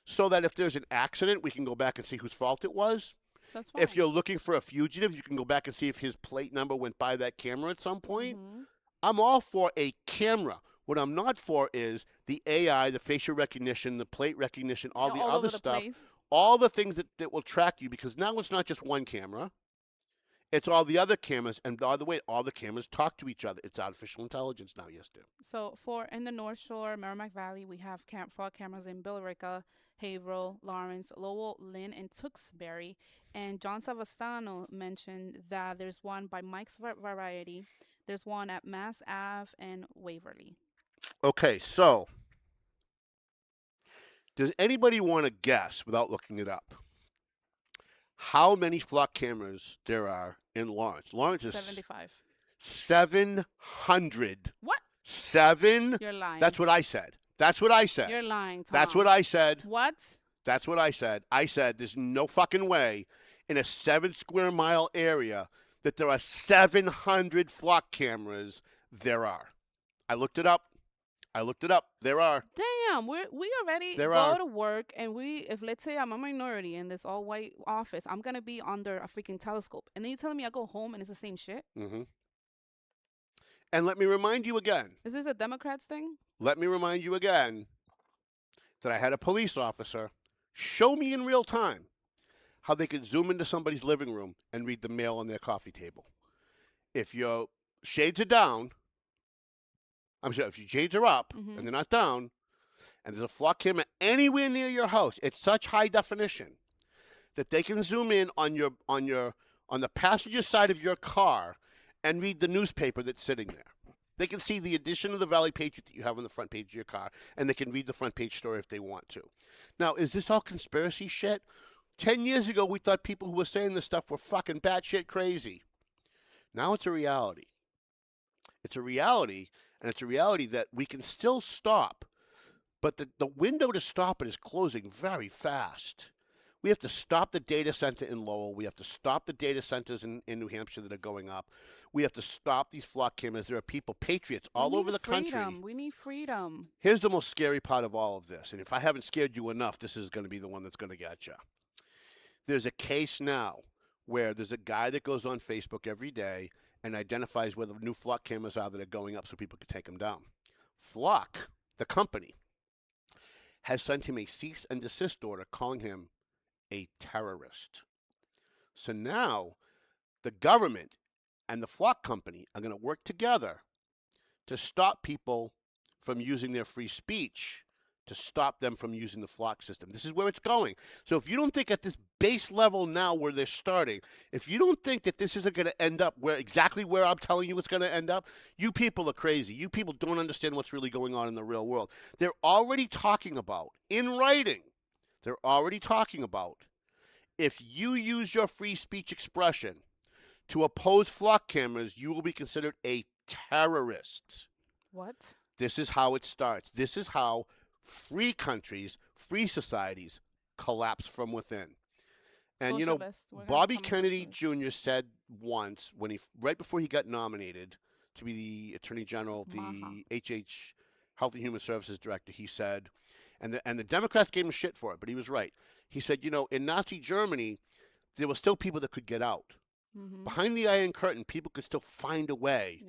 so that if there's an accident, we can go back and see whose fault it was. That's fine. If you're looking for a fugitive, you can go back and see if his plate number went by that camera at some point. I'm all for a camera. What I'm not for is the AI, the facial recognition, the plate recognition, all the all other over the stuff, place. all the things that will track you, because now it's not just one camera. It's all the other cameras, and by the way, all the cameras talk to each other. It's artificial intelligence now, yes, dear. So in the North Shore, Merrimack Valley, we have fraud cameras in Billerica, Haverhill, Lawrence, Lowell, Lynn, and Tewksbury. And John Savastano mentioned that there's one by Mike's Variety. There's one at Mass Ave and Waverly. Okay, so does anybody want to guess, without looking it up, how many flock cameras there are in Lawrence? Lawrence is 75. 700. What? You're lying. That's what I said. That's what I said. You're lying, Tom. That's what I said. What? That's what I said. I said there's no fucking way in a 7 square mile area that there are 700 flock cameras. There are. I looked it up. There are. Damn, we already There go are. to work, and if let's say I'm a minority in this all white office, I'm gonna be under a freaking telescope, and then you're telling me I go home and it's the same shit. Mm-hmm. And let me remind you again. Is this a Democrats thing? Let me remind you again that I had a police officer show me in real time how they could zoom into somebody's living room and read the mail on their coffee table. If your shades are down, I'm sorry, if your shades are up and they're not down, and there's a flock camera anywhere near your house, it's such high definition that they can zoom in on the passenger side of your car and read the newspaper that's sitting there. They can see the edition of the Valley Patriot that you have on the front page of your car, and they can read the front page story if they want to. Now, is this all conspiracy shit? 10 years ago, we thought people who were saying this stuff were fucking batshit crazy. Now it's a reality. It's a reality, and it's a reality that we can still stop, but the window to stop it is closing very fast. We have to stop the data center in Lowell. We have to stop the data centers in New Hampshire that are going up. We have to stop these flock cameras. There are people, patriots, all over the country. We need freedom. Here's the most scary part of all of this, and if I haven't scared you enough, this is going to be the one that's going to get you. There's a case now where there's a guy that goes on Facebook every day and identifies where the new flock cameras are that are going up so people can take them down. Flock, the company, has sent him a cease and desist order calling him a terrorist. So now the government and the flock company are going to work together to stop people from using their free speech, to stop them from using the flock system. This is where it's going. So if you don't think at this base level now where they're starting, if you don't think that this isn't going to end up exactly where I'm telling you it's going to end up, you people are crazy. You people don't understand what's really going on in the real world. They're already talking about, in writing, they're already talking about, if you use your free speech expression to oppose flock cameras, you will be considered a terrorist. What? This is how it starts. This is how free countries, free societies collapse from within. And Bobby Kennedy Jr. said once, right before he got nominated to be the Attorney General, the HH Health and Human Services Director, he said, and the Democrats gave him shit for it, but he was right. He said, in Nazi Germany, there were still people that could get out. Mm-hmm. Behind the Iron Curtain, people could still find a way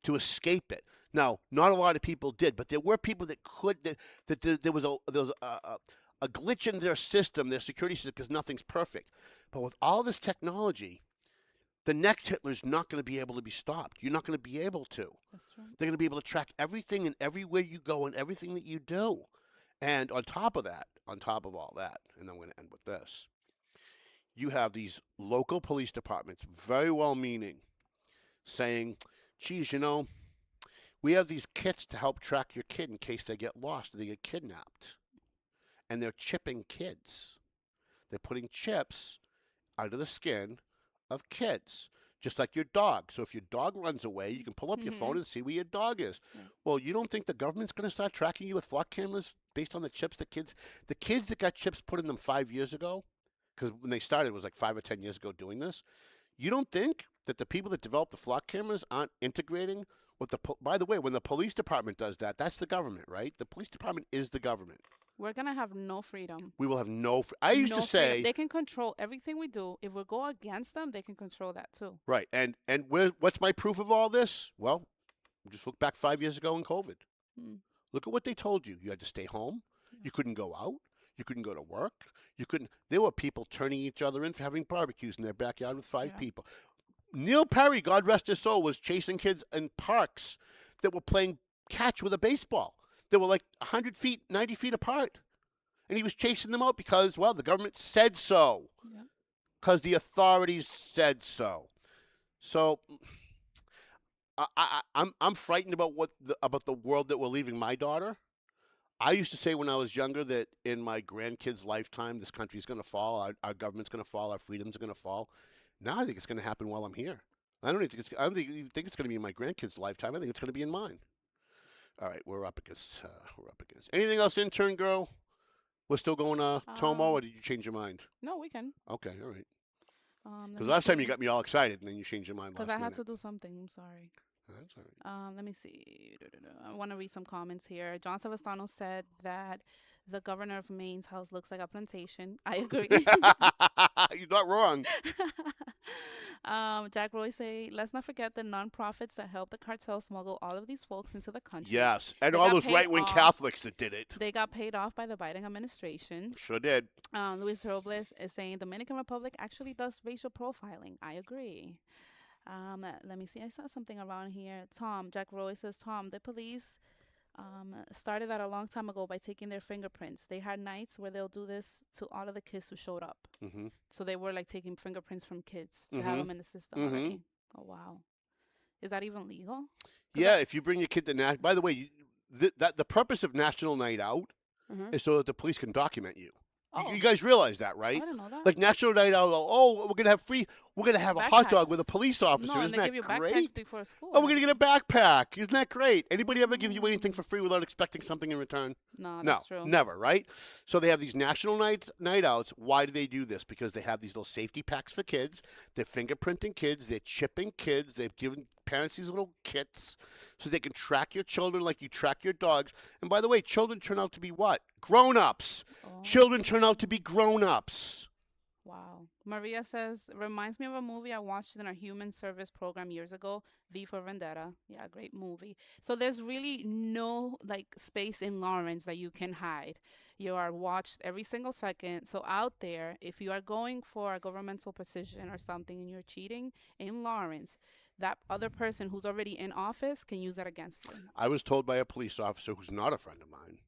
to escape it. Now, not a lot of people did, but there were people that could. There was a glitch in their system, their security system, because nothing's perfect. But with all this technology, the next Hitler's not going to be able to be stopped. You're not going to be able to. That's right. They're going to be able to track everything and everywhere you go and everything that you do. And on top of all that, and I'm going to end with this, you have these local police departments, very well-meaning, saying, geez, we have these kits to help track your kid in case they get lost or they get kidnapped. And they're chipping kids. They're putting chips under the skin of kids, just like your dog. So if your dog runs away, you can pull up your phone and see where your dog is. Yeah. Well, you don't think the government's going to start tracking you with flock cameras based on the chips the kids that got chips put in them 5 years ago? because when they started, it was like 5 or 10 years ago doing this. You don't think that the people that develop the flock cameras aren't integrating with the? By the way, when the police department does that, that's the government, right? The police department is the government. We're gonna have no freedom. We will have no. I used to say freedom. They can control everything we do. If we go against them, they can control that too. Right, and what's my proof of all this? Well, just look back 5 years ago in COVID. Look at what they told you. You had to stay home. You couldn't go out. You couldn't go to work. You couldn't. There were people turning each other in for having barbecues in their backyard with 5 people. Neil Perry, God rest his soul, was chasing kids in parks that were playing catch with a baseball. They were like 100 feet, 90 feet apart. And he was chasing them out because, well, the government said so. Because the authorities said so. So I'm frightened about about the world that we're leaving my daughter. I used to say when I was younger that in my grandkids' lifetime, this country's going to fall, our government's going to fall, our freedoms are going to fall. Now I think it's going to happen while I'm here. I don't think it's going to be in my grandkids' lifetime. I think it's going to be in mine. All right, we're up against. Anything else, intern girl? We're still going Tomo, or did you change your mind? No, we can. Okay, all right. Because last time you got me all excited, and then you changed your mind. Because I had to do something. I'm sorry. That's all right. Let me see. I want to read some comments here. John Savastano said that the governor of Maine's house looks like a plantation. I agree. You're not wrong. Jack Roy say, let's not forget the nonprofits that helped the cartel smuggle all of these folks into the country. Yes, and all those right-wing Catholics that did it. They got paid off by the Biden administration. Sure did. Luis Robles is saying Dominican Republic actually does racial profiling. I agree. Let me see. I saw something around here. Jack Roy says, the police started that a long time ago by taking their fingerprints. They had nights where they'll do this to all of the kids who showed up. So they were like taking fingerprints from kids to have them in the system already. Oh, wow. Is that even legal? Yeah, if you bring your kid to by the way, the purpose of National Night Out is so that the police can document you. You guys realize that, right? I didn't know that. Like National Night Out, we're gonna have a hot dog with a police officer. Isn't that give you great? backpacks before school. Oh, we're gonna get a backpack. Isn't that great? Anybody ever give you anything for free without expecting something in return? No, that's true. Never, right? So they have these National Night Outs. Why do they do this? Because they have these little safety packs for kids. They're fingerprinting kids. They're chipping kids. They've given parents these little kits so they can track your children like you track your dogs. And by the way, children turn out to be what? Grown-ups. Children turn out to be grown-ups. Wow. Maria says, reminds me of a movie I watched in our human service program years ago, V for Vendetta. Yeah, great movie. So there's really no space in Lawrence that you can hide. You are watched every single second. So out there, if you are going for a governmental position or something and you're cheating in Lawrence, that other person who's already in office can use that against you. I was told by a police officer who's not a friend of mine,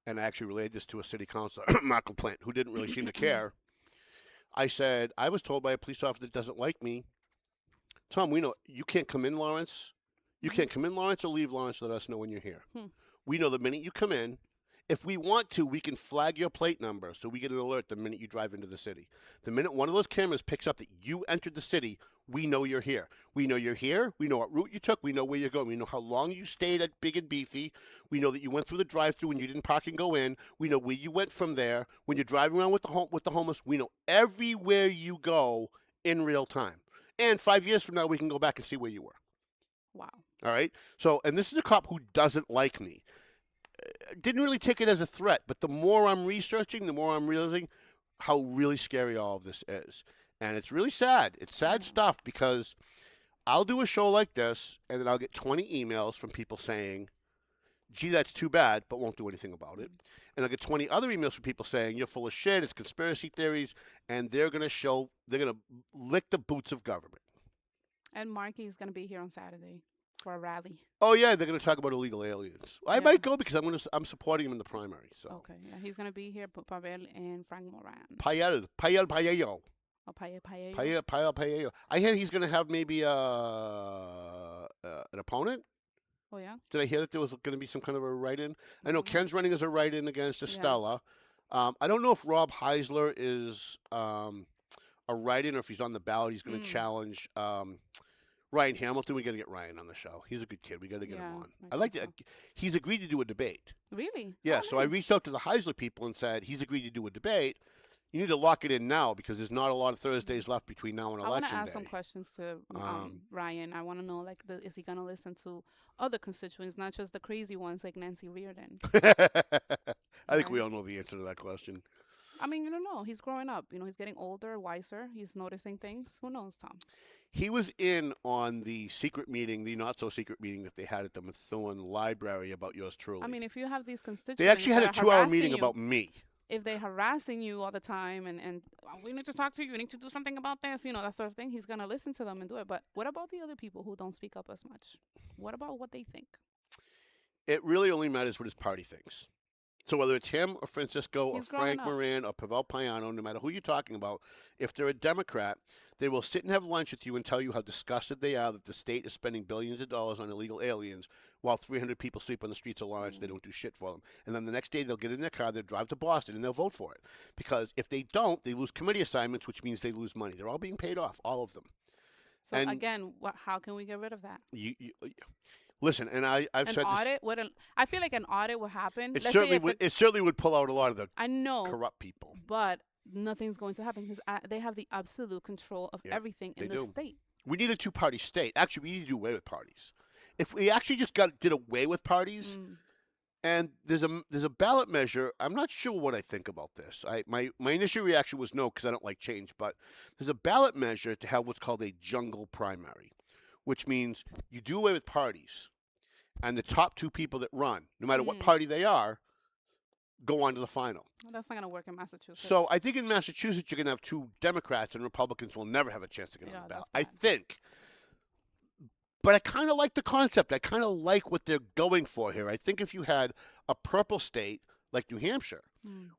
and I actually relayed this to a city councilor, Michael Plant, who didn't really seem to care. I said, I was told by a police officer that doesn't like me, Tom, we know you can't come in Lawrence. You can't come in Lawrence or leave Lawrence. Let us know when you're here. We know the minute you come in, if we want to, we can flag your plate number so we get an alert the minute you drive into the city. The minute one of those cameras picks up that you entered the city, we know you're here. We know you're here. We know what route you took. We know where you're going. We know how long you stayed at Big and Beefy. We know that you went through the drive-thru and you didn't park and go in. We know where you went from there. When you're driving around with the homeless, we know everywhere you go in real time. And 5 years from now, we can go back and see where you were. Wow. All right? So, and this is a cop who doesn't like me. Didn't really take it as a threat, but the more I'm researching, the more I'm realizing how really scary all of this is. And it's really sad. It's sad stuff because I'll do a show like this, and then I'll get 20 emails from people saying, gee, that's too bad, but won't do anything about it. And I'll get 20 other emails from people saying, you're full of shit, it's conspiracy theories, and they're going to lick the boots of government. And Marky's going to be here on Saturday for a rally. Oh, yeah, they're going to talk about illegal aliens. I might go because I'm supporting him in the primary. So. Okay, yeah, he's going to be here, Pavel and Frank Moran. Paello. Oh, Paello. Paello. I hear he's going to have maybe an opponent. Oh, yeah? Did I hear that there was going to be some kind of a write-in? I know Ken's running as a write-in against Estella. Yeah. I don't know if Rob Heisler is a write-in or if he's on the ballot. He's going to challenge Ryan Hamilton. We got to get Ryan on the show. He's a good kid. We got to get him on. I like that. He's agreed to do a debate. Really? Yeah. Oh, so nice. I reached out to the Heisler people and said he's agreed to do a debate. You need to lock it in now because there's not a lot of Thursdays left between now and I want to election ask day. some questions to Ryan. I want to know, like, is he gonna listen to other constituents, not just the crazy ones like Nancy Reardon? I think we all know the answer to that question. I mean, you don't know. He's growing up. You know, he's getting older, wiser. He's noticing things. Who knows, Tom? He was in on the secret meeting, the not-so-secret meeting that they had at the Methuen Library about yours truly. I mean, if you have these constituents, they actually had a that are 2-hour harassing meeting you, about me. If they're harassing you all the time and we need to talk to you, you need to do something about this, you know, that sort of thing, he's going to listen to them and do it. But what about the other people who don't speak up as much? What about what they think? It really only matters what his party thinks. So whether it's him or Francisco He's or Frank growing up. Moran or Pavel Payano, no matter who you're talking about, if they're a Democrat, they will sit and have lunch with you and tell you how disgusted they are that the state is spending billions of dollars on illegal aliens while 300 people sleep on the streets of Lawrence. They don't do shit for them. And then the next day they'll get in their car, they'll drive to Boston, and they'll vote for it. Because if they don't, they lose committee assignments, which means they lose money. They're all being paid off, all of them. So and again, how can we get rid of that? Listen, and I've An said audit? I feel like an audit would happen. this. Let's say It certainly would pull out a lot of the I know, corrupt people. but nothing's going to happen because they have the absolute control of everything in the state. We need a two-party state. Actually, we need to do away with parties. If we actually just did away with parties, and there's a ballot measure, I'm not sure what I think about this. My initial reaction was no because I don't like change, but there's a ballot measure to have what's called a jungle primary, which means you do away with parties, and the top two people that run, no matter what party they are, go on to the final. Well, that's not going to work in Massachusetts. So I think in Massachusetts you're going to have two Democrats and Republicans will never have a chance to get on the ballot. I think. But I kind of like the concept. I kind of like what they're going for here. I think if you had a purple state like New Hampshire,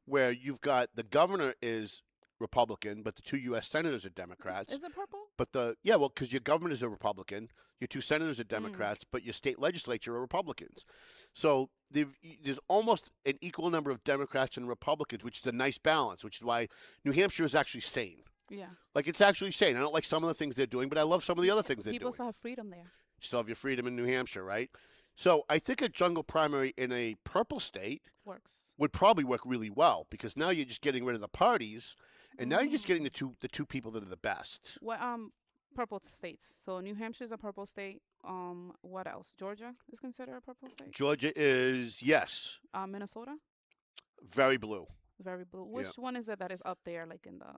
where you've got the governor is Republican, but the two U.S. senators are Democrats. Is it purple? But because your governor is a Republican, your two senators are Democrats, but your state legislature are Republicans. So there's almost an equal number of Democrats and Republicans, which is a nice balance, which is why New Hampshire is actually sane. Yeah. Like, it's actually sane. I don't like some of the things they're doing, but I love some of the other things they're doing. People still have freedom there. You still have your freedom in New Hampshire, right? So I think a jungle primary in a purple state would probably work really well because now you're just getting rid of the parties, and now you're just getting the two people that are the best. What purple states? So New Hampshire's a purple state. What else? Georgia is considered a purple state. Georgia is yes. Minnesota. Very blue. Very blue. Which one is it that is up there, like in the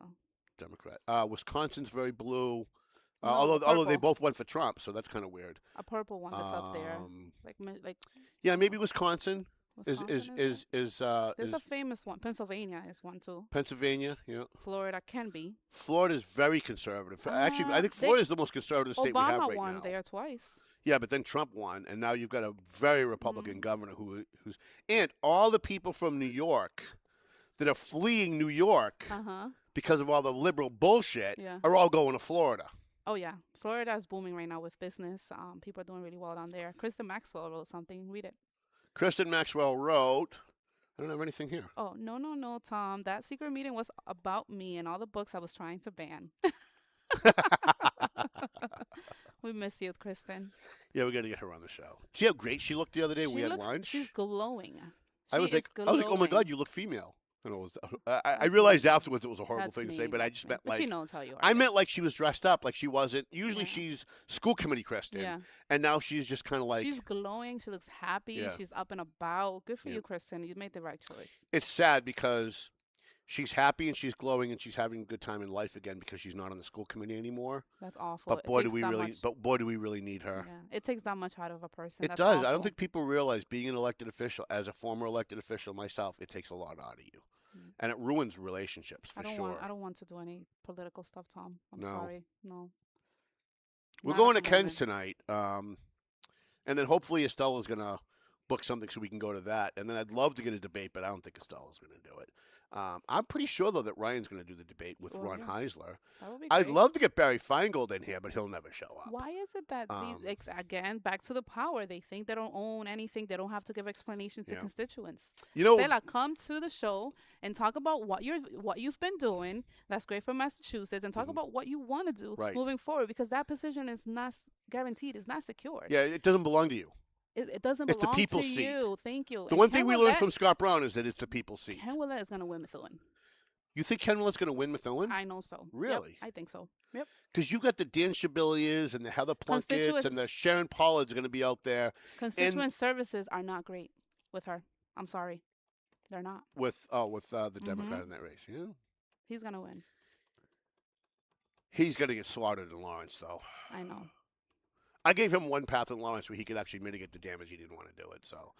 Democrat? Wisconsin's very blue. No, although they both went for Trump, so that's kind of weird. A purple one that's up there, like. Yeah, maybe Wisconsin is. There's Is a famous one. Pennsylvania is one too. Pennsylvania, yeah. Florida can be. Florida's very conservative. Actually, I think Florida is the most conservative state we have right now. Obama won there twice. Yeah, but then Trump won, and now you've got a very Republican governor who's and all the people from New York that are fleeing New York because of all the liberal bullshit are all going to Florida. Oh yeah, Florida is booming right now with business. People are doing really well down there. Kristen Maxwell wrote something. Read it. Kristen Maxwell wrote. I don't have anything here. Oh no, Tom. That secret meeting was about me and all the books I was trying to ban. We miss you, Kristen. Yeah, we got to get her on the show. See how great she looked the other day when we had lunch? She's glowing. I was like, oh my God, you look female. I realized afterwards it was a horrible thing to say, but I just meant like she knows how you are. I meant like she was dressed up, like she wasn't. Usually she's school committee Kristen, and now she's just kind of like she's glowing. She looks happy. She's up and about. Good for you, Kristen. You made the right choice. It's sad because she's happy and she's glowing and she's having a good time in life again because she's not on the school committee anymore. That's awful. But boy, do we really need her. Yeah. It takes that much out of a person. It does. Awful. I don't think people realize being an elected official, as a former elected official myself, it takes a lot out of you. And it ruins relationships for sure. I don't want to do any political stuff, Tom. I'm sorry. No. We're going to Ken's tonight. And then hopefully Estella's going to book something so we can go to that. And then I'd love to get a debate, but I don't think Estella's going to do it. I'm pretty sure, though, that Ryan's going to do the debate with Ron Heisler. That would be great. I'd love to get Barry Feingold in here, but he'll never show up. Why is it that, again, back to the power, they think they don't own anything. They don't have to give explanations to constituents. You know, Stella, come to the show and talk about what you've been doing. That's great for Massachusetts. And talk about what you want to do moving forward, because that position is not guaranteed. It's not secure. Yeah, it doesn't belong to you. It doesn't belong to you. It's the people's seat. Thank you. The one thing we learned from Scott Brown is that it's the people's seat. Ken Willett is going to win Methuen. You think Kennewick's going to win Methuen? I know so. Really? Yep, I think so. Yep. Because you've got the Dan Shabilias and the Heather Plunkett's and the Sharon Pollard's going to be out there. Constituent services are not great with her. I'm sorry. They're not. With the Democrat in that race. Yeah. He's going to win. He's going to get slaughtered in Lawrence, though. I know. I gave him one path in Lawrence where he could actually mitigate the damage. He didn't want to do it, so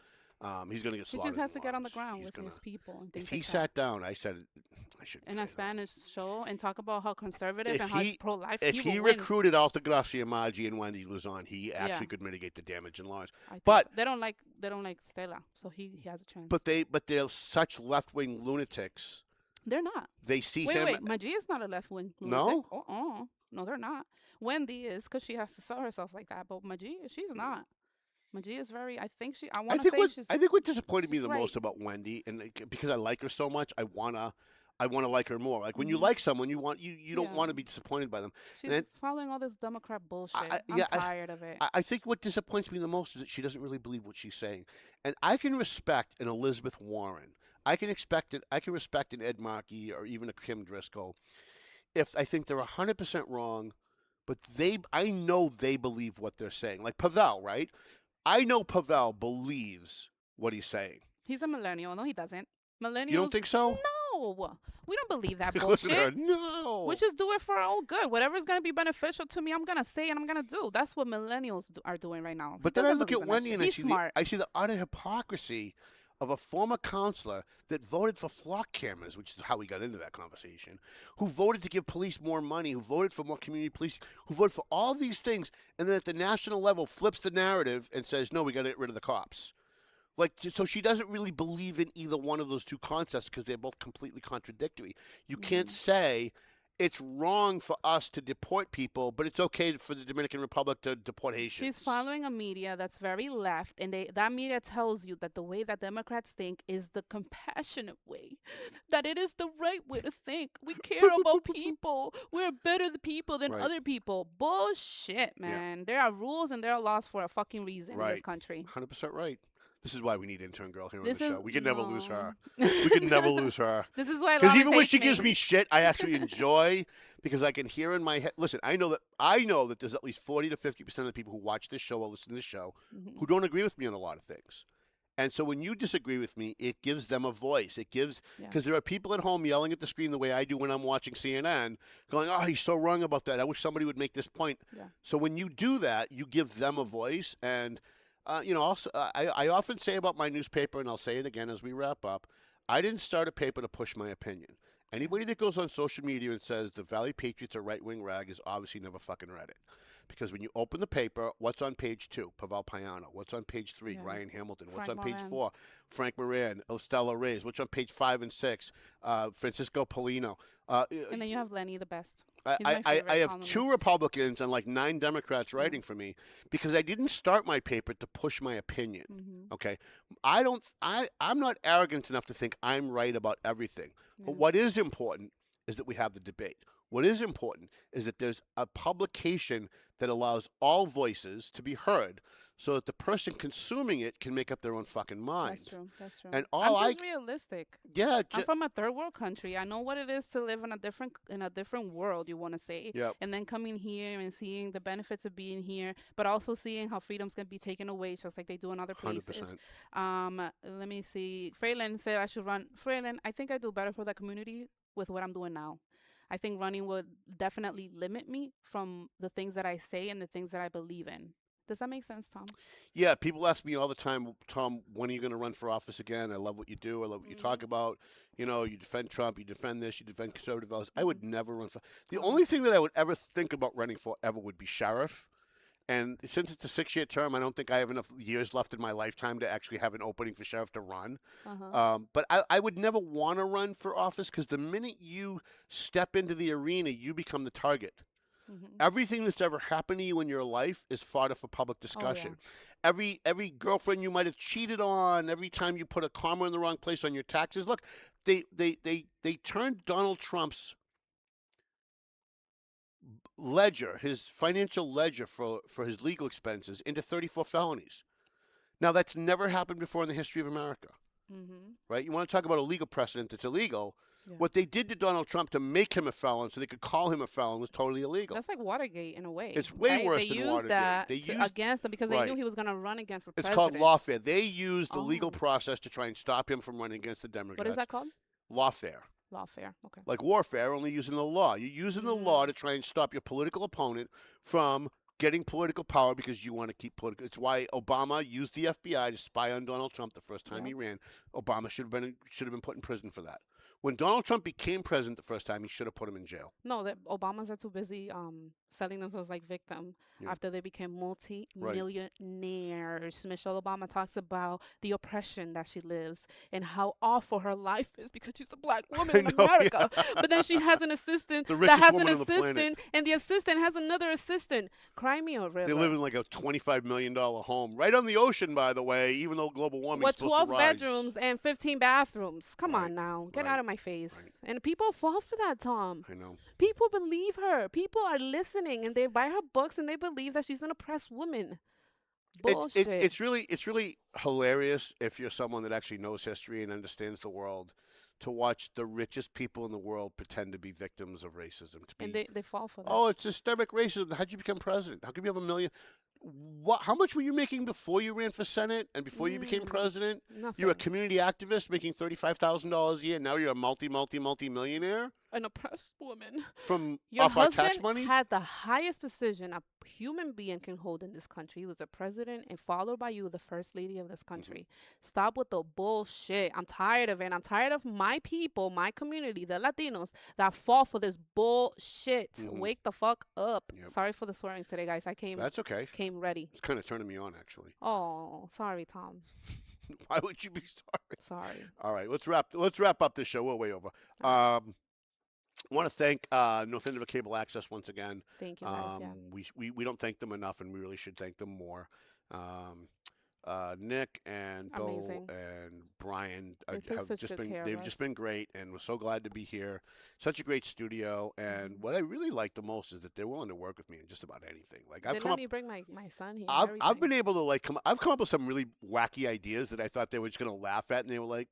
he's going to get slaughtered. He just has to Lawrence. get on the ground with his people. And things if he like sat down, I said, I shouldn't in say a Spanish show and talk about how conservative and how he's pro-life, if he will win. recruited Altagracia Maggi and Wendy Luzon, he actually could mitigate the damage in Lawrence. But so. They don't like Stella, so he has a chance. But they're such left-wing lunatics. They're not. They see him. Wait, Maggi is not a left-wing lunatic. No. No, they're not. Wendy is because she has to sell herself like that, but Maggi, she's not. Maggi is very. I think what disappointed me the most about Wendy, and because I like her so much, I wanna like her more. Like when you like someone, you don't want to be disappointed by them. She's following all this Democrat bullshit. I'm tired of it. I think what disappoints me the most is that she doesn't really believe what she's saying, and I can respect an Elizabeth Warren. I can respect an Ed Markey or even a Kim Driscoll if I think they're 100% wrong, but I know they believe what they're saying. Like Pavel, right? I know Pavel believes what he's saying. He's a millennial. No, he doesn't. Millennials. You don't think so? No. We don't believe that bullshit. No. We just do it for our own good. Whatever's going to be beneficial to me, I'm going to say and I'm going to do. That's what millennials are doing right now. But then I look at Wendy and I see the utter hypocrisy of a former counselor that voted for flock cameras, which is how we got into that conversation, who voted to give police more money, who voted for more community police, who voted for all these things, and then at the national level flips the narrative and says, no, we got to get rid of the cops. Like, so she doesn't really believe in either one of those two concepts because they're both completely contradictory. You can't say it's wrong for us to deport people, but it's okay for the Dominican Republic to deport Haitians. She's following a media that's very left, and that media tells you that the way that Democrats think is the compassionate way, that it is the right way to think. We care about people. We're better people than other people. Bullshit, man. Yeah. There are rules and there are laws for a fucking reason in this country. 100% right. This is why we need intern girl here on the show. We can never lose her. We can never lose her. This is why because even when she gives me shit, I actually enjoy because I can hear in my head. Listen, I know that there's at least 40 to 50% of the people who watch this show or listen to this show who don't agree with me on a lot of things. And so when you disagree with me, it gives them a voice. It gives because there are people at home yelling at the screen the way I do when I'm watching CNN, going, "Oh, he's so wrong about that. I wish somebody would make this point." Yeah. So when you do that, you give them a voice and. Also, I often say about my newspaper, and I'll say it again as we wrap up, I didn't start a paper to push my opinion. Anybody that goes on social media and says the Valley Patriots are right-wing rag is obviously never fucking read it. Because when you open the paper, what's on page 2? Pavel Payano. What's on page 3? Ryan Hamilton. What's on page 4? Frank Moran, Estella Reyes. What's on page 5 and 6? Francisco Polino. And then you have Lenny, the best. I have 2 Republicans and like 9 Democrats writing for me because I didn't start my paper to push my opinion. Okay, I'm not arrogant enough to think I'm right about everything. But what is important is that we have the debate. What is important is that there's a publication that allows all voices to be heard so that the person consuming it can make up their own fucking mind. That's true. And I'm just realistic. Yeah. I'm from a third world country. I know what it is to live in a different world, you want to say. Yep. And then coming here and seeing the benefits of being here, but also seeing how freedom's going to be taken away just like they do in other places. 100%. Let me see. Freeland said I should run. Freeland, I think I do better for the community with what I'm doing now. I think running would definitely limit me from the things that I say and the things that I believe in. Does that make sense, Tom? Yeah, people ask me all the time, Tom, when are you going to run for office again? I love what you do. I love what you talk about. You know, you defend Trump, you defend this, you defend conservative values. I would never run for. The only thing that I would ever think about running for ever would be sheriff. And since it's a 6-year term, I don't think I have enough years left in my lifetime to actually have an opening for sheriff to run. But I would never want to run for office because the minute you step into the arena, you become the target. Everything that's ever happened to you in your life is fodder for public discussion. Every girlfriend you might have cheated on, every time you put a comma in the wrong place on your taxes. Look, they turned Donald Trump's ledger, his financial ledger for his legal expenses, into 34 felonies. Now, that's never happened before in the history of America. Right? You want to talk about a legal precedent that's illegal. What they did to Donald Trump to make him a felon so they could call him a felon was totally illegal. That's like Watergate in a way. It's way worse they than used Watergate. That They to, used against him because they knew he was going to run again for president. It's called lawfare. They used the legal process to try and stop him from running against the Democrats. What is that called? Lawfare. Lawfare. Okay. Like warfare, only using the law. You're using the law to try and stop your political opponent from getting political power because you want to keep political. It's why Obama used the FBI to spy on Donald Trump the first time he ran. Obama should have been put in prison for that. When Donald Trump became president the first time, he should have put him in jail. No, the Obamas are too busy selling themselves like victim after they became multi-millionaires. Michelle Obama talks about the oppression that she lives and how awful her life is because she's a black woman in America. But then she has an assistant that has an assistant, and the assistant has another assistant. Cry me a river. They live in like a $25 million home right on the ocean, by the way, even though global warming is supposed to rise. With 12 bedrooms and 15 bathrooms. Come on now. Get out of my face. And people fall for that, Tom. I know. People believe her. People are listening, and they buy her books, and they believe that she's an oppressed woman. Bullshit. It's really hilarious if you're someone that actually knows history and understands the world to watch the richest people in the world pretend to be victims of racism. And they fall for that. Oh, it's systemic racism. How'd you become president? How come you have $1 million? How much were you making before you ran for Senate and before you became president? Nothing. You're a community activist making $35,000 a year. Now you're a multi-millionaire? An oppressed woman. From Your off our husband tax money? had the highest position a human being can hold in this country. He was the president, and followed by you, the first lady of this country. Stop with the bullshit. I'm tired of it. I'm tired of my people, my community, the Latinos, that fall for this bullshit. Wake the fuck up. Sorry for the swearing today, guys. That's okay. Came ready. It's kind of turning me on, actually. Oh, sorry, Tom. Why would you be sorry? Sorry. All right, let's wrap up this show. We're way over. I want to thank North Andover Cable Access once again. Thank you, guys. We don't thank them enough, and we really should thank them more. Nick and Bo and Brian have just been great, and we're so glad to be here. Such a great studio, and what I really like the most is that they're willing to work with me in just about anything. Like They let me bring my son here. I've been able to I've come up with some really wacky ideas that I thought they were just going to laugh at, and they were like,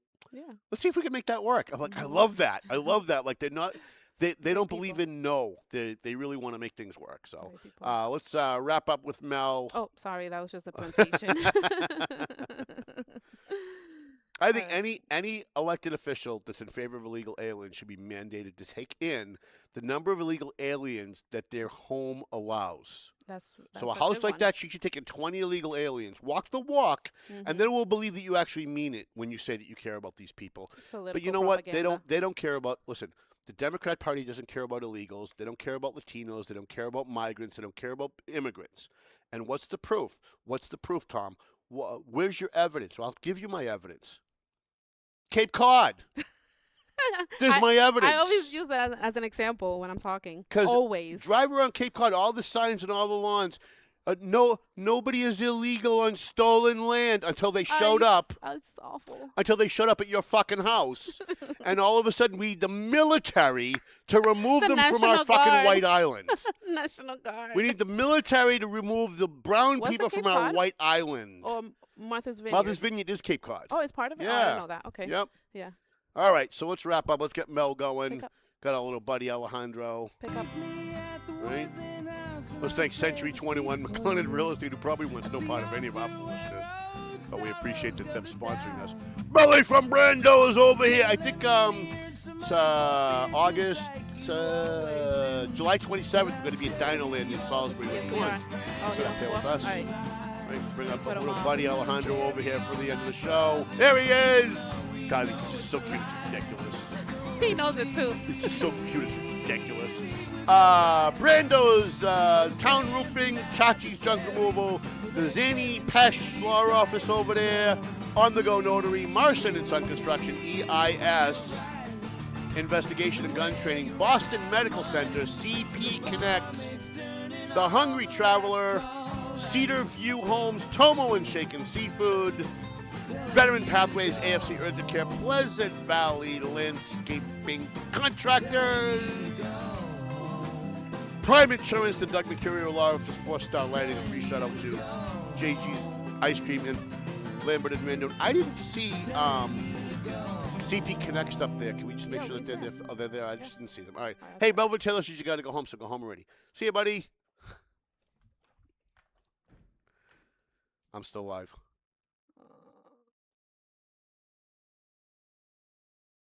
let's see if we can make that work. I'm like, I love that. I love that. Like they're not. They don't believe in no. They really want to make things work. So let's wrap up with Mel. Oh, sorry, that was just the pronunciation. I think any elected official that's in favor of illegal aliens should be mandated to take in the number of illegal aliens that their home allows. That's so a house like that, she should take in 20 illegal aliens, walk the walk, and then we'll believe that you actually mean it when you say that you care about these people. But you know what? They don't care about. Listen. The Democrat Party doesn't care about illegals. They don't care about Latinos. They don't care about migrants. They don't care about immigrants. And what's the proof? What's the proof, Tom? Where's your evidence? Well, I'll give you my evidence. Cape Cod. There's my evidence. I always use that as an example when I'm talking. Always. Drive around Cape Cod, all the signs and all the lawns. Nobody is illegal on stolen land until they showed up. That's awful. Until they showed up at your fucking house. And all of a sudden, we need the military to remove them from our fucking white island. National Guard. We need the military to remove the brown people from our white island. Or Martha's Vineyard. Martha's Vineyard is Cape Cod. Oh, it's part of it? Yeah. Oh, I didn't know that. Okay. Yep. Yeah. All right, so let's wrap up. Let's get Mel going. Pick up. Got our little buddy Alejandro. Pick up. Right? Let's thank Century 21 McLennan Real Estate, who probably wants no part of any of our foolishness. But we appreciate them sponsoring us. Belly from Brando is over here. I think it's August, July 27th. We're going to be at Dinoland in Salisbury. Yes, we are. Sit up there with us. All right. Right, bring up little buddy Alejandro over here for the end of the show. There he is. God, he's just so cute. It's ridiculous. He knows it too. It's just so cute. It's ridiculous. Brando's Town Roofing, Chachi's Junk Removal, the Zany Pesh Law Office over there, On the Go Notary, Marson and Son Construction, EIS, Investigation and Gun Training, Boston Medical Center, CP Connects, The Hungry Traveler, Cedar View Homes, Tomo and Shaken Seafood, Veteran Pathways, AFC Urgent Care, Pleasant Valley Landscaping Contractors, Prime Insurance, the Doug Mercurio Law Office, 4-star lighting, a free shout out to JG's Ice Cream and Lambert and Rando. I didn't see CP Connect's up there. Can we just make Yeah, sure we that they're there? sent. Oh, they're there. I just Yeah. didn't see them. All right. Alright, Hey, Melvin Taylor says you got to go home, so go home already. See you, buddy. I'm still live.